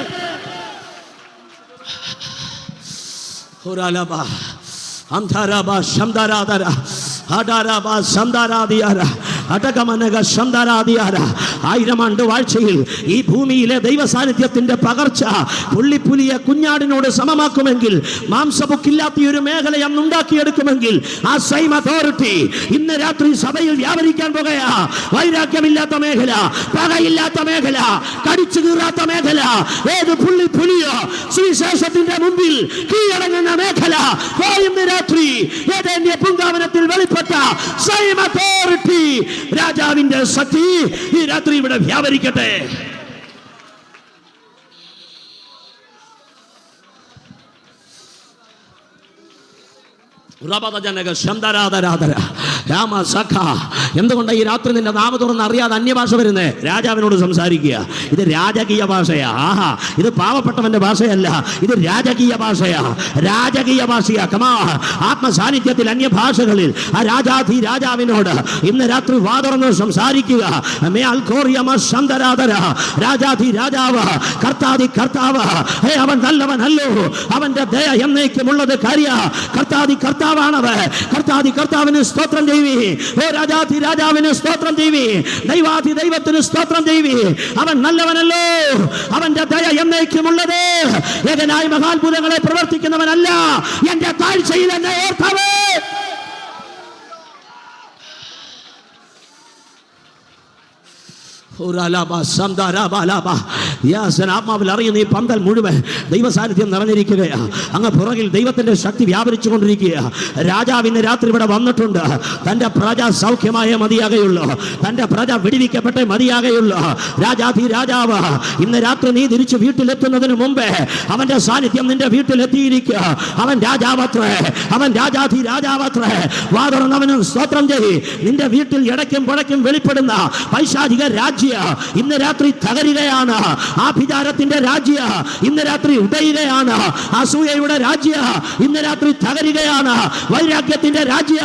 അടകമനക ശന്ദരാദിയാര 1000 ആണ്ട് വാഴ്ചയിൽ ഈ ഭൂമിയിലെ ദൈവ സാന്നിധ്യത്തിന്റെ പകർച്ച പുള്ളിപ്പുലിയെ കുഞ്ഞാടിനോട് സമമാക്കുമെങ്കിൽ, മാംസബുക്കില്ലാത്ത ഒരു മേഖല അന്ന് ഉണ്ടാക്കിയെടുക്കുമെങ്കിൽ, ആ സെയിം അതോറിറ്റി ഇന്ന് രാത്രി സഭയിൽ വ്യാപരിക്കാൻ പോകുകയാ. വൈരാഗ്യമില്ലാത്ത മേഖല, പകയില്ലാത്ത മേഖല, കടിച്ചു കീറാത്ത മേഖല, ഏത് പുള്ളിപ്പുലിയോ സുവിശേഷത്തിന്റെ മുമ്പിൽ കീഴടങ്ങുന്ന മേഖല ഇന്ന് രാത്രി ഏതെന്റെ പൂങ്കാവനത്തിൽ വെളിപ്പെട്ട സെയിം അതോറിറ്റി, രാജാവിന്റെ ശക്തി ഈ രാത്രി ഇവിടെ വ്യാപരിക്കട്ടെ. എന്തുകൊണ്ട് ഈ രാത്രി നിന്റെ നാമം തുറന്ന് അറിയാതെ അന്യഭാഷ വരുന്നേ? രാജാവിനോട് സംസാരിക്കുക. ഇത് രാജകീയ ഭാഷയാ. ആഹാ, ഇത് പാവപ്പെട്ടവന്റെ ഭാഷയല്ല, ഇത് രാജകീയ ഭാഷയാ. രാജകീയ ഭാഷയാ. കമാ ആത്മസാന്നിധ്യത്തിൽ അന്യഭാഷകളിൽ ആ രാജാധി രാജാവിനോട് ഇന്ന് രാത്രി വാതുറന്ന് സംസാരിക്കുക. രാജാധി രാജാവ്, കർത്താധി കർത്താവ്, അവൻ നല്ലവനല്ലോ, അവന്റെ ദയ എന്നേക്കുമുള്ളത് കാര്യ. കർത്താധി കർത്താവാണവൻ. കർത്താധി കർത്താവിന് സ്തോത്രം ചെയ്വി. ഓ രാജാധി രാജാവിന് സ്തോത്രം ചെയ്വി. ദൈവാധി ദൈവത്തിന് സ്തോത്രം ചെയ്വി. അവൻ നല്ലവനല്ലോ, അവന്റെ ദയ എന്നേക്കുമുള്ളത്. ഏകനായ മഹാത്ഭുതങ്ങളെ പ്രവർത്തിക്കുന്നവനല്ല, എന്റെ താഴ്ചയിൽ എന്നെ ഓർത്തവേ. ആത്മാവിൽ അറിയുന്ന ഈ പന്തൽ മുഴുവൻ ദൈവ സാന്നിധ്യം നിറഞ്ഞിരിക്കുകയാ. അങ്ങ് പുറകിൽ ദൈവത്തിന്റെ ശക്തി വ്യാപരിച്ചു കൊണ്ടിരിക്കുക. രാജാവിന് രാത്രി ഇവിടെ വന്നിട്ടുണ്ട്. തന്റെ പ്രജ സൗഖ്യമായ മതിയാകെയുള്ളൂ, തന്റെ പ്രജ വിടിവിക്കപ്പെട്ടേ മതിയാകെയുള്ളൂ. രാജാധി രാജാവ് ഇന്ന് രാത്രി നീ തിരിച്ചു വീട്ടിലെത്തുന്നതിന് മുമ്പേ അവന്റെ സാന്നിധ്യം നിന്റെ വീട്ടിലെത്തിയിരിക്കുക. അവൻ രാജാവത്രേ, അവൻ രാജാധി രാജാവത്രേ. വാതുറന്നവനും സ്തോത്രം ചെയ്. നിന്റെ വീട്ടിൽ ഇടയ്ക്കും പുഴയ്ക്കും വെളിപ്പെടുന്ന പൈശാചിക രാജ്യം ഇന്ന് രാത്രി തകരുകയാണ്. ആഭിചാരത്തിന്റെ രാജ്യ ഇന്ന് രാത്രി ഉടയുകയാണ്. അസൂയയുടെ രാജ്യ ഇന്ന് രാത്രി തകരുകയാണ്. വൈരാഗ്യത്തിന്റെ രാജ്യ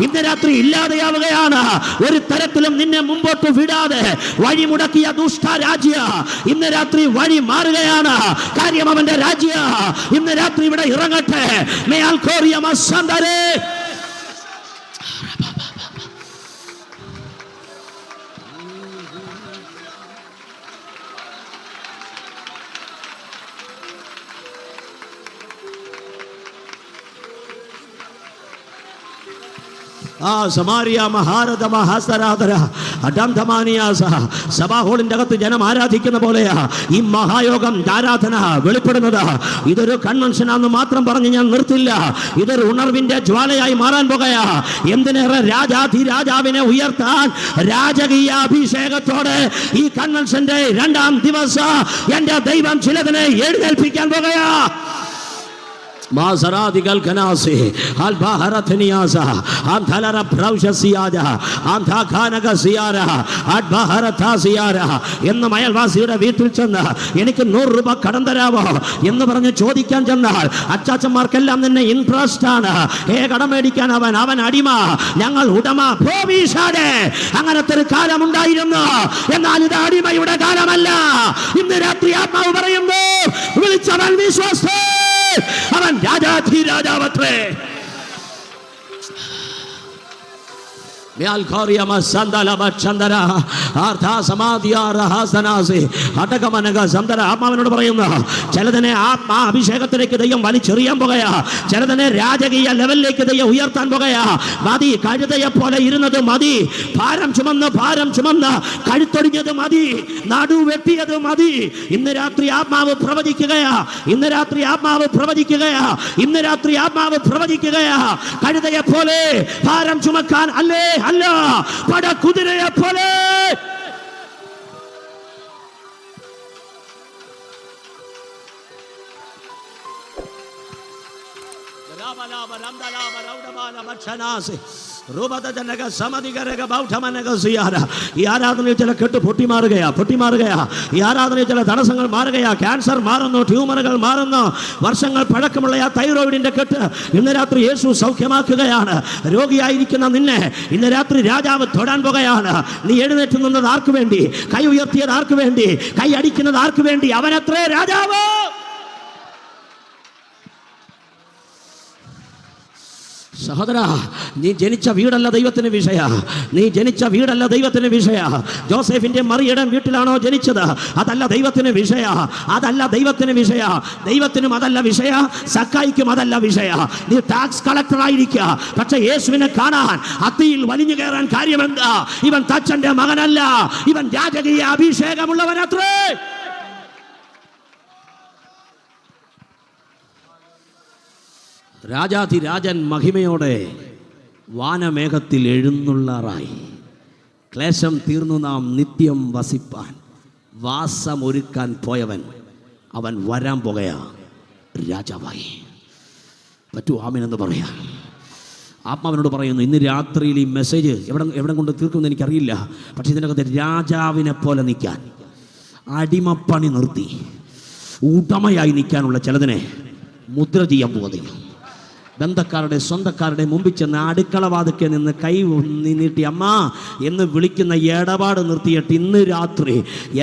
ഇന്ന് രാത്രി ഇല്ലാതെയാവുകയാണ്. ഒരു തരത്തിലും നിന്നെ മുമ്പോട്ട് വിടാതെ വഴിമുടക്കിയ ദുഷ്ട രാജ്യ ഇന്ന് രാത്രി വഴി മാറുകയാണ്. കാര്യം അവന്റെ രാജ്യ ഇന്ന് രാത്രി ഇവിടെ ഇറങ്ങട്ടെ. സഭാ ഹോളിന്റെ അകത്ത് ജനം ആരാധിക്കുന്ന പോലെയാ ഈ മഹായോഗം ആരാധന വെളിപ്പെടുന്നത്. ഇതൊരു കൺവെൻഷനാന്ന് മാത്രം പറഞ്ഞ് ഞാൻ നിർത്തില്ല. ഇതൊരു ഉണർവിന്റെ ജ്വാലയായി മാറാൻ പോകുകയാ. എന്തിനേറെ രാജാധി രാജാവിനെ ഉയർത്താൻ രാജകീയ അഭിഷേകത്തോടെ ഈ കൺവെൻഷന്റെ 2ാം ദിവസം എന്റെ ദൈവം ചിലതിനെ എഴുന്നേൽപ്പിക്കാൻ പോകുകയാ. മാസറാദികൾ കനാസി അൽബഹറത്നിയാസ ആംധലറ പ്രൗഷസിയാജ ആംധാഖാനക സിയാര അൽബഹറതാസിയാര എന്ന് അയൽവാസിയുടെ വീട്ടിൽ ചെന്ന് എനിക്ക് 100 രൂപ കടം തരാമോ എന്ന് പറഞ്ഞ് ചോദിക്കാൻ ചെന്നാൽ അച്ചാച്ചന്മാർക്കെല്ലാം നിന്നെ ഇൻട്രസ്റ്റ് ആണ്. കടം മേടിക്കാൻ അവൻ അടിമ, ഞങ്ങൾ ഉടമ. അങ്ങനത്തെ ഒരു കാലമുണ്ടായിരുന്നു. എന്നാൽ ഇത് അടിമയുടെ കാലമല്ല. ഇന്ന് രാത്രി ആത്മാവ് പറയുന്നു, വിളിച്ചവൻ വിശ്വസ്തൻ, അവൻ രാജാധി രാജാവത്രേ. ആത്മാവിനോട് പറയുന്ന ചിലതിനെ അഭിഷേകത്തിലേക്ക് ദൈവം വലിച്ചെറിയാൻ പോകുകയാ. ചിലതിനെ രാജകീയ ലെവലിലേക്ക് ദൈവം ഉയർത്താൻ പോകുകയാ. മതി, കഴുതയെ പോലെ ഇരുന്നത് മതി. ഭാരം ചുമന്ന് കഴുത്തൊടിഞ്ഞത് മതി, നടു വെട്ടിയത് മതി. ഇന്ന് രാത്രി ആത്മാവ് പ്രവചിക്കുകയാ. ഇന്ന് രാത്രി ആത്മാവ് പ്രവചിക്കുകയാ. ഇന്ന് രാത്രി ആത്മാവ് പ്രവചിക്കുകയാ. കഴുതയെ പോലെ ഭാരം ചുമക്കാൻ അല്ല, പടക്കുതിരയെ പോലെ. ഈ ആരാധനയിൽ ചില കെട്ട് പൊട്ടിമാറുകയാ. ഈ ആരാധനയിൽ ചില തടസ്സങ്ങൾ മാറുകയാ. ക്യാൻസർ മാറുന്നു, ട്യൂമറുകൾ മാറുന്നു. വർഷങ്ങൾ പഴക്കമുള്ള ആ തൈറോയിഡിന്റെ കെട്ട് ഇന്ന് രാത്രി യേശു സൗഖ്യമാക്കുകയാണ്. രോഗിയായിരിക്കുന്ന നിന്നെ ഇന്ന് രാത്രി രാജാവ് തൊടാൻ പോകുകയാണ്. നീ എഴുന്നേറ്റ് നിന്നത് ആർക്ക് വേണ്ടി? കൈ ഉയർത്തിയത് ആർക്ക് വേണ്ടി? കൈ അടിക്കുന്നത് ആർക്ക് വേണ്ടി? അവനത്രേ രാജാവ്. സഹോദരാ, നീ ജനിച്ച വീടല്ല ദൈവത്തിന് വിഷയ. നീ ജനിച്ച വീടല്ല ദൈവത്തിന് വിഷയ. ജോസഫിന്റെ മറിയുടെ വീട്ടിലാണോ ജനിച്ചത്? അതല്ല ദൈവത്തിന് വിഷയ. അതല്ല ദൈവത്തിന് വിഷയ. ദൈവത്തിനും അതല്ല വിഷയ, സക്കായിക്കും അതല്ല വിഷയ. നീ ടാക്സ് കളക്ടർ ആയിരിക്കുക, പക്ഷെ യേശുവിനെ കാണാൻ അത്തിയിൽ വലിഞ്ഞു കയറാൻ കാര്യമെന്താ? ഇവൻ തച്ചന്റെ മകനല്ല, ഇവൻ രാജകീയ അഭിഷേകമുള്ളവനത്രേ. രാജാധിരാജൻ മഹിമയോടെ വാനമേഘത്തിൽ എഴുന്നള്ളാറായി. ക്ലേശം തീർന്നു നാം നിത്യം വസിപ്പാൻ വാസമൊരുക്കാൻ പോയവൻ അവൻ വരാൻ പോകുകയാ രാജാവായി. പറ്റൂ ആമേനെന്ന് പറയാം. ആത്മാവിനോട് പറയുന്നു, ഇന്ന് രാത്രിയിൽ ഈ മെസ്സേജ് എവിടെ കൊണ്ട് തീർക്കുമെന്ന് എനിക്കറിയില്ല. പക്ഷേ ഇതിനകത്ത് രാജാവിനെ പോലെ നിൽക്കാൻ, അടിമപ്പണി നിർത്തി ഉടമയായി നിൽക്കാനുള്ള ചിലതിനെ മുദ്ര ചെയ്യാൻ പോകുകയാണ്. ബന്ധക്കാരുടെ സ്വന്തക്കാരുടെ മുമ്പിൽ ചെന്ന് അടുക്കള വാതിക്കെ നിന്ന് കൈ നീട്ടി അമ്മ എന്ന് വിളിക്കുന്ന ഇടപാട് നിർത്തിയിട്ട് ഇന്ന് രാത്രി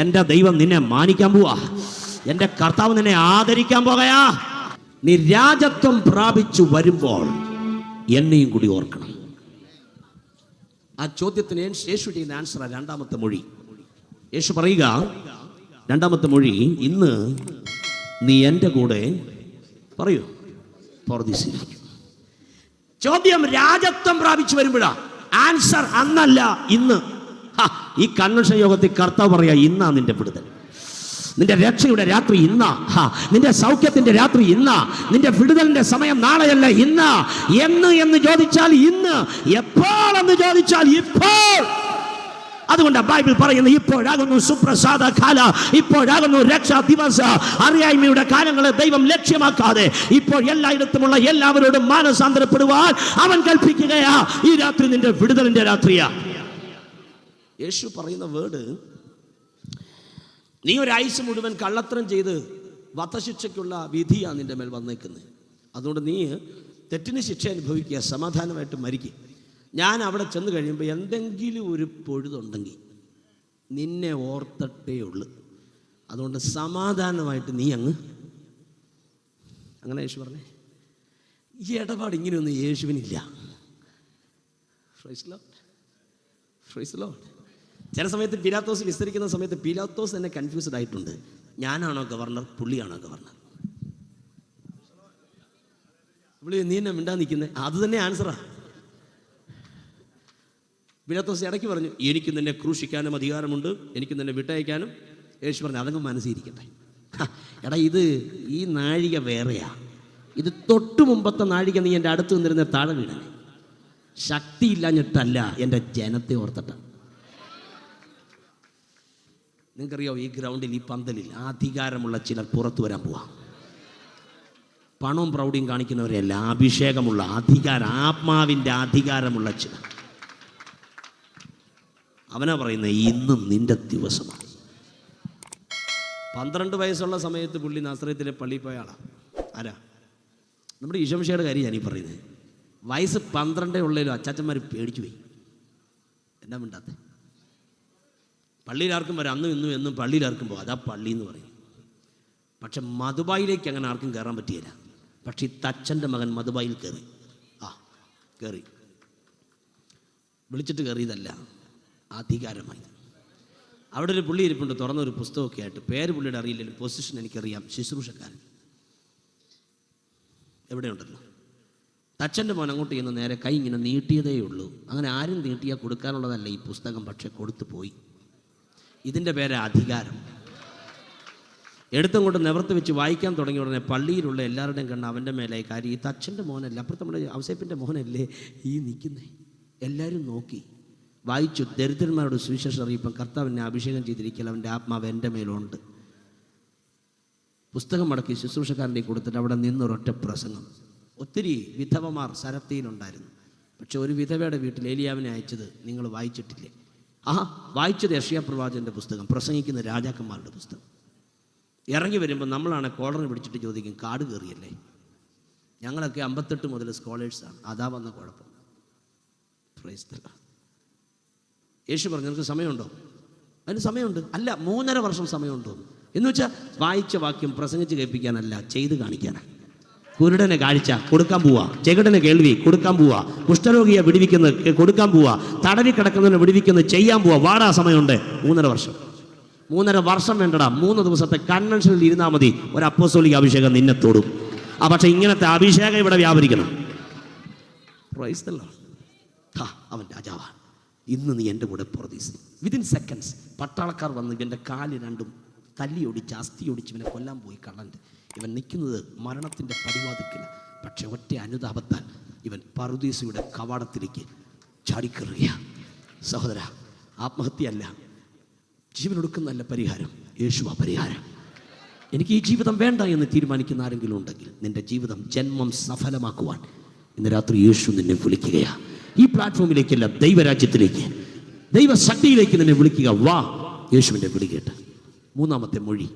എൻ്റെ ദൈവം നിന്നെ മാനിക്കാൻ പോവാ. എൻ്റെ കർത്താവ് നിന്നെ ആദരിക്കാൻ പോകയാ. നീ രാജത്വം പ്രാപിച്ചു വരുമ്പോൾ എന്നെയും കൂടി ഓർക്കണം. ആ ചോദ്യത്തിന് യേശു ചെയ്യുന്ന ആൻസറാ രണ്ടാമത്തെ മൊഴി. യേശു പറയുക, രണ്ടാമത്തെ മൊഴി, ഇന്ന് നീ എൻ്റെ കൂടെ പറയൂ പറുദീസയിലിരിക്കും. ചോദ്യം രാജത്വം പ്രാപിച്ചു വരുമ്പോഴാ, ആൻസർ അന്നല്ല ഇന്ന്. ഈ കൺവെൻഷൻ യോഗത്തിൽ കർത്താവ് പറയാ, ഇന്നാ നിന്റെ വിടുതൽ, നിന്റെ രക്ഷയുടെ രാത്രി ഇന്നാ, നിന്റെ സൗഖ്യത്തിന്റെ രാത്രി ഇന്നാ, നിന്റെ വിടുതലിന്റെ സമയം നാളെയല്ല ഇന്ന്. എന്ന് ചോദിച്ചാൽ ഇന്ന്, എപ്പോൾ എന്ന് ചോദിച്ചാൽ ഇപ്പോൾ. അതുകൊണ്ട് ബൈബിൾ പറയുന്നു, ഇപ്പോഴാകുന്നു സുപ്രസാദ കാല, ഇപ്പോഴാകുന്നു രക്ഷാ ദിവസ. അറിയായ്മയുടെ കാലങ്ങളെ ദൈവം ലക്ഷ്യമാക്കാതെ ഇപ്പോൾ എല്ലായിടത്തുമുള്ള എല്ലാവരോടും മാനസാന്തരപ്പെടുവാൻ അവൻ കൽപ്പിക്കുകയാ. ഈ രാത്രി നിന്റെ വിടുതലിന്റെ രാത്രിയാ. യേശു പറയുന്ന വേർഡ്, നീ ഒരാഴ്ച മുഴുവൻ കള്ളത്തരം ചെയ്ത് വധശിക്ഷയ്ക്കുള്ള വിധിയാ നിന്റെ മേൽ വന്നേക്കുന്നത്. അതുകൊണ്ട് നീ തെറ്റിന് ശിക്ഷ അനുഭവിക്കുക, സമാധാനമായിട്ട് മരിക്കുക. ഞാൻ അവിടെ ചെന്ന് കഴിയുമ്പോൾ എന്തെങ്കിലും ഒരു പൊഴുതുണ്ടെങ്കിൽ നിന്നെ ഓർത്തട്ടേ ഉള്ളു. അതുകൊണ്ട് സമാധാനമായിട്ട് നീ അങ്ങനെ യേശു പറഞ്ഞേ. ഈ ഇടപാട് ഇങ്ങനെയൊന്നും യേശുവിനില്ല. ചില സമയത്ത് പീലാത്തോസ് വിസ്തരിക്കുന്ന സമയത്ത് പീലാത്തോസ് തന്നെ കൺഫ്യൂസ്ഡ് ആയിട്ടുണ്ട്. ഞാനാണോ ഗവർണർ, പുള്ളിയാണോ ഗവർണർ? പുള്ളി നീ എന്നെ മിണ്ടാ നിൽക്കുന്നത്, അത് തന്നെ ആൻസറാ. പീലാത്തോസ് ഇടയ്ക്ക് പറഞ്ഞു, എനിക്ക് നിന്നെ ക്രൂശിക്കാനും അധികാരമുണ്ട്, എനിക്ക് നിന്നെ വിട്ടയക്കാനും. യേശു പറഞ്ഞു, അതങ്ങ് മനസ്സിരിക്കട്ടെ. എടാ, ഇത് ഈ നാഴിക വേറെയാ. ഇത് തൊട്ടു മുമ്പത്തെ നാഴിക നീ എൻ്റെ അടുത്ത് നിന്നിരുന്ന താഴെ വീണേ. ശക്തിയില്ലാഞ്ഞിട്ടല്ല, എൻ്റെ ജനത്തെ ഓർത്തിട്ട. നിങ്ങൾക്കറിയാമോ, ഈ ഗ്രൗണ്ടിൽ, ഈ പന്തലിൽ അധികാരമുള്ള ചിലർ പുറത്തു വരാൻ പോവാ. പണവും പ്രൗഢിയും കാണിക്കുന്നവരെയല്ല, അഭിഷേകമുള്ള അധികാരം, ആത്മാവിൻ്റെ അധികാരമുള്ള ചിലർ. അവനാ പറയുന്നത്, ഇന്നും നിന്റെ ദിവസമാണ്. 12 വയസ്സുള്ള സമയത്ത് പുള്ളി നാസറേത്തിലെ പള്ളിയിൽ പോയ ആളാ. ആരാ? നമ്മുടെ ഈശോമിശിഹായുടെ കാര്യം ഞാനീ പറയുന്നത്. വയസ്സ് 12 ഉള്ളതിലും അച്ചാച്ചന്മാർ പേടിച്ചു പോയി. എന്നാ മിണ്ടാത്ത? പള്ളിയിൽ ആർക്കും വരാം, അന്നും ഇന്നും എന്നും പള്ളിയിൽ ആർക്കും പോകാം, അതാ പള്ളി എന്ന് പറയും. പക്ഷെ മധുബായിലേക്ക് അങ്ങനെ ആർക്കും കയറാൻ പറ്റിയില്ല. പക്ഷെ ഈ തച്ചൻ്റെ മകൻ മധുബായിൽ കയറി. കയറി, വിളിച്ചിട്ട് കയറിയതല്ല, അധികാരമായി. അവിടെ ഒരു പുള്ളി ഇരിപ്പുണ്ട്, തുറന്നൊരു പുസ്തകമൊക്കെ ആയിട്ട്. പേര് പുള്ളിയുടെ അറിയില്ലെങ്കിലും പൊസിഷൻ എനിക്കറിയാം, ശുശ്രൂഷക്കാരൻ എവിടെയുണ്ടല്ലോ. തച്ചൻ്റെ മോൻ അങ്ങോട്ട് ചെയ്യുന്ന നേരെ കൈ ഇങ്ങനെ നീട്ടിയതേ ഉള്ളൂ. അങ്ങനെ ആരും നീട്ടിയാൽ കൊടുക്കാനുള്ളതല്ല ഈ പുസ്തകം, പക്ഷെ കൊടുത്തു പോയി. ഇതിൻ്റെ പേര് അധികാരം. എടുത്തും കൊണ്ട് നിവർത്തി വെച്ച് വായിക്കാൻ തുടങ്ങിയ ഉടനെ പള്ളിയിലുള്ള എല്ലാവരുടെയും കണ്ണ് അവൻ്റെ മേലെ. കാര്യം ഈ തച്ചൻ്റെ മോനല്ല, അപ്പുറത്ത് നമ്മുടെ ഔസേപ്പിൻ്റെ മോനല്ലേ ഈ നിൽക്കുന്നേ. എല്ലാവരും നോക്കി വായിച്ചു. ദരിദ്രന്മാരോട് സുവിശേഷം അറിയിപ്പം കർത്താവിനെ അഭിഷേകം ചെയ്തിരിക്കൽ, അവൻ്റെ ആത്മാവ് എൻ്റെ മേലുണ്ട്. പുസ്തകം മടക്കി ശുശ്രൂഷക്കാരൻ്റെ കൊടുത്തിട്ട് അവിടെ നിന്നൊരൊറ്റ പ്രസംഗം. ഒത്തിരി വിധവമാർ സരപ്തിയിലുണ്ടായിരുന്നു. പക്ഷെ ഒരു വിധവയുടെ വീട്ടിൽ ഏലിയാവിനെ അയച്ചത് നിങ്ങൾ വായിച്ചിട്ടില്ലേ? വായിച്ചത് യെശയ്യാ പ്രവാചകൻ്റെ പുസ്തകം, പ്രസംഗിക്കുന്ന രാജാക്കന്മാരുടെ പുസ്തകം. ഇറങ്ങി വരുമ്പോൾ നമ്മളാണ് കോളറിന് പിടിച്ചിട്ട് ചോദിക്കും, കാട് കയറിയല്ലേ? ഞങ്ങളൊക്കെ 58 മുതൽ സ്കോളേഴ്സാണ്, അതാ വന്ന കുഴപ്പം. Price the Lord. യേശു പറഞ്ഞു, നിനക്ക് സമയമുണ്ടോ? അതിന് സമയമുണ്ട്. അല്ല, 3.5 വർഷം സമയമുണ്ടോ എന്ന് വെച്ചാൽ വായിച്ച വാക്യം പ്രസംഗിച്ച് കേൾപ്പിക്കാനല്ല, ചെയ്ത് കാണിക്കാനാണ്. കുരുടന് കാഴ്ച കൊടുക്കാൻ പോവാ, ചെകിടന് കേൾവി കൊടുക്കാൻ പോവാ, കുഷ്ഠരോഗിയെ വിടിവിക്കുന്ന കൊടുക്കാൻ പോവാ, തടവി കിടക്കുന്നതിനെ വിടിവിക്കുന്ന ചെയ്യാൻ പോവാ. വാടാ സമയമുണ്ട്. 3.5 വർഷം വേണ്ടടാ. 3 ദിവസത്തെ കൺവെൻഷനിൽ ഇരുന്നാൽ മതി, ഒരു അപ്പോസ്തോലിക അഭിഷേകം നിന്നെ തൊടും. പക്ഷെ ഇങ്ങനത്തെ അഭിഷേകം ഇവിടെ വ്യാപരിക്കണം. Price the Lord. അവൻ രാജാവാണ്. ഇന്ന് നീ എൻ്റെ കൂടെ പ്രതീക്ഷ. വിതിൻ സെക്കൻഡ്സ് പട്ടാളക്കാർ വന്ന് ഇവൻ്റെ കാല് രണ്ടും തല്ലിയൊടിച്ച് അസ്ഥിയൊടിച്ച് ഇവനെ കൊല്ലാൻ പോയി. കള്ളൻ്റെ ഇവൻ നിൽക്കുന്നത് മരണത്തിൻ്റെ പടിവാതിക്കല. പക്ഷെ ഒറ്റ അനുതാപത്താൽ ഇവൻ പറുദീസയുടെ കവാടത്തിലേക്ക് ചാടിക്കയറുകയാണ്. സഹോദര, ആത്മഹത്യയല്ല, ജീവനൊടുക്കുന്നതല്ല പരിഹാരം, യേശുവാ പരിഹാരം. എനിക്ക് ഈ ജീവിതം വേണ്ട എന്ന് തീരുമാനിക്കുന്ന ആരെങ്കിലും ഉണ്ടെങ്കിൽ നിന്റെ ജീവിതം ജന്മം സഫലമാക്കുവാൻ ഇന്ന് രാത്രി യേശു നിന്നെ വിളിക്കുകയാണ്. ഈ പ്ലാറ്റ്ഫോമിലേക്കല്ല, ദൈവരാജ്യത്തിലേക്ക്, ദൈവശക്തിയിലേക്ക് നിന്നെ വിളിക്കുക. വാ, യേശുവിൻ്റെ വിളി കേട്ട്. 3-ാമത്തെ മൊഴി,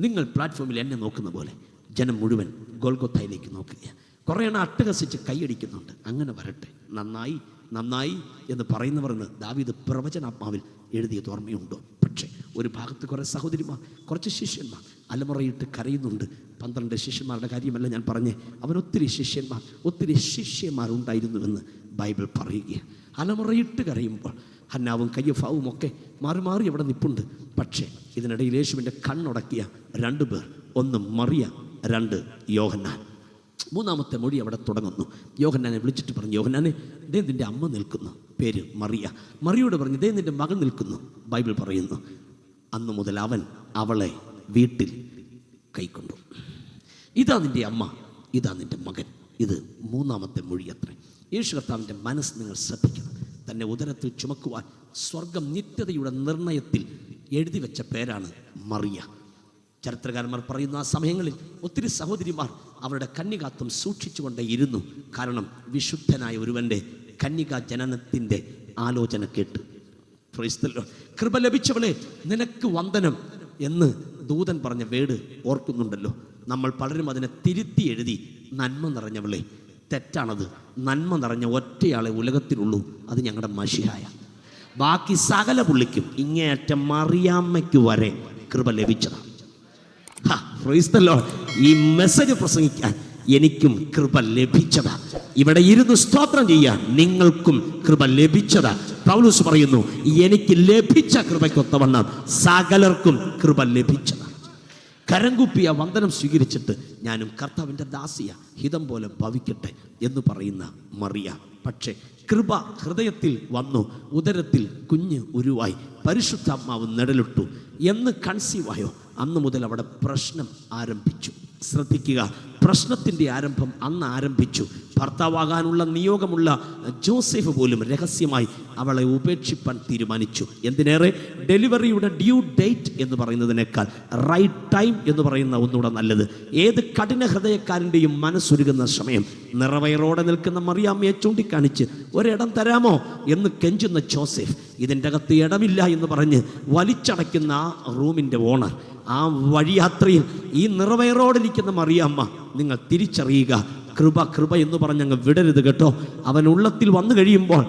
നിങ്ങൾ പ്ലാറ്റ്ഫോമിൽ എന്നെ നോക്കുന്ന പോലെ ജനം മുഴുവൻ ഗോൽഗോത്തയിലേക്ക് നോക്കുക. കുറേ എണ്ണം അട്ടഹസിച്ച് കൈയടിക്കുന്നുണ്ട്. അങ്ങനെ വരട്ടെ, നന്നായി നന്നായി എന്ന് പറയുന്നവർ എന്ന് ദാവീദ് പ്രവചനാത്മാവിൽ എഴുതിയത് ഓർമ്മയുണ്ടോ? പക്ഷേ ഒരു ഭാഗത്ത് കുറേ സഹോദരിമാർ, കുറച്ച് ശിഷ്യന്മാർ അലമുറയിട്ട് കരയുന്നുണ്ട്. 12 ശിഷ്യന്മാരുടെ കാര്യമല്ല ഞാൻ പറഞ്ഞേ, അവരൊത്തിരി ശിഷ്യന്മാർ, ഒത്തിരി ശിഷ്യന്മാരുണ്ടായിരുന്നുവെന്ന് ബൈബിൾ പറയുകയാണ്. അലമുറയിട്ട് കരയുമ്പോൾ ഹന്നാവും കയ്യഫാവും ഒക്കെ മാറി മാറി അവിടെ നിൽപ്പുണ്ട്. പക്ഷേ ഇതിനിടയിൽ യേശുവിൻ്റെ കണ്ണുടക്കിയ 2 പേർ, 1 മറിയ, 2 യോഹന്നാൻ. 3-ാമത്തെ മൊഴി അവിടെ തുടങ്ങുന്നു. യോഹന്നാനെ വിളിച്ചിട്ട് പറഞ്ഞു, യോഹന്നാനെ, ദേ നിൻ്റെ അമ്മ നിൽക്കുന്നു, പേര് മറിയ. മറിയോട് പറഞ്ഞു, ദേ നിൻ്റെ മകൻ നിൽക്കുന്നു. ബൈബിൾ പറയുന്നു, അന്നു മുതൽ അവൻ അവളെ വീട്ടിൽ കൈക്കൊണ്ടു. ഇതാ നിൻ്റെ അമ്മ, ഇതാ നിൻ്റെ മകൻ. ഇത് 3-ാമത്തെ മൊഴി അത്രേ. യേശു കർത്താവിൻ്റെ മനസ്സ് നിങ്ങൾ ശ്രദ്ധിക്കണം. തന്നെ ഉദരത്തിൽ ചുമക്കുവാൻ സ്വർഗം നിത്യതയുടെ നിർണയത്തിൽ എഴുതി വെച്ച പേരാണ് മറിയ. ചരിത്രകാരന്മാർ പറയുന്ന ആ സമയങ്ങളിൽ ഒത്തിരി സഹോദരിമാർ അവരുടെ കന്യകാത്വം സൂക്ഷിച്ചുകൊണ്ടേയിരുന്നു. കാരണം വിശുദ്ധനായ ഒരുവൻ്റെ കന്യകാ ജനനത്തിൻ്റെ ആലോചന കേട്ട്. Price the Lord. കൃപ ലഭിച്ചവളെ നിനക്ക് വന്ദനം എന്ന് ദൂതൻ പറഞ്ഞ വേട് ഓർക്കുന്നുണ്ടല്ലോ. നമ്മൾ പലരും അതിനെ തിരുത്തി എഴുതി നന്മ നിറഞ്ഞവളെ. തെറ്റാണത്. നന്മ നിറഞ്ഞ ഒറ്റയാളെ ഉലകത്തിലുള്ളൂ, അത് ഞങ്ങളുടെ മശിഹായ. ബാക്കി സകല പുള്ളിക്കും ഇങ്ങേയറ്റം മറിയാമ്മയ്ക്ക് വരെ കൃപ ലഭിച്ചതാണ്. Price the Lord. ഈ മെസ്സേജ് പ്രസംഗിക്കാൻ എനിക്കും കൃപ ലഭിച്ചതാ. ഇവിടെ ഇരുന്ന് സ്തോത്രം ചെയ്യാൻ നിങ്ങൾക്കും കൃപ ലഭിച്ചതാ. പൗലോസ് പറയുന്നു, എനിക്ക് ലഭിച്ച കൃപയ്ക്കൊത്തവണ്ണം സകലർക്കും കൃപ ലഭിച്ചതാ. കരംകുപ്പിയ വന്ദനം സ്വീകരിച്ചിട്ട് ഞാനും കർത്താവിൻ്റെ ദാസിയ, ഹിതം പോലെ ഭവിക്കട്ടെ എന്ന് പറയുന്ന മറിയ. പക്ഷേ കൃപ ഹൃദയത്തിൽ വന്നു, ഉദരത്തിൽ കുഞ്ഞ് ഉരുവായി, പരിശുദ്ധാത്മാവ് നിഴലിട്ടു. എന്ന് കൺസീവായോ അന്ന് മുതൽ അവിടെ പ്രശ്നം ആരംഭിച്ചു. ശ്രദ്ധിക്കുക, പ്രശ്നത്തിൻ്റെ ആരംഭം അന്ന് ആരംഭിച്ചു. ഭർത്താവാകാനുള്ള നിയോഗമുള്ള ജോസഫ് പോലും രഹസ്യമായി അവളെ ഉപേക്ഷിപ്പാൻ തീരുമാനിച്ചു. എന്തിനേറെ, ഡെലിവറിയുടെ ഡ്യൂ ഡേറ്റ് എന്ന് പറയുന്നതിനേക്കാൾ റൈറ്റ് ടൈം എന്ന് പറയുന്ന ഒന്നുകൂടെ നല്ലത്. ഏത് കഠിന ഹൃദയക്കാരൻ്റെയും മനസ്സൊരുങ്ങുന്ന സമയം. നിറവയറോടെ നിൽക്കുന്ന മറിയാമ്മയെ ചൂണ്ടിക്കാണിച്ച് ഒരിടം തരാമോ എന്ന് കെഞ്ചുന്ന ജോസഫ്, ഇതിൻ്റെ അകത്ത് ഇടമില്ല എന്ന് പറഞ്ഞ് വലിച്ചടയ്ക്കുന്ന ആ റൂമിൻ്റെ ഓണർ. ആ വഴിയാത്രയിൽ ഈ നിറവയറോടിരിക്കുന്ന മറിയാമ്മ, നിങ്ങൾ തിരിച്ചറിയുക, കൃപ കൃപ എന്ന് പറഞ്ഞങ്ങ് വിടരുത് കേട്ടോ. അവൻ ഉള്ളത്തിൽ വന്നു കഴിയുമ്പോൾ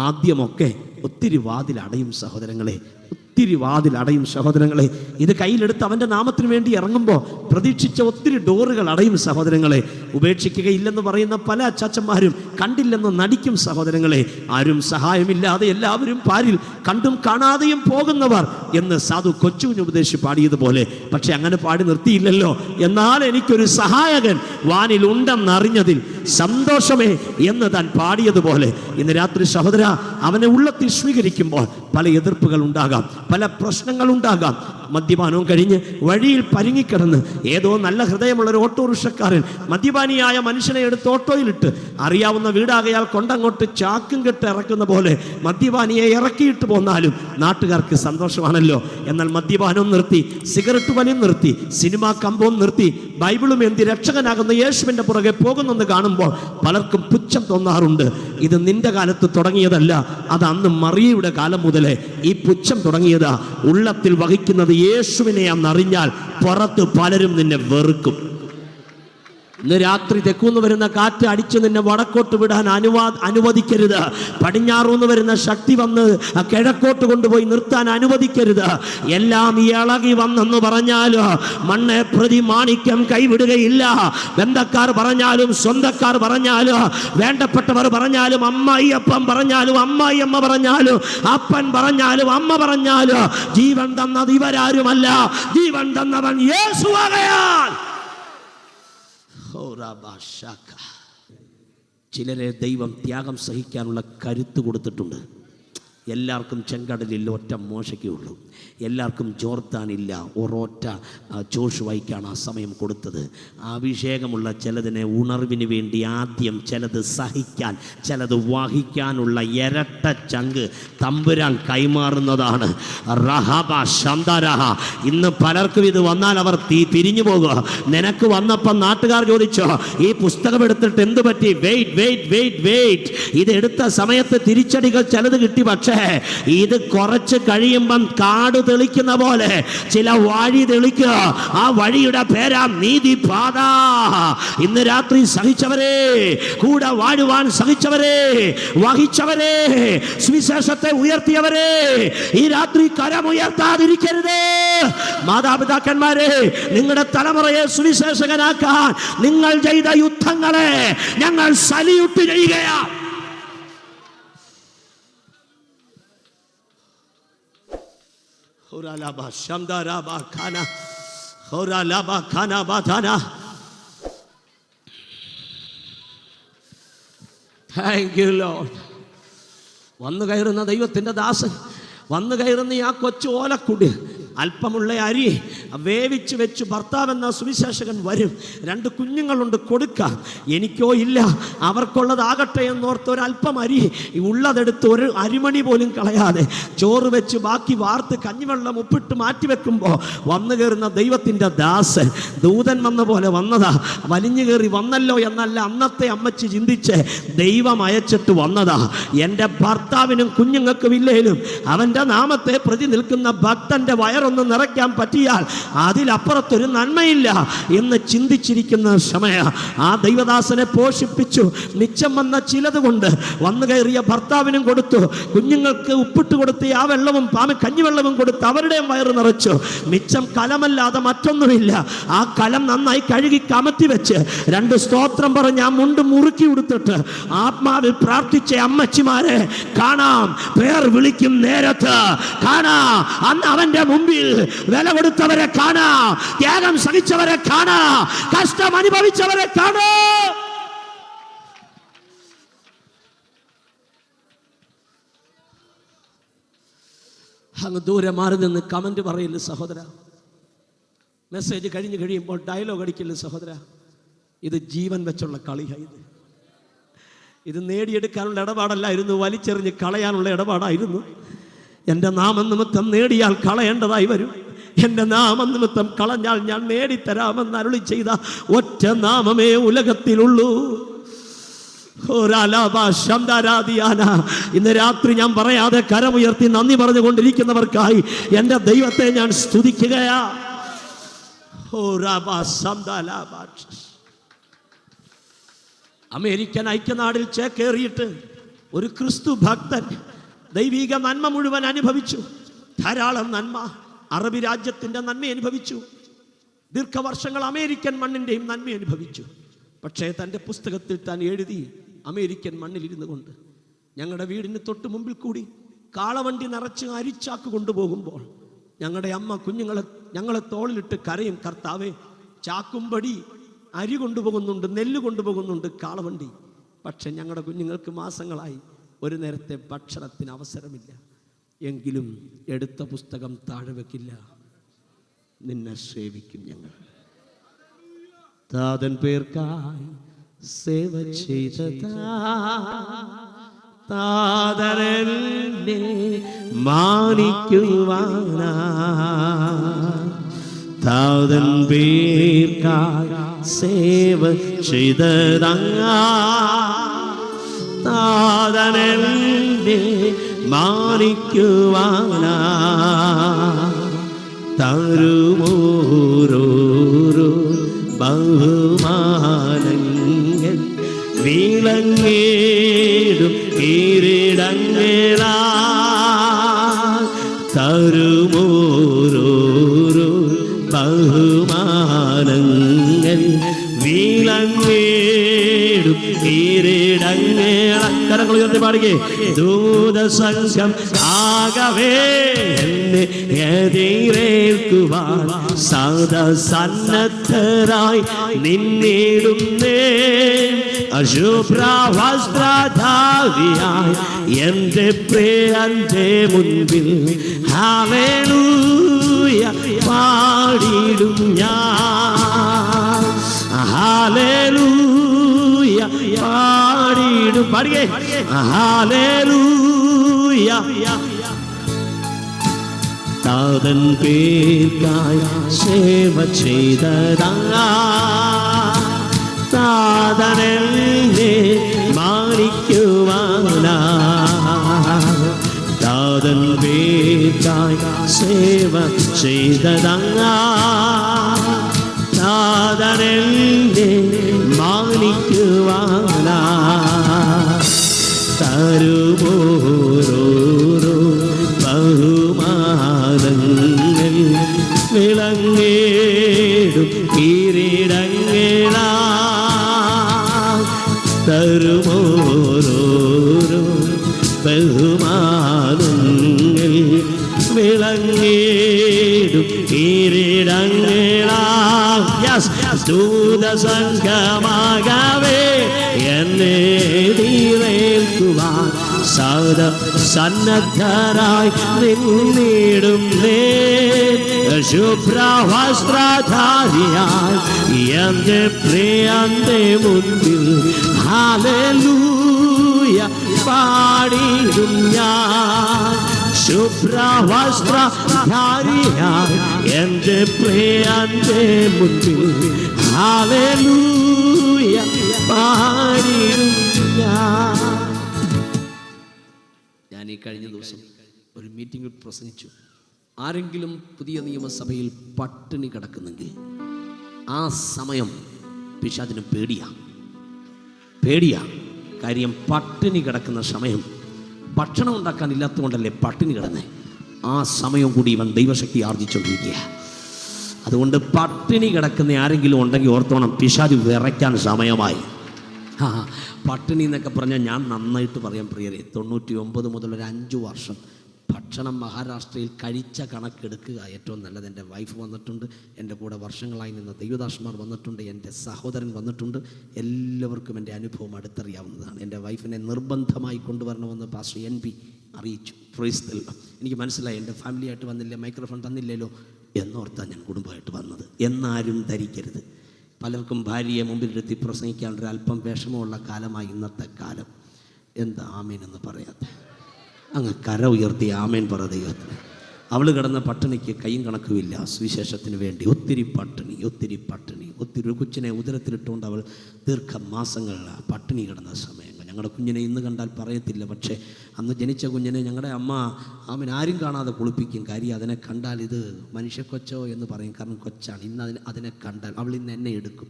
ആദ്യമൊക്കെ ഒത്തിരി വാതിലടയും സഹോദരങ്ങളെ, ഒത്തിരി വാതിലടയും സഹോദരങ്ങളെ. ഇത് കയ്യിലെടുത്ത് അവൻ്റെ നാമത്തിന് വേണ്ടി ഇറങ്ങുമ്പോൾ പ്രതീക്ഷിച്ച ഒത്തിരി ഡോറുകൾ അടയും സഹോദരങ്ങളെ. ഉപേക്ഷിക്കുകയില്ലെന്ന് പറയുന്ന പല അച്ചാച്ചന്മാരും കണ്ടില്ലെന്ന് നടിക്കും സഹോദരങ്ങളെ. ആരും സഹായമില്ലാതെ എല്ലാവരും പാരിൽ കണ്ടും കാണാതെയും പോകുന്നവർ എന്ന് സാധു കൊച്ചുകുഞ്ഞ് ഉപദേശിച്ച് പാടിയതുപോലെ. പക്ഷെ അങ്ങനെ പാടി നിർത്തിയില്ലല്ലോ. എന്നാൽ എനിക്കൊരു സഹായകൻ വാനിൽ ഉണ്ടെന്നറിഞ്ഞതിൽ സന്തോഷമേ എന്ന് താൻ പാടിയതുപോലെ ഇന്ന് രാത്രി സഹോദര, അവനെ ഉള്ളത്തിൽ സ്വീകരിക്കുമ്പോൾ പല എതിർപ്പുകൾ ഉണ്ടാകാം, പല പ്രശ്നങ്ങൾ ഉണ്ടാകാം. മദ്യപാനവും കഴിഞ്ഞ് വഴിയിൽ പരുങ്ങിക്കിടന്ന് ഏതോ നല്ല ഹൃദയമുള്ള ഒരു ഓട്ടോറിക്ഷക്കാരൻ മദ്യപാനിയായ മനുഷ്യനെ എടുത്ത് ഓട്ടോയിലിട്ട്, അറിയാവുന്ന വീടാകയാൽ കൊണ്ടങ്ങോട്ട് ചാക്കും കെട്ട് ഇറക്കുന്ന പോലെ മദ്യപാനിയെ ഇറക്കിയിട്ട് പോന്നാലും നാട്ടുകാർക്ക് സന്തോഷമാണല്ലോ. എന്നാൽ മദ്യപാനവും നിർത്തി, സിഗരറ്റ് വലിയും നിർത്തി, സിനിമാ കമ്പവും നിർത്തി, ബൈബിളും എന്തി രക്ഷകനാകുന്ന യേശുവിൻ്റെ പുറകെ പോകുന്നെന്ന് കാണുമ്പോൾ പലർക്കും പുച്ഛം തോന്നാറുണ്ട്. ഇത് നിന്റെ കാലത്ത് തുടങ്ങിയതല്ല, അത് അന്ന് മറിയയുടെ കാലം മുതലേ ഈ പുച്ഛം തുടങ്ങിയതാ. ഉള്ളത്തിൽ വഹിക്കുന്നത് യേശുവിനെ അന്നറിഞ്ഞാൽ പുറത്ത് പലരും നിന്നെ വെറുക്കും. ഇന്ന് രാത്രി തെക്കുന്ന് വരുന്ന കാറ്റ് അടിച്ച് നിന്നെ വടക്കോട്ട് വിടാൻ അനുവദിക്കരുത്. പടിഞ്ഞാറുന്ന് വരുന്ന ശക്തി വന്ന് കിഴക്കോട്ട് കൊണ്ടുപോയി നിർത്താൻ അനുവദിക്കരുത്. എല്ലാം ഇളകി വന്നെന്ന് പറഞ്ഞാലോ മണ്ണെ പ്രതി മാണിക്യം കൈവിടുകയില്ല. ബന്ധക്കാർ പറഞ്ഞാലും, സ്വന്തക്കാർ പറഞ്ഞാലും, വേണ്ടപ്പെട്ടവർ പറഞ്ഞാലും, അമ്മായിയപ്പൻ പറഞ്ഞാലും, അമ്മായിയമ്മ പറഞ്ഞാലും, അപ്പൻ പറഞ്ഞാലും, അമ്മ പറഞ്ഞാലും, ജീവൻ തന്നത് ഇവരാരുമല്ല, ജീവൻ തന്നവൻ യേശുവാകയാൽ. ചിലരെ ദൈവം ത്യാഗം സഹിക്കാനുള്ള കരുത്ത് കൊടുത്തിട്ടുണ്ട്. എല്ലാവർക്കും ചെങ്കടലിൽ ഒറ്റ മോശയ്ക്കേ ഉള്ളൂ. എല്ലാവർക്കും ജോർദാനില്ല, ഒരൊറ്റ ജോഷുവയ്ക്കാണ് ആ സമയം കൊടുത്തത്. അഭിഷേകമുള്ള ചിലതിനെ ഉണർവിന് വേണ്ടി ആദ്യം ചിലത് സഹിക്കാൻ, ചിലത് വഹിക്കാനുള്ള ഇരട്ട ചങ്ക് തമ്പുരാൻ കൈമാറുന്നതാണ്. റഹബ ശന്തരഹ. ഇന്ന് പലർക്കും ഇത് വന്നാൽ അവർ പിരിഞ്ഞു പോകുക. നിനക്ക് വന്നപ്പം നാട്ടുകാർ ചോദിച്ചോ ഈ പുസ്തകം എടുത്തിട്ട് എന്ത് പറ്റി? വെയിറ്റ്. ഇത് എടുത്ത സമയത്ത് തിരിച്ചടികൾ ചിലത് കിട്ടി, പക്ഷേ ഇത് കുറച്ച് കഴിയുമ്പം കാട് തെളിക്കുന്ന പോലെ ചില വഴി തെളിക്കുക. ആ വഴിയുടെ പേരാ നീതിപാത. ഇന്ന് രാത്രി സഹിച്ചവരെ, കൂടെ വാഴുവാൻ സഹിച്ചവരെ, വഹിച്ചവരെ, സുവിശേഷത്തെ ഉയർത്തിയവരെ, ഈ രാത്രി കരമുയർത്താതിരിക്കരുത്. മാതാപിതാക്കന്മാരെ, നിങ്ങളുടെ തലമുറയെ സുവിശേഷകനാക്കാൻ നിങ്ങൾ ചെയ്ത യുദ്ധങ്ങളെ ഞങ്ങൾ സല്യൂട്ട് ചെയ്യുകയാണ്. Thank you, Lord. വന്നു കയറുന്ന ദൈവത്തിൻ്റെ ദാസൻ, വന്നു കയറുന്ന ആ കൊച്ചു ഓലക്കുടി, അല്പമുള്ള അരി വേവിച്ച് വെച്ച് ഭർത്താവെന്ന സുവിശേഷകൻ വരും. 2 കുഞ്ഞുങ്ങളുണ്ട്, കൊടുക്കാം. എനിക്കോ ഇല്ല, അവർക്കുള്ളതാകട്ടെ എന്നോർത്ത് ഒരല്പം അരി ഉള്ളതെടുത്ത് ഒരു അരിമണി പോലും കളയാതെ ചോറ് വെച്ച് ബാക്കി വാർത്ത് കഞ്ഞിവെള്ളം ഉപ്പിട്ട് മാറ്റി വെക്കുമ്പോൾ വന്നു കയറുന്ന ദൈവത്തിൻ്റെ ദാസൻ ദൂതൻ വന്ന പോലെ വന്നതാ. വലിഞ്ഞു കയറി വന്നല്ലോ എന്നല്ല അന്നത്തെ അമ്മച്ചി ചിന്തിച്ച് ദൈവം അയച്ചിട്ട് വന്നതാ. എൻ്റെ ഭർത്താവിനും കുഞ്ഞുങ്ങൾക്കും ഇല്ലേലും അവൻ്റെ നാമത്തെ പ്രതി നിൽക്കുന്ന ഭക്തൻ്റെ വയറൊന്ന് നിറയ്ക്കാൻ പറ്റിയാൽ അതിലപ്പുറത്തൊരു നന്മയില്ല എന്ന് ചിന്തിച്ചിരിക്കുന്ന സമയ ആ ദൈവദാസനെ പോഷിപ്പിച്ചു. മിച്ചം വന്ന ചിലത് കൊണ്ട് വന്നു കയറിയ ഭർത്താവിനും കൊടുത്തു, കുഞ്ഞുങ്ങൾക്ക് ഉപ്പിട്ട് കൊടുത്ത് ആ വെള്ളവും കഞ്ഞിവെള്ളവും കൊടുത്ത് അവരുടെയും വയറ് നിറച്ചു. മിച്ചം കലമല്ലാതെ മറ്റൊന്നുമില്ല. ആ കലം നന്നായി കഴുകി കമത്തി വെച്ച് 2 സ്തോത്രം പറഞ്ഞ് ആ മുണ്ട് മുറുക്കി ഉടുത്തിട്ട് ആത്മാവിൽ പ്രാർത്ഥിച്ച അമ്മച്ചിമാരെ കാണാം. പേർ വിളിക്കും നേരത്ത് കാണാം. അന്ന് അവന്റെ മുമ്പിൽ വില കൊടുത്തവരെ കാണാം, ത്യാഗം സഹിച്ചവരെ കാണാം, കഷ്ടം അനുഭവിച്ചവരെ കാണാം. അങ്ങ് ദൂരെ മാറി നിന്ന് കമന്റ് പറയില്ല സഹോദര. മെസ്സേജ് കഴിഞ്ഞ് കഴിയുമ്പോൾ ഡയലോഗ് അടിക്കില്ല സഹോദര. ഇത് ജീവൻ വെച്ചുള്ള കളിയായത്. ഇത് നേടിയെടുക്കാനുള്ള ഇടപാടല്ലായിരുന്നു, വലിച്ചെറിഞ്ഞ് കളയാനുള്ള ഇടപാടായിരുന്നു. എൻ്റെ നാമം നിമിത്തം നേടിയാൽ കളയേണ്ടതായി വരും. എൻ്റെ നാമം നിമിത്തം കളഞ്ഞാൽ ഞാൻ നേടിത്തരാമെന്ന് അരുളി ചെയ്ത ഒറ്റ നാമമേ ഉലകത്തിലുള്ളൂ. ഇന്ന് രാത്രി ഞാൻ പറയാതെ കരമുയർത്തി നന്ദി പറഞ്ഞുകൊണ്ടിരിക്കുന്നവർക്കായി എൻ്റെ ദൈവത്തെ ഞാൻ സ്തുതിക്കുകയാ. അമേരിക്കൻ ഐക്യനാടിൽ ചേക്കേറിയിട്ട് ഒരു ക്രിസ്തു ഭക്തൻ ദൈവിക നന്മ മുഴുവൻ അനുഭവിച്ചു. ധാരാളം നന്മ, അറബി രാജ്യത്തിൻ്റെ നന്മ അനുഭവിച്ചു. ദീർഘവർഷങ്ങൾ അമേരിക്കൻ മണ്ണിൻ്റെയും നന്മ അനുഭവിച്ചു. പക്ഷേ തൻ്റെ പുസ്തകത്തിൽ താൻ എഴുതി, അമേരിക്കൻ മണ്ണിലിരുന്നു കൊണ്ട് ഞങ്ങളുടെ വീടിന് തൊട്ട് മുമ്പിൽ കൂടി കാളവണ്ടി നിറച്ച് അരിച്ചാക്ക് കൊണ്ടുപോകുമ്പോൾ ഞങ്ങളുടെ അമ്മ ഞങ്ങളെ തോളിലിട്ട് കരയും, കർത്താവേ ചാക്കുംപടി അരി കൊണ്ടുപോകുന്നുണ്ട്, നെല്ല് കൊണ്ടുപോകുന്നുണ്ട് കാളവണ്ടി. പക്ഷെ ഞങ്ങളുടെ കുഞ്ഞുങ്ങൾക്ക് മാസങ്ങളായി ഒരു നേരത്തെ ഭക്ഷണത്തിന് അവസരമില്ല. എങ്കിലും എടുത്ത പുസ്തകം താഴെ വെക്കില്ല, നിന്നെ സേവിക്കും ഞങ്ങൾ. താതൻ പേർക്കായി സേവ ചെയ്തതാ, താതനെ മാനിക്കുവാനാ, താതൻ പേർക്കായി സേവ ചെയ്തതാ, താതനെ മാനിക്കുവാനാ, തരുമോരോ ബഹുമാനങ്ങൾ വിളങ്ങിടും കിരീടങ്ങളാ തരുമോരോരോ ബഹുമാനങ്ങൾ വിളങ്ങിടും കിരീടങ്ങളാ. കരങ്ങൾ ഉയർത്തി പാടുകേ. ദൂതസംഘം ആകവേ എന്നെ എതിരേൽക്കുവാൻ സദസന്നദ്ധരായി നിന്നിടുന്നേ. അശുഭ്രവസ്ത്രധാരിയായി എന്റെ പ്രിയന്റെ മുൻപിൽ ഹല്ലേലൂയ പാടിടും ഞാൻ. ഹല്ലേലൂയ പാടിടും. പാടുകേ. ഹല്ലേലൂയ. താതൻ പേർക്കായി സേവ ചെയ്തതാ താതനെ മാനിക്കുവാനാ. താതൻ പേർക്കായി സേവ ചെയ്തതാ താതനെ മാനിക്കുവാനാ. തരുമോരോരോ ബഹുമാനങ്ങൾ വിളങ്ങിടും കിരീടങ്ങളാ തരുമോരോരോ ബഹുമാനങ്ങൾ വിളങ്ങിടും കിരീടങ്ങളാ. ദൂതസംഘമാകവേ എന്നെ എതിരേൽക്കുവാൻ സന്നദ്ധരായി നിന്നിടും ശുഭ്രവസ്ത്രധാരിയായി എന്റെ പ്രിയന്റെ മുൻപിൽ ഹല്ലേലൂയ പാടിടും ഞാൻ. ശുഭ്രവസ്ത്രധാരിയായി എന്റെ പ്രിയന്റെ മുൻപിൽ ഹല്ലേലൂയ പാടിടും ഞാൻ. ഞാൻ ഈ കഴിഞ്ഞ ദിവസം ഒരു മീറ്റിംഗിൽ പ്രസംഗിച്ചു. ആരെങ്കിലും പുതിയ നിയമസഭയിൽ പട്ടിണി കിടക്കുന്നെങ്കിൽ ആ സമയം പിശാചിന് പേടിയാ. കാര്യം പട്ടിണി കിടക്കുന്ന സമയം ഭക്ഷണം ഉണ്ടാക്കാൻ ഇല്ലാത്തതുകൊണ്ടല്ലേ പട്ടിണി കിടന്നേ. ആ സമയം കൂടി ഇവൻ ദൈവശക്തി ആർജിച്ചുകൊണ്ടിരിക്കുക. അതുകൊണ്ട് പട്ടിണി കിടക്കുന്ന ആരെങ്കിലും ഉണ്ടെങ്കിൽ ഓർത്തോണം, പിശാച് വിറയ്ക്കാൻ സമയമായി. പട്ടിണി എന്നൊക്കെ പറഞ്ഞാൽ ഞാൻ നന്നായിട്ട് പറയാൻ പ്രിയരെ, 99 മുതൽ ഒരു 5 വർഷം ഭക്ഷണം മഹാരാഷ്ട്രയിൽ കഴിച്ച കണക്കെടുക്കുക ഏറ്റവും നല്ലത്. എൻ്റെ വൈഫ് വന്നിട്ടുണ്ട്, എൻ്റെ കൂടെ വർഷങ്ങളായി നിന്ന് ദൈവദാസന്മാർ വന്നിട്ടുണ്ട്, എൻ്റെ സഹോദരൻ വന്നിട്ടുണ്ട്. എല്ലാവർക്കും എൻ്റെ അനുഭവം അടുത്തറിയാവുന്നതാണ്. എൻ്റെ വൈഫിനെ നിർബന്ധമായി കൊണ്ടുവരണമെന്ന് പാസ്റ്റർ NP അറിയിച്ചു. Price the Lord. എനിക്ക് മനസ്സിലായി, എൻ്റെ ഫാമിലിയായിട്ട് വന്നില്ല, മൈക്രോഫോൺ തന്നില്ലല്ലോ എന്നോർത്താണ് ഞാൻ കുടുംബമായിട്ട് വന്നത് എന്നാരും ധരിക്കരുത്. പലർക്കും ഭാര്യയെ മുമ്പിലിരുത്തി പ്രസംഗിക്കാനൊരു അല്പം വിഷമമുള്ള കാലമായി ഇന്നത്തെ കാലം. എന്താ ആമേൻ എന്ന് പറയാതെ അങ്ങ് കര ഉയർത്തി ആമേൻ പറ ദൈവത്തിന്. അവൾ കിടന്ന പട്ടിണിക്ക് കൈയും കണക്കുമില്ല. സുവിശേഷത്തിന് വേണ്ടി ഒത്തിരി പട്ടിണി. ഒരു കൊച്ചിനെ ഉദരത്തിലിട്ടുകൊണ്ട് അവൾ ദീർഘമാസങ്ങൾ പട്ടിണി കിടന്ന സമയങ്ങൾ. ഞങ്ങളുടെ കുഞ്ഞിനെ ഇന്ന് കണ്ടാൽ പറയത്തില്ല, പക്ഷേ അന്ന് ജനിച്ച കുഞ്ഞിനെ ഞങ്ങളുടെ അമ്മ ആരും കാണാതെ കുളിപ്പിക്കും. കാര്യം അതിനെ കണ്ടാൽ ഇത് മനുഷ്യക്കൊച്ചോ എന്ന് പറയും, കാരണം കൊച്ചാണ്. ഇന്ന് അതിനെ കണ്ടാൽ അവൾ ഇന്ന് എന്നെ എടുക്കും.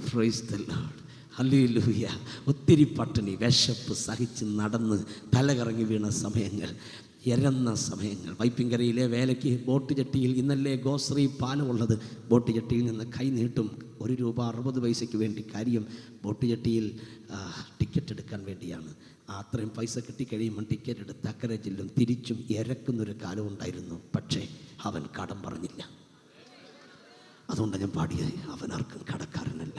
Price the Lord. ഹല്ലേലൂയ. ഒത്തിരി പട്ടിണി, വിശപ്പ് സഹിച്ച് നടന്ന് തലകറങ്ങി വീണ സമയങ്ങൾ, എരന്ന സമയങ്ങൾ. വൈപ്പിങ്കരയിലെ വേലയ്ക്ക് ബോട്ട് ജട്ടിയിൽ ഇന്നല്ലേ ഗോശ്രീ പാലമുള്ളത്. ബോട്ട് ജട്ടിയിൽ നിന്ന് കൈ നീട്ടും ₹1.60 വേണ്ടി. കാര്യം ബോട്ട് ജട്ടിയിൽ ടിക്കറ്റ് എടുക്കാൻ വേണ്ടിയാണ്. അത്രയും പൈസ കിട്ടിക്കഴിയുമ്പോൾ ടിക്കറ്റ് എടുത്ത് അക്കരെ ചെല്ലും, തിരിച്ചും ഇരക്കുന്നൊരു കാലം ഉണ്ടായിരുന്നു. പക്ഷേ അവൻ കടം പറഞ്ഞില്ല. അതുകൊണ്ടാണ് ഞാൻ പാടിയത്, അവൻ ആർക്കും കടക്കാരനല്ല.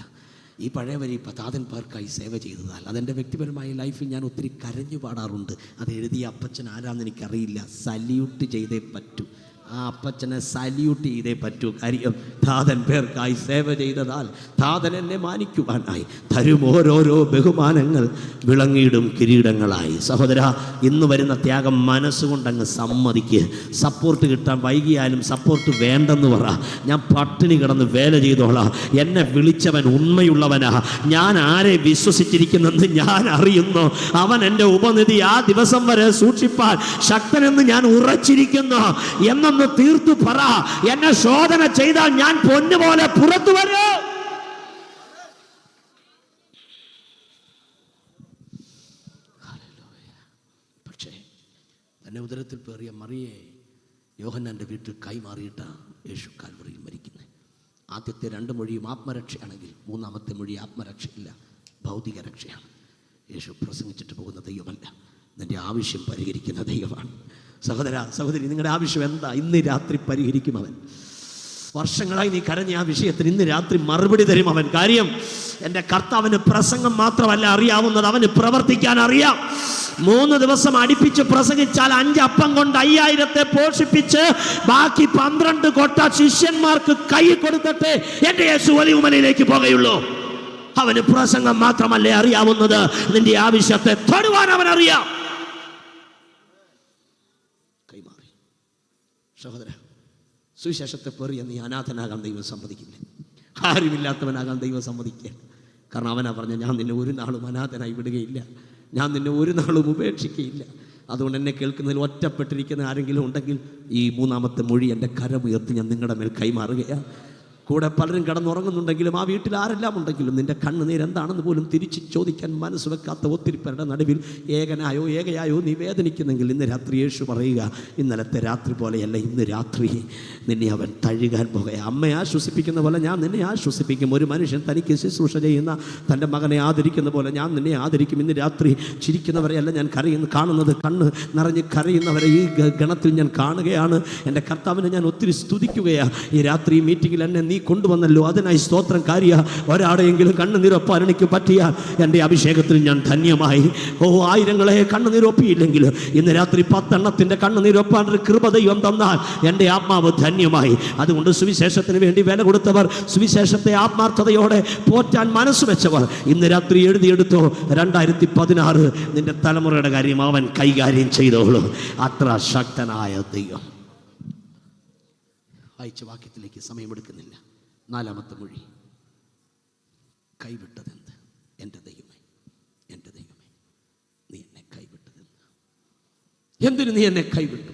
ഈ പഴയ വരി താതൻ പേർക്കായി സേവ ചെയ്തതാൽ അതെൻ്റെ വ്യക്തിപരമായ ലൈഫിൽ ഞാൻ ഒത്തിരി കരഞ്ഞു പാടാറുണ്ട്. അത് എഴുതിയ അപ്പച്ചൻ ആരാന്ന് എനിക്കറിയില്ല. സല്യൂട്ട് ചെയ്തേ പറ്റൂ. ആ അപ്പച്ചനെ സല്യൂട്ട് ചെയ്തേ പറ്റൂ. കാര്യം താതൻ പേർക്കായി സേവ ചെയ്തതാൽ താതൻ എന്നെ മാനിക്കുവാനായി തരും ഓരോരോ ബഹുമാനങ്ങൾ വിളങ്ങിയിടും കിരീടങ്ങളായി. സഹോദര, ഇന്ന് വരുന്ന ത്യാഗം മനസ്സുകൊണ്ടങ്ങ് സമ്മതിക്കുക. സപ്പോർട്ട് കിട്ടാൻ വൈകിയാലും സപ്പോർട്ട് വേണ്ടെന്ന് പറ. ഞാൻ പട്ടിണി കിടന്ന് വേല ചെയ്തോളാം. എന്നെ വിളിച്ചവൻ ഉണ്മയുള്ളവനാ. ഞാൻ ആരെ വിശ്വസിച്ചിരിക്കുന്നെന്ന് ഞാൻ അറിയുന്നു. അവൻ എൻ്റെ ഉപനിധി ആ ദിവസം വരെ സൂക്ഷിപ്പാൻ ശക്തനെന്ന് ഞാൻ ഉറച്ചിരിക്കുന്നു എന്നൊന്ന് ഒന്ന് തീർത്തു പറ, എന്നെ ശോധന ചെയ്താൽ ഞാൻ പൊന്നുപോലെ പുറത്തു വരൂ. പക്ഷേ തന്നെ ഉദരത്തിൽ പേറിയ മറിയെ യോഹന്നാന്റെ വീട്ടിൽ കൈമാറിയിട്ടാ യേശു കാൽവറിയിൽ മരിക്കുന്നത്. ആദ്യത്തെ 2 മൊഴിയും ആത്മരക്ഷയാണെങ്കിൽ 3-ാമത്തെ മൊഴി ആത്മരക്ഷയില്ല, ഭൗതിക രക്ഷയാണ്. യേശു പ്രസംഗിച്ചിട്ട് പോകുന്ന ദൈവമല്ല, നിന്റെ ആവശ്യം പരിഹരിക്കുന്ന ദൈവമാണ്. സഹോദര സഹോദരി, നിങ്ങളുടെ ആവശ്യം എന്താ? ഇന്ന് രാത്രി പരിഹരിക്കും അവൻ. വർഷങ്ങളായി നീ കരഞ്ഞ ആ വിഷയത്തിന് ഇന്ന് രാത്രി മറുപടി തരും അവൻ. കാര്യം എൻ്റെ കർത്താവിന് പ്രസംഗം മാത്രമല്ല അറിയാവുന്നത്, അവന് പ്രവർത്തിക്കാൻ അറിയാം. 3 ദിവസം അടുപ്പിച്ച് പ്രസംഗിച്ചാൽ 5 അപ്പം കൊണ്ട് 5000 പോഷിപ്പിച്ച് ബാക്കി 12 കൊട്ട ശിഷ്യന്മാർക്ക് കൈ കൊടുത്തിട്ട് എൻ്റെ യേശു ഒലിവുമലയിലേക്ക് പോകുകയുള്ളൂ. അവന് പ്രസംഗം മാത്രമല്ലേ അറിയാവുന്നത്, നിന്റെ ആവശ്യത്തെ തൊടുവാൻ അവൻ അറിയാം. കൈമാറി. സഹോദര, സുവിശേഷത്തെ പേറിയ നീ അനാഥനാകാൻ ദൈവം സമ്മതിക്കില്ല. ആരുമില്ലാത്തവനാകാൻ ദൈവം സമ്മതിക്കുക. കാരണം അവനാ പറഞ്ഞ, ഞാൻ നിന്നെ ഒരു നാളും അനാഥനായി വിടുകയില്ല, ഞാൻ നിന്നെ ഒരു നാളും ഉപേക്ഷിക്കുകയില്ല. അതുകൊണ്ട് എന്നെ കേൾക്കുന്നതിൽ ഒറ്റപ്പെട്ടിരിക്കുന്ന ആരെങ്കിലും ഉണ്ടെങ്കിൽ ഈ 3-ാമത്തെ മൊഴി എൻ്റെ കരമുയർത്തി ഞാൻ നിങ്ങളുടെ മേൽ കൈമാറുകയാണ്. കൂടെ പലരും കിടന്നുറങ്ങുന്നുണ്ടെങ്കിലും ആ വീട്ടിൽ ആരെല്ലാം ഉണ്ടെങ്കിലും നിന്റെ കണ്ണുനീര് എന്താണെന്ന് പോലും തിരിച്ച് ചോദിക്കാൻ മനസ്സ് വെക്കാത്ത ഒത്തിരി പേരുടെ നടുവിൽ ഏകനായോ ഏകയായോ നീ വേദനിക്കുന്നെങ്കിൽ ഇന്ന് രാത്രി യേശു പറയുക, ഇന്നലത്തെ രാത്രി പോലെയല്ല, ഇന്ന് രാത്രി നിന്നെ അവൻ തഴുകാൻ പോകുക. അമ്മയെ ആശ്വസിപ്പിക്കുന്ന പോലെ ഞാൻ നിന്നെ ആശ്വസിപ്പിക്കും. ഒരു മനുഷ്യൻ തനിക്ക് ശുശ്രൂഷ ചെയ്യുന്ന തൻ്റെ മകനെ ആദരിക്കുന്ന പോലെ ഞാൻ നിന്നെ ആദരിക്കും. ഇന്ന് രാത്രി ചിരിക്കുന്നവരെയല്ല ഞാൻ കാണുന്നത്, കണ്ണ് നിറഞ്ഞ് കരയുന്നവരെ ഈ ഗണത്തിൽ ഞാൻ കാണുകയാണ്. എൻ്റെ കർത്താവിനെ ഞാൻ ഒത്തിരി സ്തുതിക്കുകയാണ്. ഈ രാത്രി മീറ്റിങ്ങിൽ എന്നെ നീ കൊണ്ടുവന്നല്ലോ, അതിനായി സ്തോത്രം. കാര്യ ഒരാടെയെങ്കിലും കണ്ണുനീരൊപ്പാൻ എനിക്ക് പറ്റിയാൽ എൻ്റെ അഭിഷേകത്തിൽ ഞാൻ ധന്യമായി. ആയിരങ്ങളെ കണ്ണുനീരൊപ്പിയില്ലെങ്കിൽ ഇന്ന് രാത്രി 10 എണ്ണത്തിൻ്റെ കണ്ണുനീരൊപ്പാൻ ഒരു കൃപ ദൈവം തന്നാൽ എൻ്റെ ആത്മാവ് ധന്യമായി. അതുകൊണ്ട് സുവിശേഷത്തിന് വേണ്ടി വില കൊടുത്തവർ, സുവിശേഷത്തെ ആത്മാർത്ഥതയോടെ പോറ്റാൻ മനസ്സ് വെച്ചവർ ഇന്ന് രാത്രി എഴുതിയെടുത്തോ, 2016 നിന്റെ തലമുറയുടെ കാര്യം അവൻ കൈകാര്യം ചെയ്തോളൂ. അത്ര ശക്തനായ ദൈവം. വായിച്ച വാക്യത്തിലേക്ക് സമയമെടുക്കുന്നില്ല. 4-ാമത്തെ മൊഴി, കൈവിട്ടതെന്ത്? എൻ്റെ ദൈവമേ, എൻ്റെ ദൈവമേ, നീ എന്നെ കൈവിട്ടതെന്ത്? എന്തിനു നീ എന്നെ കൈവിട്ടു?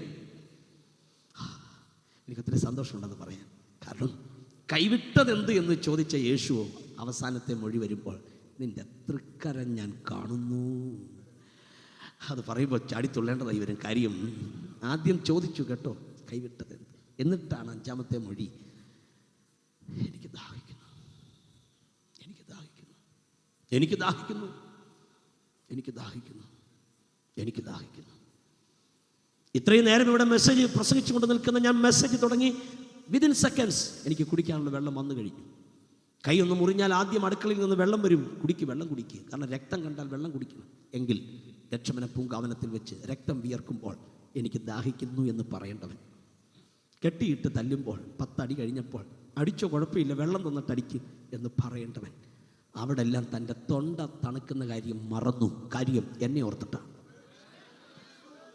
എനിക്കൊത്തിരി സന്തോഷമുണ്ടെന്ന് പറയാൻ. കാരണം കൈവിട്ടതെന്ത് എന്ന് ചോദിച്ച യേശുവോ അവസാനത്തെ മൊഴി വരുമ്പോൾ, നിന്റെ തൃക്കരം ഞാൻ കാണുന്നു. അത് പറയുമ്പോൾ ചാടിത്തുള്ളേണ്ടതായി വരും. കാര്യം ആദ്യം ചോദിച്ചു കേട്ടോ, കൈവിട്ടതെന്ത്? എന്നിട്ടാണ് 5-ാമത്തെ മൊഴി, എനിക്ക് ദാഹിക്കുന്നു, എനിക്ക് ദാഹിക്കുന്നു, എനിക്ക് ദാഹിക്കുന്നു, എനിക്ക് ദാഹിക്കുന്നു, എനിക്ക് ദാഹിക്കുന്നു. ഇത്രയും നേരം ഇവിടെ മെസ്സേജ് പ്രസംഗിച്ചുകൊണ്ട് നിൽക്കുന്ന ഞാൻ മെസ്സേജ് തുടങ്ങി, വിതിൻ സെക്കൻഡ്സ് എനിക്ക് കുടിക്കാനുള്ള വെള്ളം വന്നു കഴിഞ്ഞു. കൈ ഒന്ന് മുറിഞ്ഞാൽ ആദ്യം അടുക്കളയിൽ നിന്ന് വെള്ളം വരും, വെള്ളം കുടിക്കുക. കാരണം രക്തം കണ്ടാൽ വെള്ളം കുടിക്കണം. എങ്കിൽ ലക്ഷമന പൂങ്കാവനത്തിൽ വെച്ച് രക്തം വിയർക്കുമ്പോൾ എനിക്ക് ദാഹിക്കുന്നു എന്ന് പറയേണ്ടവൻ, കെട്ടിയിട്ട് തല്ലുമ്പോൾ 10 അടി കഴിഞ്ഞപ്പോൾ അടിച്ചോ കുഴപ്പമില്ല, വെള്ളം തന്നിട്ട് അടിക്ക് എന്ന് പറയേണ്ടവൻ അവിടെ എല്ലാം തൻ്റെ തൊണ്ട തണുക്കുന്ന കാര്യം മറന്നു. കാര്യം എന്നെ ഓർത്തിട്ടാണ്.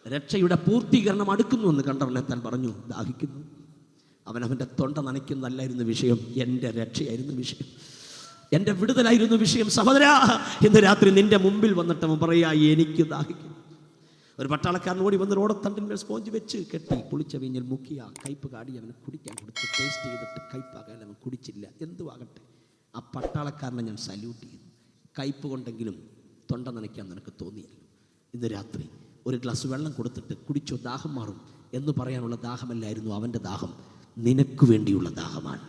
രക്ഷയുടെ പൂർത്തീകരണം അടുക്കുന്നു എന്ന് കണ്ടവനെ താൻ പറഞ്ഞു, ദാഹിക്കുന്നു. അവനവൻ്റെ തൊണ്ട നനയ്ക്കുന്നതല്ലായിരുന്നു വിഷയം, എൻ്റെ രക്ഷയായിരുന്നു വിഷയം, എൻ്റെ വിടുതലായിരുന്നു വിഷയം. സഹോദരാ, ഇന്ന് രാത്രി നിന്റെ മുമ്പിൽ വന്നിട്ട് അവൻ പറയാ, എനിക്ക് ദാഹിക്കുന്നു. ഒരു പട്ടാളക്കാരൻ ഓടി വന്ന് റോഡത്തണ്ടിന്മേൽ സ്പോഞ്ച് വെച്ച് കെട്ടി പുളിച്ച വീഞ്ഞിൽ മുക്കിയ കയ്പ് കാടി അവന് കുടിക്കാൻ കൊടുത്ത് ടേസ്റ്റ് ചെയ്തിട്ട് കയ്പാകാൻ അവൻ കുടിച്ചില്ല. എന്തുവാകട്ടെ, ആ പട്ടാളക്കാരനെ ഞാൻ സല്യൂട്ട് ചെയ്യുന്നു. കയ്പ് കൊണ്ടെങ്കിലും തൊണ്ട നനയ്ക്കാൻ നിനക്ക് തോന്നിയല്ലോ. ഇന്ന് രാത്രി ഒരു ഗ്ലാസ് വെള്ളം കൊടുത്തിട്ട് കുടിച്ചോ, ദാഹം മാറും എന്ന് പറയാനുള്ള ദാഹമല്ലായിരുന്നു അവൻ്റെ ദാഹം. നിനക്ക് വേണ്ടിയുള്ള ദാഹമാണ്,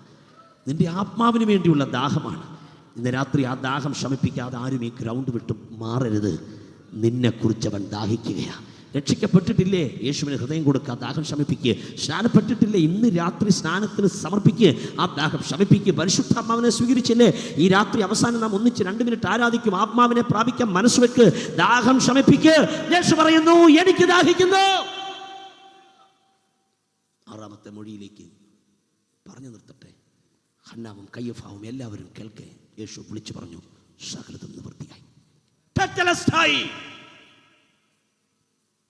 നിൻ്റെ ആത്മാവിന് വേണ്ടിയുള്ള ദാഹമാണ്. ഇന്ന് രാത്രി ആ ദാഹം ശമിപ്പിക്കാതെ ആരും ഈ ഗ്രൗണ്ട് വിട്ടും മാറരുത്. നിന്നെക്കുറിച്ച് അവൻ ദാഹിക്കുകയാണ്. രക്ഷിക്കപ്പെട്ടിട്ടില്ലേ? യേശുവിന് ഹൃദയം കൊടുക്കുക, ദാഹം ശമിപ്പിക്കുക. സ്നാനപ്പെട്ടിട്ടില്ലേ? ഇന്ന് രാത്രി സ്നാനത്തിന് സമർപ്പിക്കുക, ആ ദാഹം ശമിപ്പിക്കുക. പരിശുദ്ധാത്മാവിനെ സ്വീകരിച്ചില്ലേ? ഈ രാത്രി അവസാനം നാം ഒന്നിച്ച് 2 മിനിറ്റ് ആരാധിക്കും. ആത്മാവിനെ പ്രാപിക്കാൻ മനസ്സുവെക്ക്, ദാഹം ശമിപ്പിക്കുക. യേശു പറയുന്നു, എനിക്ക് ദാഹിക്കുന്നു. 6-ാമത്തെ മൊഴിയിലേക്ക് പറഞ്ഞു നിർത്തട്ടെ. ഹന്നാവും കയ്യഫാവും എല്ലാവരും കേൾക്കെ യേശു വിളിച്ചു പറഞ്ഞു, സകലതും നിവൃത്തിയായി.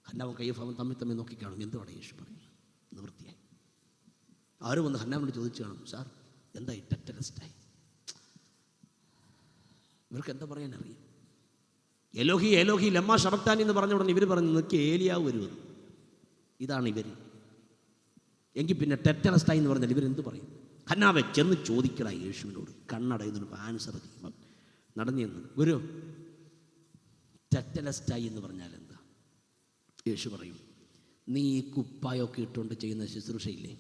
ഹന്നാവും കയ്യഫാവും തമ്മിൽ നോക്കിക്കാണും, എന്തുവാണ് യേശു പറയുന്നത്? നിവൃത്തിയായി. ആരും വന്ന് ഹന്നാവിനോട് ചോദിച്ചു കാണും, സാർ എന്തായി? ടെറ്റലസ്റ്റായി. ഇവർക്ക് എന്താ പറയാൻ അറിയാം? എലോഹി എലോഹി ലമ്മ ശബക്താനി എന്ന് പറഞ്ഞ ഉടനെ ഇവർ പറഞ്ഞു, നിനക്ക് ഏലിയാവ് വരുമെന്ന്. ഇതാണ് ഇവർ. എങ്കിൽ പിന്നെ ടെറ്റലസ്റ്റായി എന്ന് പറഞ്ഞാൽ ഇവരെന്ത് പറയും? ഹന്നാവെ ചെന്ന് ചോദിക്കടാ യേശുവിനോട്, കണ്ണടയുന്നതിന് ആൻസർ ചെയ്യുമ്പോൾ നടന്നു ചെന്ന്, ഗുരു ടെറ്റലസ്റ്റായി എന്ന് പറഞ്ഞാൽ എന്താ? യേശു പറയും, നീ ഈ കുപ്പായൊക്കെ ഇട്ടുകൊണ്ട് ചെയ്യുന്ന ശുശ്രൂഷയില്ലേ,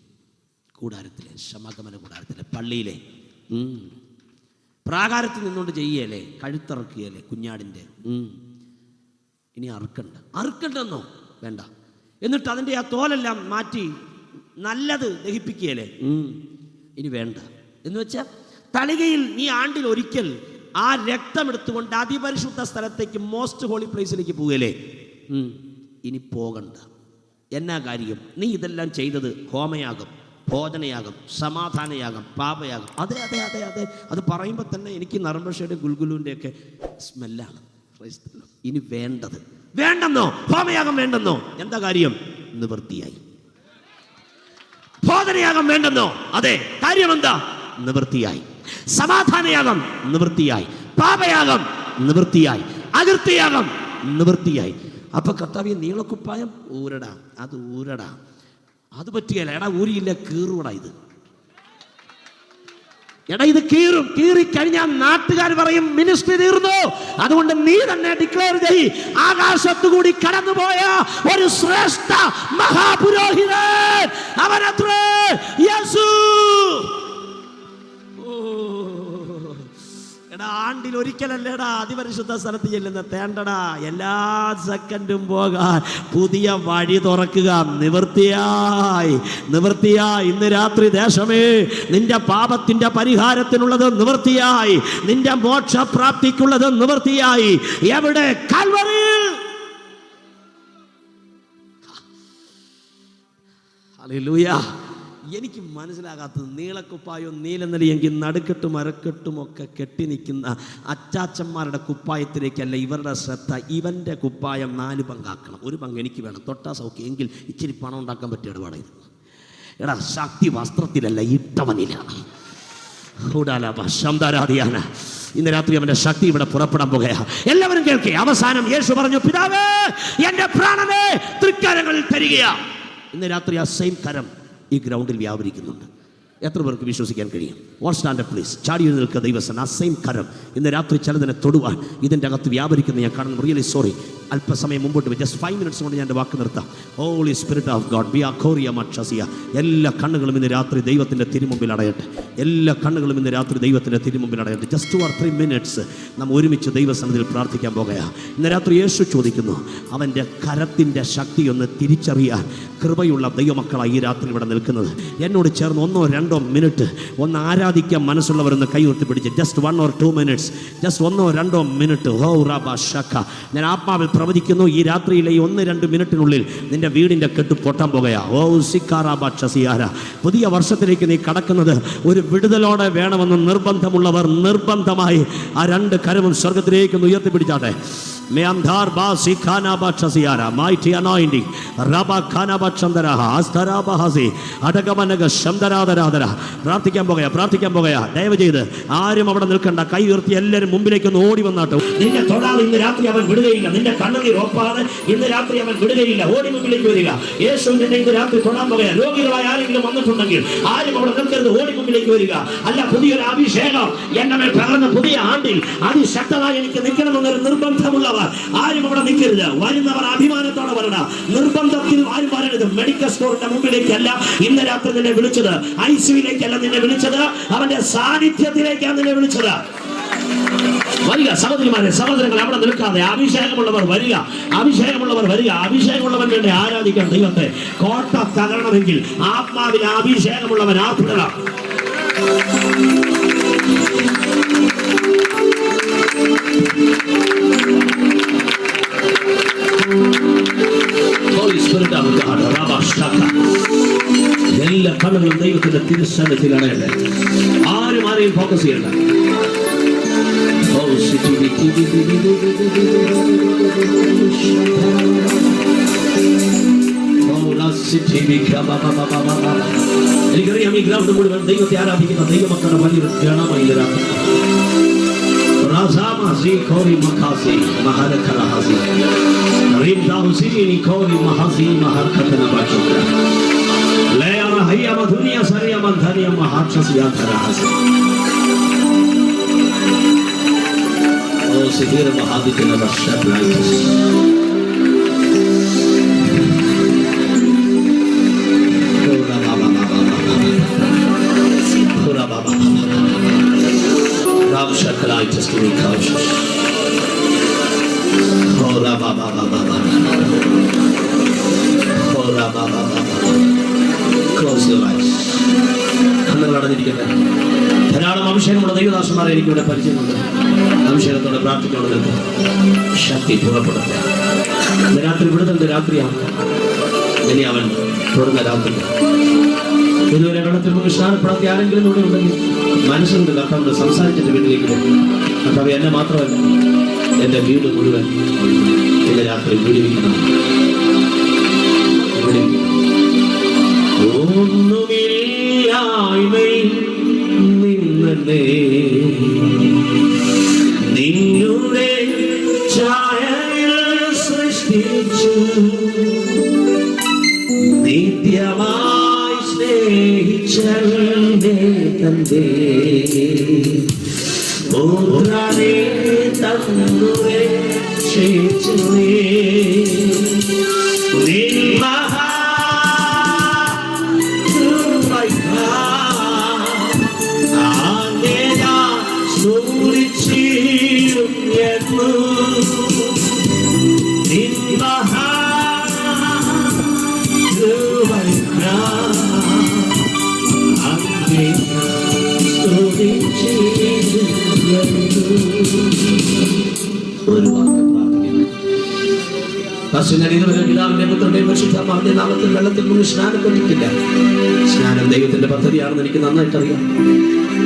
കൂടാരത്തിലെ, സമാഗമന കൂടാരത്തിലെ, പള്ളിയിലെ പ്രാകാരത്തിൽ നിന്നുകൊണ്ട് ചെയ്യല്ലേ, കഴുത്തിറക്കിയല്ലേ കുഞ്ഞാടിൻ്റെ, ഇനി അറുക്കണ്ടെന്നോ? വേണ്ട. എന്നിട്ട് അതിൻ്റെ ആ തോലെല്ലാം മാറ്റി നല്ലത് ദഹിപ്പിക്കുകയല്ലേ, ഇനി വേണ്ട. എന്ന് വെച്ചാൽ തളികയിൽ നീ ആണ്ടിൽ ഒരിക്കൽ ആ രക്തം എടുത്തുകൊണ്ട് അതിപരിശുദ്ധ സ്ഥലത്തേക്ക്, മോസ്റ്റ് ഹോളി പ്ലേസിലേക്ക് പോവുകയല്ലേ, ഇനി പോകണ്ട. എന്നാ കാര്യം? നീ ഇതെല്ലാം ചെയ്തത് ഹോമയാഗം, ഭോജനയാഗം, സമാധാനയാഗം, പാപയാഗം. അതെ അതെ അതെ അതെ, അത് പറയുമ്പോൾ തന്നെ എനിക്ക് നർമ്മഷയുടെ ഗുൽഗുലുവിൻ്റെ ഒക്കെ സ്മെല്ലാണ്. ഇനി വേണ്ടെന്നോ? ഹോമയാഗം വേണ്ടെന്നോ? എന്താ കാര്യം? നിവൃത്തിയായി. ഭോജനയാഗം വേണ്ടെന്നോ? അതെ, കാര്യം എന്താ? നിവൃത്തിയായി. സമാധാനയാഗം നിവൃത്തിയായി, പാപയാഗം നിവൃത്തിയായി, അകൃത്യയാഗം നിവൃത്തിയായി. അപ്പൊ കർത്താവേ, നീളക്കുപ്പായം ഊരടാ, അത് ഊരടാ, അത് പറ്റുകയില്ല. എടാ ഊരിയില്ല, കീറുവടാ ഇത്. എടാ ഇത് കീറിക്കഴിഞ്ഞാൽ നാട്ടുകാർ പറയും മിനിസ്ട്രി തീർന്നു. അതുകൊണ്ട് നീ തന്നെ ഡിക്ലെയർ ചെയ്യ്, ആകാശത്തുകൂടി കടന്നുപോയ ഒരു ശ്രേഷ്ഠ മഹാപുരോഹിതൻ അവനത്രേ യേശു. എടാ ആണ്ടിൽ ഒരിക്കലല്ലേടാ അതിപരിശുദ്ധ സ്ഥലത്ത് ചെല്ലുന്ന തേണ്ടടാ, എല്ലാ സെക്കൻഡും പോകാൻ പുതിയ വഴി തുറക്കുക. നിവൃത്തിയായി. ഇന്ന് രാത്രി ദേശമേ, നിന്റെ പാപത്തിന്റെ പരിഹാരത്തിനുള്ളത് നിവൃത്തിയായി, നിന്റെ മോക്ഷപ്രാപ്തിക്കുള്ളത് നിവൃത്തിയായി. എവിടെ? കാൽവറിയിൽ. ഹല്ലേലൂയ. എനിക്ക് മനസ്സിലാകാത്തത്, നീളക്കുപ്പായവും നീലനിലയെങ്കിൽ നടുക്കെട്ടും അരക്കെട്ടും ഒക്കെ കെട്ടി നിൽക്കുന്ന അച്ചാച്ചന്മാരുടെ കുപ്പായത്തിലേക്കല്ല ഇവരുടെ ശ്രദ്ധ. ഇവൻ്റെ കുപ്പായം 4 പങ്കാക്കണം. 1 പങ്ക് എനിക്ക് വേണം, തൊട്ടാ സൗഖ്യം, എങ്കിൽ ഇച്ചിരി പണം ഉണ്ടാക്കാൻ പറ്റിയ ഇടപാട് ഇത്. എടാ ശക്തി വസ്ത്രത്തിലല്ല, ഇട്ടവനിലാണ്. ഇന്ന് രാത്രി അവന്റെ ശക്തി ഇവിടെ പുറപ്പെടാൻ പോകുകയാ. എല്ലാവരും കേൾക്കേ. അവസാനം യേശു പറഞ്ഞു, പിതാവേ, എന്റെ പ്രാണനെ തൃക്കരങ്ങളിൽ തരികയാ. ഇന്ന് രാത്രി ആ സെയിം കരം ഈ ഗ്രൗണ്ടിൽ വ്യാപരിക്കുന്നുണ്ട്. എത്ര പേർക്ക് വിശ്വസിക്കാൻ കഴിയും? All stand up please. ചാടി എഴുന്നേൽക്കുക ദൈവസൻ. ആ സെയിം കരം ഇന്ന് രാത്രി ചിലതിനെ തൊടുവാൻ ഇതിൻ്റെ അകത്ത് വ്യാപരിക്കുന്ന ഞാൻ കാണുന്നു. റിയലി സോറി, അല്പസമയം മുമ്പോട്ട് പോയി, ജസ്റ്റ് 5 minutes കൊണ്ട് ഞാൻ എൻ്റെ വാക്ക് നിർത്താം. ഹോളി സ്പിരിറ്റ് ഓഫ് ഗോഡ് ബി ആ കോറിയ മക്ഷസിയ. എല്ലാ കണ്ണുകളും ഇന്ന് രാത്രി ദൈവത്തിൻ്റെ തിരുമുമ്പിൽ അടയട്ടെ. എല്ലാ കണ്ണുകളും ഇന്ന് രാത്രി ദൈവത്തിൻ്റെ തിരുമുമ്പിൽ അടയട്ടെ. ജസ്റ്റ് 2 or 3 minutes നാം ഒരുമിച്ച് ദൈവസന്നിധിയിൽ പ്രാർത്ഥിക്കാൻ പോകുകയാണ്. ഇന്ന് രാത്രി യേശു ചോദിക്കുന്നു, അവൻ്റെ കരത്തിൻ്റെ ശക്തി ഒന്ന് തിരിച്ചറിയാൻ കൃപയുള്ള ദൈവമക്കളായി ഈ രാത്രി ഇവിടെ നിൽക്കുന്നത്. എന്നോട് ചേർന്ന് 1 or 2 minutes ഒന്ന് ആരാധിക്കാൻ മനസ്സുള്ളവരൊന്ന് കൈ ഉയർത്തി പിടിച്ച്, just 1 or 2 minutes, just 1 or 2 minutes. ഹോ റബ ശക. ഞാൻ ആത്മാവിൽ പ്രവചിക്കുന്നു, ഈ രാത്രിയിലെ ഈ 1-2 മിനിറ്റിനുള്ളിൽ നിന്റെ വീടിൻ്റെ കെട്ട് പൊട്ടാൻ പോകുകയാ. ഓ സിക്കാറാബിയാര. പുതിയ വർഷത്തിലേക്ക് നീ കടക്കുന്നത് ഒരു വിടുതലോടെ വേണമെന്ന് നിർബന്ധമുള്ളവർ നിർബന്ധമായി ആ 2 കരവും സ്വർഗത്തിലേക്ക് ഉയർത്തിപ്പിടിച്ചാട്ടെ. Mighty anointing. പ്രാർത്ഥിക്കാൻ പോകുകയാ. ദയവ് ചെയ്ത് ആരും അവിടെ നിൽക്കണ്ട, കൈ ഉയർത്തി എല്ലാവരും മുമ്പിലേക്ക് ഒന്ന് ഓടി വന്നാട്ടോ. നിന്നെ തൊടാതെ ഇന്ന് രാത്രി അവൻ വിടുകയില്ല. നിന്റെ കണ്ണുനീർ ഒപ്പാതെ ഇന്ന് രാത്രി അവൻ വിടുകയില്ല. ഓടി മുമ്പിലേക്ക് വരിക. യേശുവിന്റെ ഇന്ന് രാത്രി തൊടാൻ പോകുക. രോഗികളായ ആരെങ്കിലും വന്നിട്ടുണ്ടെങ്കിൽ ആരും അവിടെ നിൽക്കരുത്, ഓടി മുമ്പിലേക്ക് വരിക. അല്ല, പുതിയൊരു അഭിഷേകം എന്റെ മേൽ പകർന്ന പുതിയ ആണ്ടിൽ അതിശക്തമായി എനിക്ക് നിൽക്കണമെന്നൊരു നിർബന്ധമുള്ളവർ ആരും അവിടെ നിൽക്കരുത്. വരുന്നവർ അഭിമാനത്തോടെ വരണം. നിർബന്ധത്തിൽ ആരും വരരുത്. മെഡിക്കൽ സ്റ്റോറിന്റെ മുമ്പിലേക്കല്ല ഇന്ന് രാത്രി നിന്നെ വിളിച്ചത്. ഐസിയുലേക്കല്ല നിന്നെ വിളിച്ചത്. അവന്റെ സാന്നിധ്യത്തിലേക്കാണ് നിന്നെ വിളിച്ചത്. വരിക സഹോദരിമാരെ, സഹോദരങ്ങൾ, അവിടെ നിൽക്കാതെ അഭിഷേകമുള്ളവർ വരിക. അഭിഷേകമുള്ളവൻ വേണ്ടി ആരാധിക്കാൻ ദൈവത്തെ. കോട്ട തകരണമെങ്കിൽ ആത്മാവിൽ അഭിഷേകമുള്ളവൻ ആർപ്പിടണം. എല്ലാ കണ്ണുകളും ദൈവത്തിന്റെ തിരുസന്നിധിയിലാണ്. ആരും ആരെയും ഫോക്കസ് ചെയ്യണ്ട. എനിക്കറിയാം ഈ ഗ്രൗണ്ട് മുഴുവൻ ദൈവത്തെ ആരാധിക്കുന്ന ദൈവമക്കളുടെ വലിയൊരു ഗണമായി Razamazi kori makasi maharakarahazi rimdauzi ni kori mahazi maharkatana bachukra leya Close your eyes. ധാരാളം അഭിഷേകമുള്ള ദൈവദാസന്മാരെ എനിക്കിവിടെ പരിചയമുണ്ട്. അഭിഷേകത്തോടെ പ്രാർത്ഥിക്കുന്നത് ശക്തി പുറപ്പെടുത്തുക. രാത്രി വിടുതലിന്റെ രാത്രിയാണ്. ഇനി അവൻ തുടർന്ന രാത്രി ഇതുവരെ വെള്ളത്തിൽ മുങ്ങി സ്നാനപ്പെടാത്ത ആരെങ്കിലും ഇവിടെ ഉണ്ടെങ്കിൽ മനസ്സുകൊണ്ട് കർത്താവിനോട് സംസാരിച്ചിട്ട് വീട്ടിലേക്ക് വരും. കർത്താവ് എന്നെ മാത്രമല്ല, എൻ്റെ വീട് മുഴുവൻ ഇന്ന് രാത്രി വിടുവിക്കണം. ഒന്നുമില്ലായ്മയിൽ നിന്നെ നിന്നുടെ ഛായയിൽ സൃഷ്ടിച്ചു, നിത്യമായി സ്നേഹിച്ചെന്നെ തന്റെ പുത്രനെ തന്നു രക്ഷിച്ചു. പിതാവിന്റെ പുത്രന്റെയും പരിശുദ്ധാത്മാവിന്റെ നാമത്തിൽ വെള്ളത്തിൽ മുങ്ങി സ്നാനം കൊണ്ടിട്ടില്ല. സ്നാനം ദൈവത്തിന്റെ പദ്ധതിയാണെന്ന് എനിക്ക് നന്നായിട്ട് അറിയാം.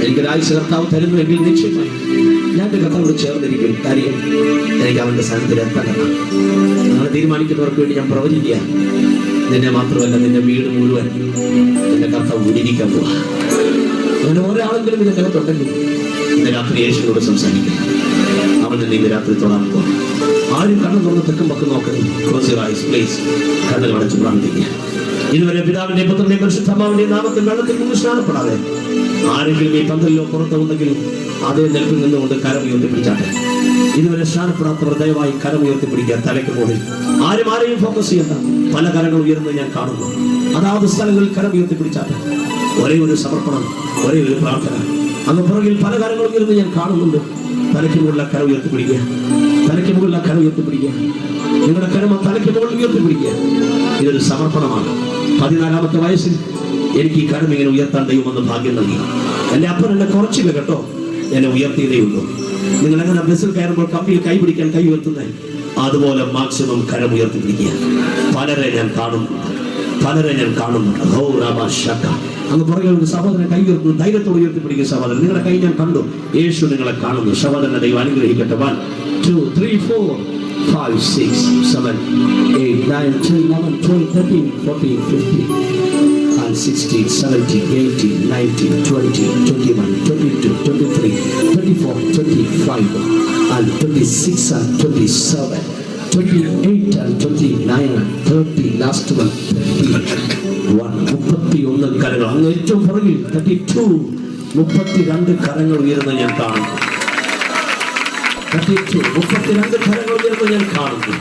എനിക്കൊരാഴ്ച കർത്താവ് തരുന്നുവെങ്കിൽ നിശ്ചയമായി ഞാൻ എൻ്റെ കർത്താവോട് ചേർന്നിരിക്കും. കാര്യം എനിക്ക് അവന്റെ സ്ഥാനത്തിൽ എത്തണം. അങ്ങനെ തീരുമാനിക്കുന്നവർക്ക് വേണ്ടി ഞാൻ പ്രവചിക്കുക, നിന്നെ മാത്രമല്ല നിന്റെ വീട് മുഴുവൻ എന്റെ കർത്താവ് ഉടിക്കാൻ പോവാ. അങ്ങനെ ഒരാളെങ്കിലും ഇതിന്റെ അകത്തുണ്ടെങ്കിൽ ഇന്ന് രാത്രി യേശുവിനോട് സംസാരിക്കുക. അവൻ നിന്നെ ഇന്ന് രാത്രി തൊടാൻ പോവാ. ആരും കണ്ണു തുറന്ന് തെക്കും പക്കം നോക്കരുത്. Close your eyes please. കണ്ണുകൾ അടച്ച് പ്രാർത്ഥിക്കുക. ഇതുവരെ പിതാവിന്റെ പുത്രന്റെയും പരിശുദ്ധാത്മാവിന്റെയും നാമത്തിൽ വെള്ളത്തിൽ മുങ്ങി സ്നാനപ്പെടാതെ ആരെങ്കിലും ഈ പന്തലിലോ പുറത്തോ ഉണ്ടെങ്കിൽ അതേ നിൽപ്പിൽ നിന്നുകൊണ്ട് കരം ഉയർത്തിപ്പിടിച്ചാട്ടെ. ഇതുവരെ സ്നാനപ്പെടാത്തവർ ദയവായി കരം ഉയർത്തിപ്പിടിക്കുക. തലയ്ക്ക് മുകളിൽ ആരെയും ഫോക്കസ് ചെയ്യണ്ട. പല കരങ്ങൾ ഉയർന്ന് ഞാൻ കാണുന്നു. അതാത് സ്ഥലങ്ങളിൽ കരം ഉയർത്തിപ്പിടിച്ചാട്ടെ. ഒരേ ഒരു സമർപ്പണം, ഒരേ ഒരു പ്രാർത്ഥന. അങ്ങ് പുറകിൽ പല കരങ്ങൾ ഉയർന്ന് ഞാൻ കാണുന്നുണ്ട്. തലയ്ക്ക് മുകളിൽ കരം ഉയർത്തിപ്പിടിക്കുക. തലയ്ക്ക് മുകളിൽ കരം ഉയർത്തിപ്പിടിക്കുക. നിങ്ങളുടെ കരം തലയ്ക്ക് മുകളിൽ ഉയർത്തിപ്പിടിക്കുക. ഇതൊരു സമർപ്പണമാണ്. 14-ാമത്തെ വയസ്സിൽ എനിക്ക് ഈ കരം ഇങ്ങനെ ഉയർത്താൻ ദൈവമെന്ന് ഭാഗ്യം നൽകി. എൻ്റെ അപ്പൻ എന്നെ കുറച്ചില്ല കേട്ടോ, എന്നെ ഉയർത്തിയതേ ഉള്ളൂ. നിങ്ങൾ എങ്ങനെ ബസ്സിൽ കയറുമ്പോൾ കമ്പിയിൽ കൈ പിടിക്കാൻ കൈ ഉയർത്തുന്നേ, അതുപോലെ മാക്സിമം കരം ഉയർത്തിപ്പിടിക്കുക. പലരെ ഞാൻ കാണുന്നുണ്ട്. അങ്ങ് പുറകെ ഒരു സഹോദരൻ കൈ ഉയർത്തുന്നു. ധൈര്യത്തോട് ഉയർത്തിപ്പിടിക്കുക സഹോദരൻ. നിങ്ങളുടെ കൈ ഞാൻ കണ്ടു. യേശു നിങ്ങളെ കാണുന്നു. സഹോദരനെ ദൈവം അനുഗ്രഹിക്കട്ടെ. 1 2 3 4 5 6 7 8 9 10 11 12 13 14 15 and 16 17 18 19 20 21 22 23 24 25 and 26 and 27 28 and 29 and 30 last one 31 കരങ്ങൾ. അങ്ങ് ഏറ്റവും പുറകിൽ 32 32 കരങ്ങൾ ഉയർന്ന് ഞാൻ കാണുന്നു. 32 കരങ്ങൾ ഉയർന്ന് ഞാൻ കാണുന്നു.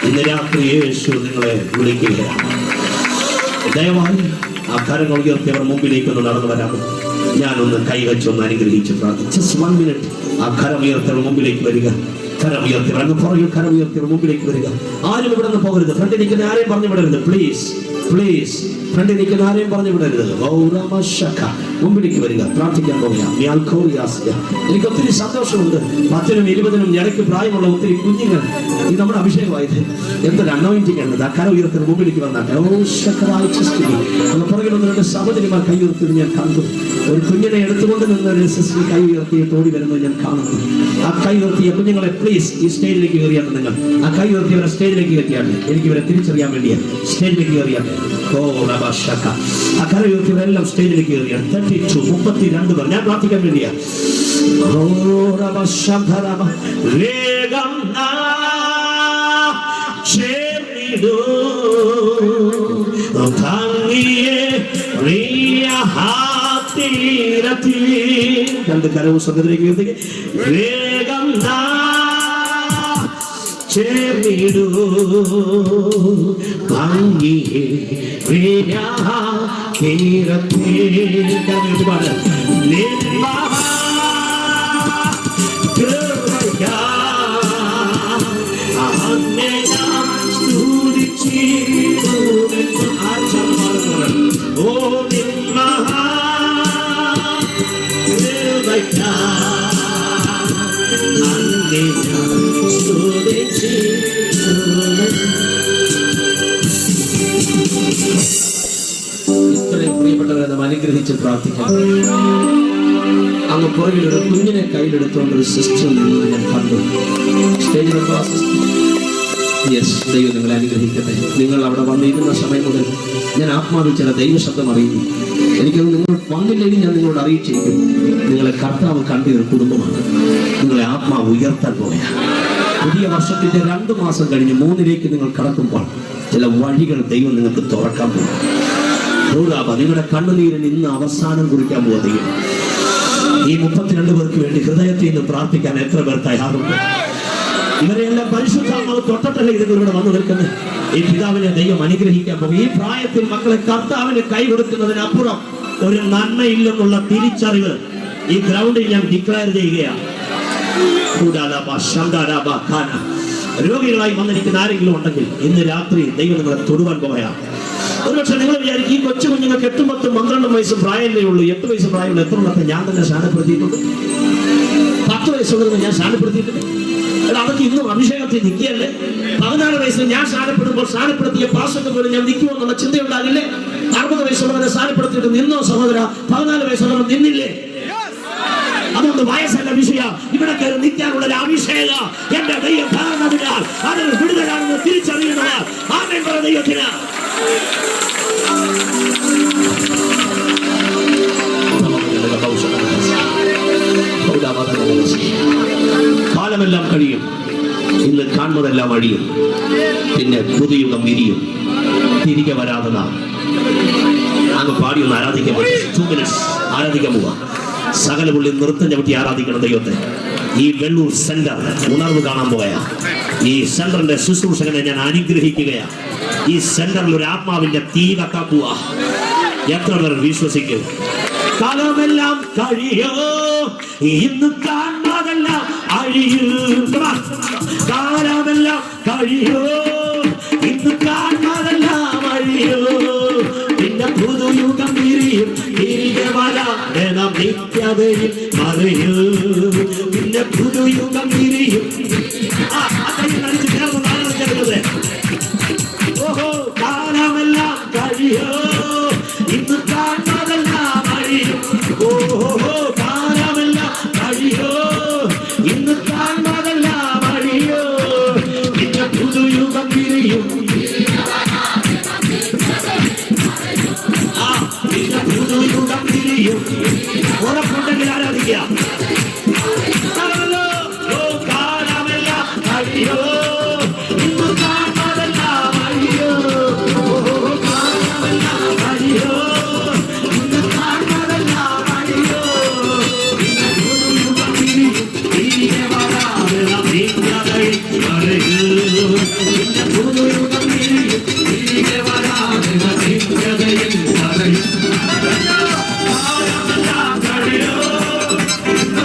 ഇന്ന് രാത്രി യേശു നിങ്ങളെ വിളിക്കുകയാണ്. ദയവായി ആ കരങ്ങൾ ഉയർത്തിയവർ മുമ്പിലേക്കൊന്ന് നടന്നു വരാമോ? ഞാനൊന്ന് കൈവച്ചൊന്ന് അനുഗ്രഹിച്ച് പ്രാർത്ഥിച്ചു. Just 1 minute. ആ കരം ഉയർത്തിയവർ മുമ്പിലേക്ക് വരിക. കരം ഉയർത്തിയവർ അങ്ങ് പുറകിൽ കരം ഉയർത്തിയവർ മുമ്പിലേക്ക് വരിക. ആരും ഇവിടെ നിന്ന് പോകരുത്. ഫ്രണ്ടിൽ നിൽക്കുന്ന ആരെയും പറഞ്ഞു വിടരുത്. പ്ലീസ് ഫ്രണ്ടിൽ നിൽക്കുന്ന ആരെയും പറഞ്ഞു വിടരുത്. മുമ്പിലേക്ക് വരിക. പ്രാർത്ഥിക്കാൻ പോകുക. എനിക്ക് ഒത്തിരി സന്തോഷമുണ്ട്. 10-നും 20-നും ഇടയ്ക്ക് പ്രായമുള്ള ഒത്തിരി കുഞ്ഞുങ്ങൾ ഈ നമ്മുടെ അഭിഷേകമായത് എന്തൊരു അനോയിന്റിംഗ് ആണ്. ആ കരം ഉയർത്തിന് മുമ്പിലേക്ക് വന്നാട്ടെ. അന്ന് പുറകിൽ 1-2 സഹോദരിമാർ കൈ ഉയർത്തിയത് ഞാൻ കണ്ടു. ഒരു കുഞ്ഞിനെ എടുത്തുകൊണ്ട് നിന്ന് ഒരു സിസ്റ്റർ കൈ ഉയർത്തിയിട്ട് ഓടി വരുന്നത് ഞാൻ കാണുന്നു. ആ കൈ ഉയർത്തിയ കുഞ്ഞുങ്ങളെ പ്ലീസ് ഈ സ്റ്റേജിലേക്ക് കയറിയാട്ടെ. നിങ്ങൾ ആ കൈ ഉയർത്തിയവരെ സ്റ്റേജിലേക്ക് കയറ്റിയാട്ടെ. എനിക്ക് ഇവരെ തിരിച്ചറിയാൻ വേണ്ടിയാണ് സ്റ്റേജിലേക്ക് കയറിയാട്ടെ. ആ കര ഉയർത്തിയവരെല്ലാം സ്റ്റേജിലേക്ക് കയറിയാണ്. 32 പേർ. ഞാൻ പ്രാർത്ഥിക്കാൻ വേണ്ടിയാ. വേഗം ഭംഗിയെ പ്രിയഹാത്തിരത്തിൽ രണ്ട് കരവും സ്വന്തത്തിലേക്ക് ഉയർത്തി വേഗം ചേർന്നിടൂ ഭംഗിയെ പ്രിയഹാത്തിരത്തിൽ പാട് ഇത്രയും പ്രിയപ്പെട്ടവരെ നാം അനുഗ്രഹിച്ച് പ്രാർത്ഥിക്കാം. അങ്ങ് പുറകിൽ ഒരു കുഞ്ഞിനെ കയ്യിലെടുത്തുകൊണ്ട് ഒരു സിസ്റ്റർ നിന്നത് ഞാൻ കണ്ടു. സ്റ്റേജിലുള്ള യെസ്, ദൈവം നിങ്ങളെ അനുഗ്രഹിക്കട്ടെ. നിങ്ങൾ അവിടെ വന്നിരുന്ന സമയം മുതൽ ഞാൻ ആത്മാവിൽ ചില ദൈവശബ്ദം അറിയിക്കും. എനിക്കത് നിങ്ങൾ വന്നില്ലെങ്കിൽ ഞാൻ നിങ്ങളോട് അറിയിച്ചിരിക്കും. നിങ്ങളെ കർത്താവ് കണ്ടൊരു കുടുംബമാണ്. നിങ്ങളെ ആത്മാവ് ഉയർത്താൻ പോവുകയാണ്. പുതിയ വർഷത്തിന്റെ 2 മാസം കഴിഞ്ഞ് 3ലേക്ക് നിങ്ങൾ കടക്കുമ്പോൾ ചില വഴികൾ ദൈവം നിങ്ങൾക്ക് തുറക്കാൻ പോകും. നിങ്ങളുടെ കണ്ണുനീരിന് ഇന്ന് അവസാനം കുറിക്കാൻ പോകുക ദൈവം. ഈ 32 പേർക്ക് വേണ്ടി ഹൃദയത്തിൽ നിന്ന് പ്രാർത്ഥിക്കാൻ എത്ര പേർ തയ്യാറുണ്ട്? ഇവരെല്ലാം പരിശുദ്ധാത്മാവ് തൊട്ടല്ലേ ഇതിലൂടെ വന്നു നിൽക്കുന്നത്. ഈ പിതാവിനെ ദൈവം അനുഗ്രഹിക്കാൻ പോകും. ഈ പ്രായത്തിൽ മക്കളെ കർത്താവിന് കൈ കൊടുക്കുന്നതിനപ്പുറം ഒരു നന്മയില്ലെന്നുള്ള തിരിച്ചറിവ് ഈ ഗ്രൗണ്ടിൽ ഞാൻ ഡിക്ലെയർ ചെയ്യുകയാണ്. രോഗികളായി വന്നിരിക്കുന്ന ആരെങ്കിലും ഉണ്ടെങ്കിൽ ഇന്ന് രാത്രി ദൈവം നിങ്ങളെ തൊടുവാൻ പോവുകയാണ്. ഒരുപക്ഷെ നിങ്ങൾ വിചാരിക്കും ഈ കൊച്ചു കുഞ്ഞുങ്ങൾക്ക് 8, 10, 12 വയസ്സ് പ്രായമല്ലേ ഉള്ളൂ. 8 വയസ്സ് പ്രായമുള്ള എത്ര എണ്ണത്തെ ഞാൻ തന്നെ സ്ഥാനപ്പെടുത്തിയിട്ടുണ്ട്. 10 വയസ്സുള്ളത് ഞാൻ സ്ഥാനപ്പെടുത്തിയിട്ടുണ്ട്. അതൊക്കെ ഇന്നും അഭിഷേകത്തിൽ നിൽക്കുകയല്ലേ. 14 വയസ്സിൽ ഞാൻ സ്ഥാനപ്പെടുമ്പോൾ സ്ഥാനപ്പെടുത്തിയ പാസൊക്കെ പോലും ഞാൻ നിൽക്കുമോ എന്നുള്ള ചിന്തയുണ്ടാകില്ലേ? 60 വയസ്സുള്ളവരെ സ്ഥാനപ്പെടുത്തിയിട്ട് നിന്നോ സഹോദര? 14 വയസ്സുള്ളവർ നിന്നില്ലേ? അതുകൊണ്ട് വയസ്സല്ല വിഷയ. ഇവിടെ കയറി നിൽക്കാനുള്ള ഒരു അഭിഷേക എന്റെ ദൈവം കാരണമില്ലാൽ അതൊരു വിടുതലാണെന്ന് തിരിച്ചറിയുന്നവർ ആമേൻ പറ ദൈവത്തിന്. കാലമെല്ലാം കഴിയും, ഇന്ന് കാണുന്നതെല്ലാം അഴിയും, പിന്നെ പുതുയുഗം വിരിയും. തിരികെ വരാതെ നാം അങ്ങ് പാടിയൊന്ന് ആരാധിക്കാൻ പോയി 2 minutes ആരാധിക്കാൻ പോവാ. സകല പുള്ളി നൃത്തം ചവിട്ടി ആരാധിക്കണം ദൈവത്തെ. ഈ വെള്ളൂർ സെന്റർ ഉണർവ് കാണാൻ പോയാ ഈ സെന്ററിന്റെ ശുശ്രൂഷകനെ ഞാൻ അനുഗ്രഹിക്കുകയാണ്. ഈ സെന്ററിൽ ഒരു ആത്മാവിന്റെ തീ കത്താൻ പോവാ. എത്ര പേർ വിശ്വസിക്കും? കാലമെല്ലാം കഴിയോ, ഇന്ന് കാണാതെല്ലാം അഴിയും. കാലമെല്ലാം കഴിയോ, ഇന്ന് കാണാതെല്ലാം അഴിയോ, പിന്നെ പുതുയുഗം വിരിയും. തിരികെ വരാം നിത്യതയിൽ മറയൂ, പിന്നെ പുതുയുഗം വിരിയും. ഓഹോ, കാലമെല്ലാം കഴിയോ, ഇന്ന് കാണാതെല്ലാം അഴിയും. ഓഹോ, കാലമെല്ലാം കഴിയോ, ഇന്ന് കാണാതെല്ലാം അഴിയോ, പിന്നെ പുതുയുഗം വിരിയും. പിന്നെ പുതുയുഗം വിരിയും. ഉറപ്പുണ്ടെങ്കിൽ ആരാധിക്കാം. കാലമെല്ലാം കഴിയോ, ഇന്ന് കാണാതെല്ലാം അഴിയോ. കാലമെല്ലാം കഴിയോ, ഇന്ന് കാണാതെല്ലാം അഴിയോ, പിന്നെ പുതുയുഗം വിരിയും. തിരികെ വരാതെ നിത്യതയിൽ മറയൂ, പിന്നെ പുതുയുഗം വിരിയും. തിരികെ വരാതെ നിത്യതയിൽ മറയൂ. കാലമെല്ലാം കഴിയോ, ഇന്ന്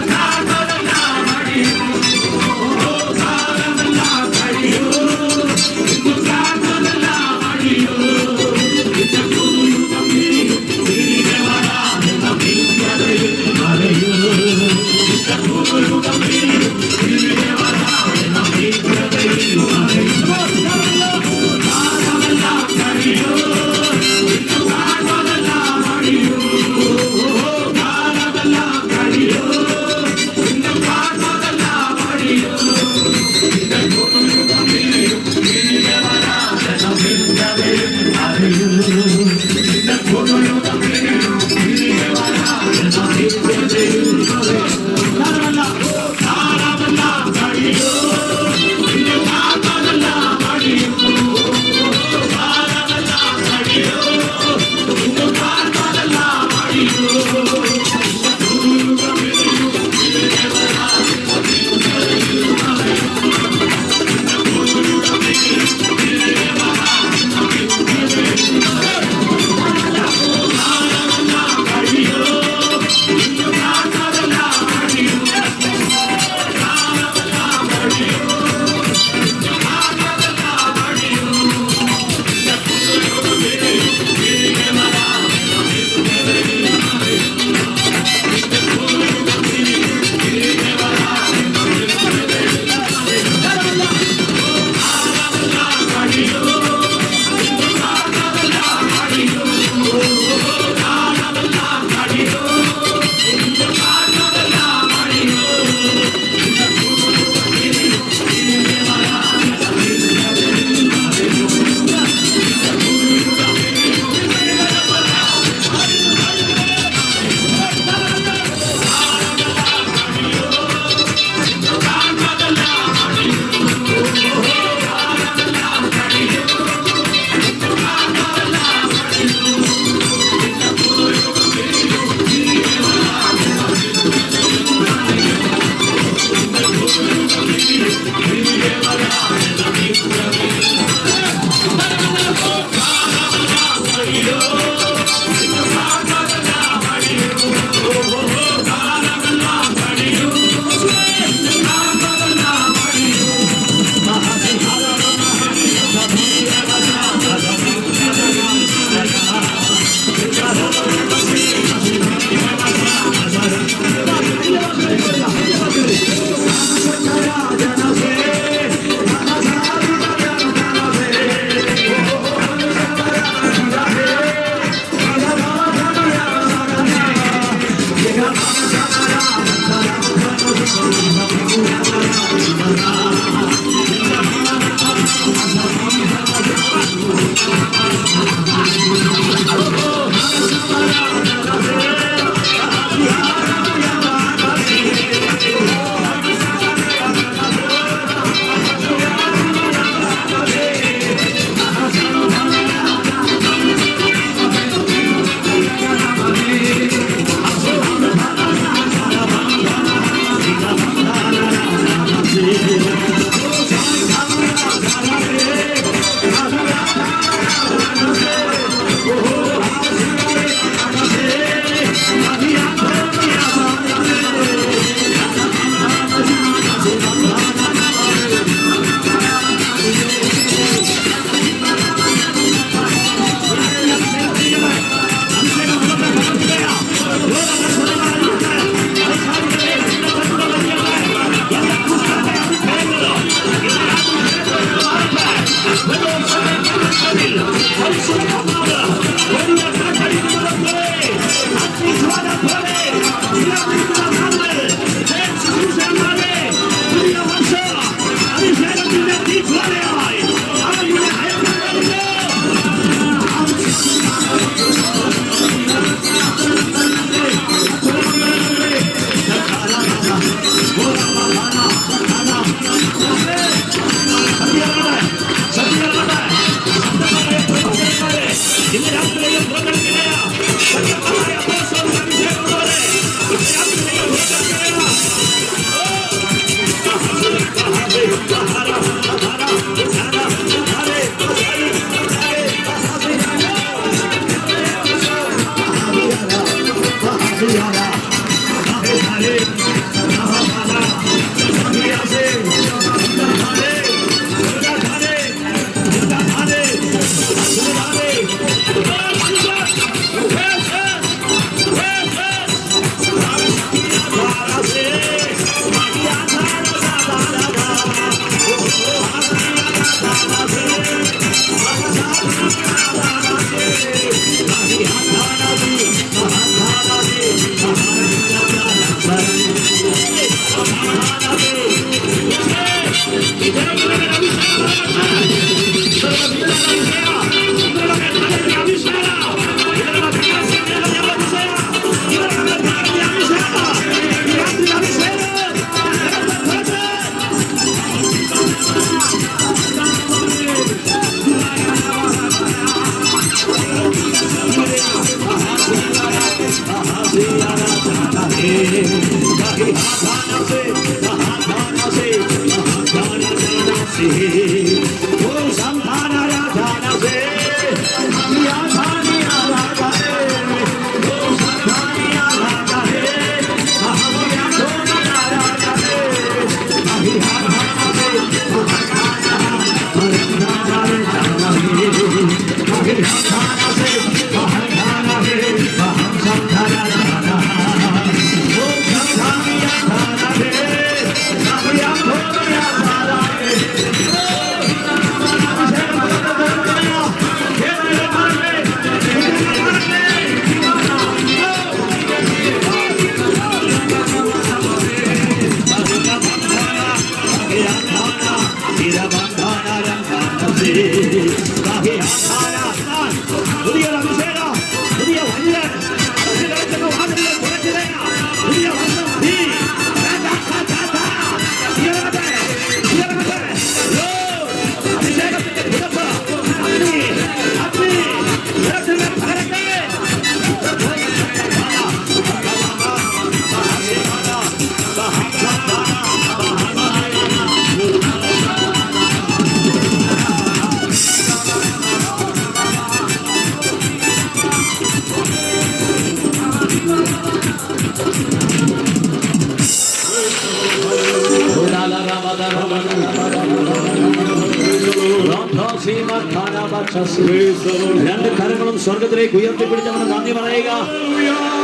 രണ്ട് കരങ്ങളും സ്വർഗത്തിലേക്ക് ഉയർത്തിപ്പിടിച്ചവന് നന്ദി പറയുക.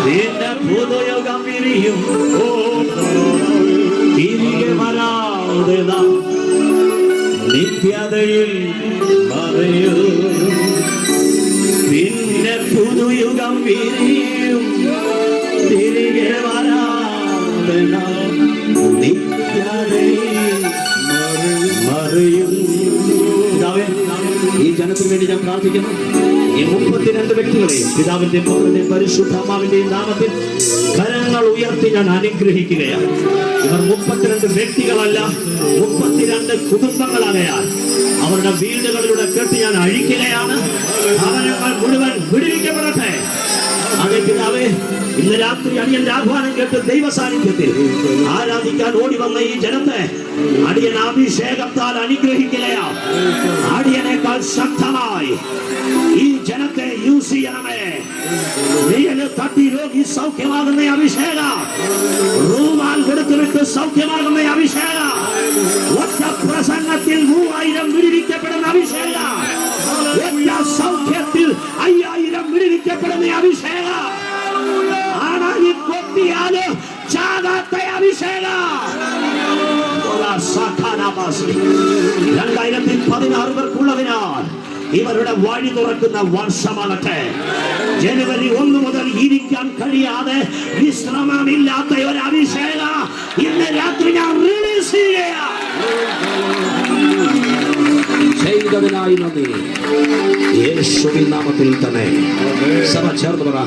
നിന്റെ ഭൂതയോഗം വിരിയും തിരികെ വരാതെ നാം നിത്യതയിൽ പറയൂ. നിന്റെ പുതുയുഗം വിരിയും തിരികെ വരാതെ നാം നിത്യതയിൽ പറയും. ഈ ജനത്തിന് വേണ്ടി ഞാൻ പ്രാർത്ഥിക്കുന്നു. ഈ 32 വ്യക്തികളെ പിതാവിന്റെ പുത്രന്റെ പരിശുദ്ധാത്മാവിന്റെയും നാമത്തിൽ കരങ്ങൾ ഉയർത്തി ഞാൻ അനുഗ്രഹിക്കുകയാണ്. ഇവർ 32 വ്യക്തികളല്ല, 32 കുടുംബങ്ങളാകയാൽ അവരുടെ വീടുകളിലൂടെ കേട്ട് ഞാൻ അഴിക്കുകയാണ്. ഭവനങ്ങൾ മുഴുവൻ വിടുവിക്കപ്പെടട്ടെ. അതേ പിതാവേ, ഇന്ന് രാത്രി അടിയന്റെ ആഹ്വാനം കേട്ട് ദൈവ സാന്നിധ്യത്തിൽ ആരാധിക്കാൻ ഓടി വന്ന ഈ ജനത്തെ അടിയൻ അഭിഷേകത്താൽ അനുഗ്രഹിക്കുകയാണ്. അടിയനേക്കാൾ ശക്തമായി ഈ ജനത്തെ യൂസ് ചെയ്യണമേ. നീയല് തട്ടി രോഗി സൗഖ്യമാകുന്ന അഭിഷേകം, റൂമാൽ കൊടുത്തുവിട്ട് സൗഖ്യമാകുന്ന അഭിഷേകം, ഒറ്റ പ്രസംഗത്തിൽ 3000 വിടുവിക്കപ്പെടുന്ന അഭിഷേകം, ഒറ്റ സൗഖ്യത്തിൽ 5000 വിടുവിക്കപ്പെടുന്ന അഭിഷേകം, ആണായി കൊത്തിയാല് ചാകാത്ത അഭിഷേകം. 2016 പേർക്കുള്ളതിനാൽ ഇവരുടെ വഴി തുറക്കുന്ന വർഷമാകട്ടെ. ജനുവരി 1 മുതൽ ഇരിക്കാൻ കഴിയാതെ വിശ്രമമില്ലാത്ത ഒരു അഭിഷേകം ഇന്ന് രാത്രി ഞാൻ റിലീസ് ചെയ്തതിനായി നന്ദി. യേശുവിൻ നാമത്തിൽ തന്നെ സഭ ചേർന്ന് പറ.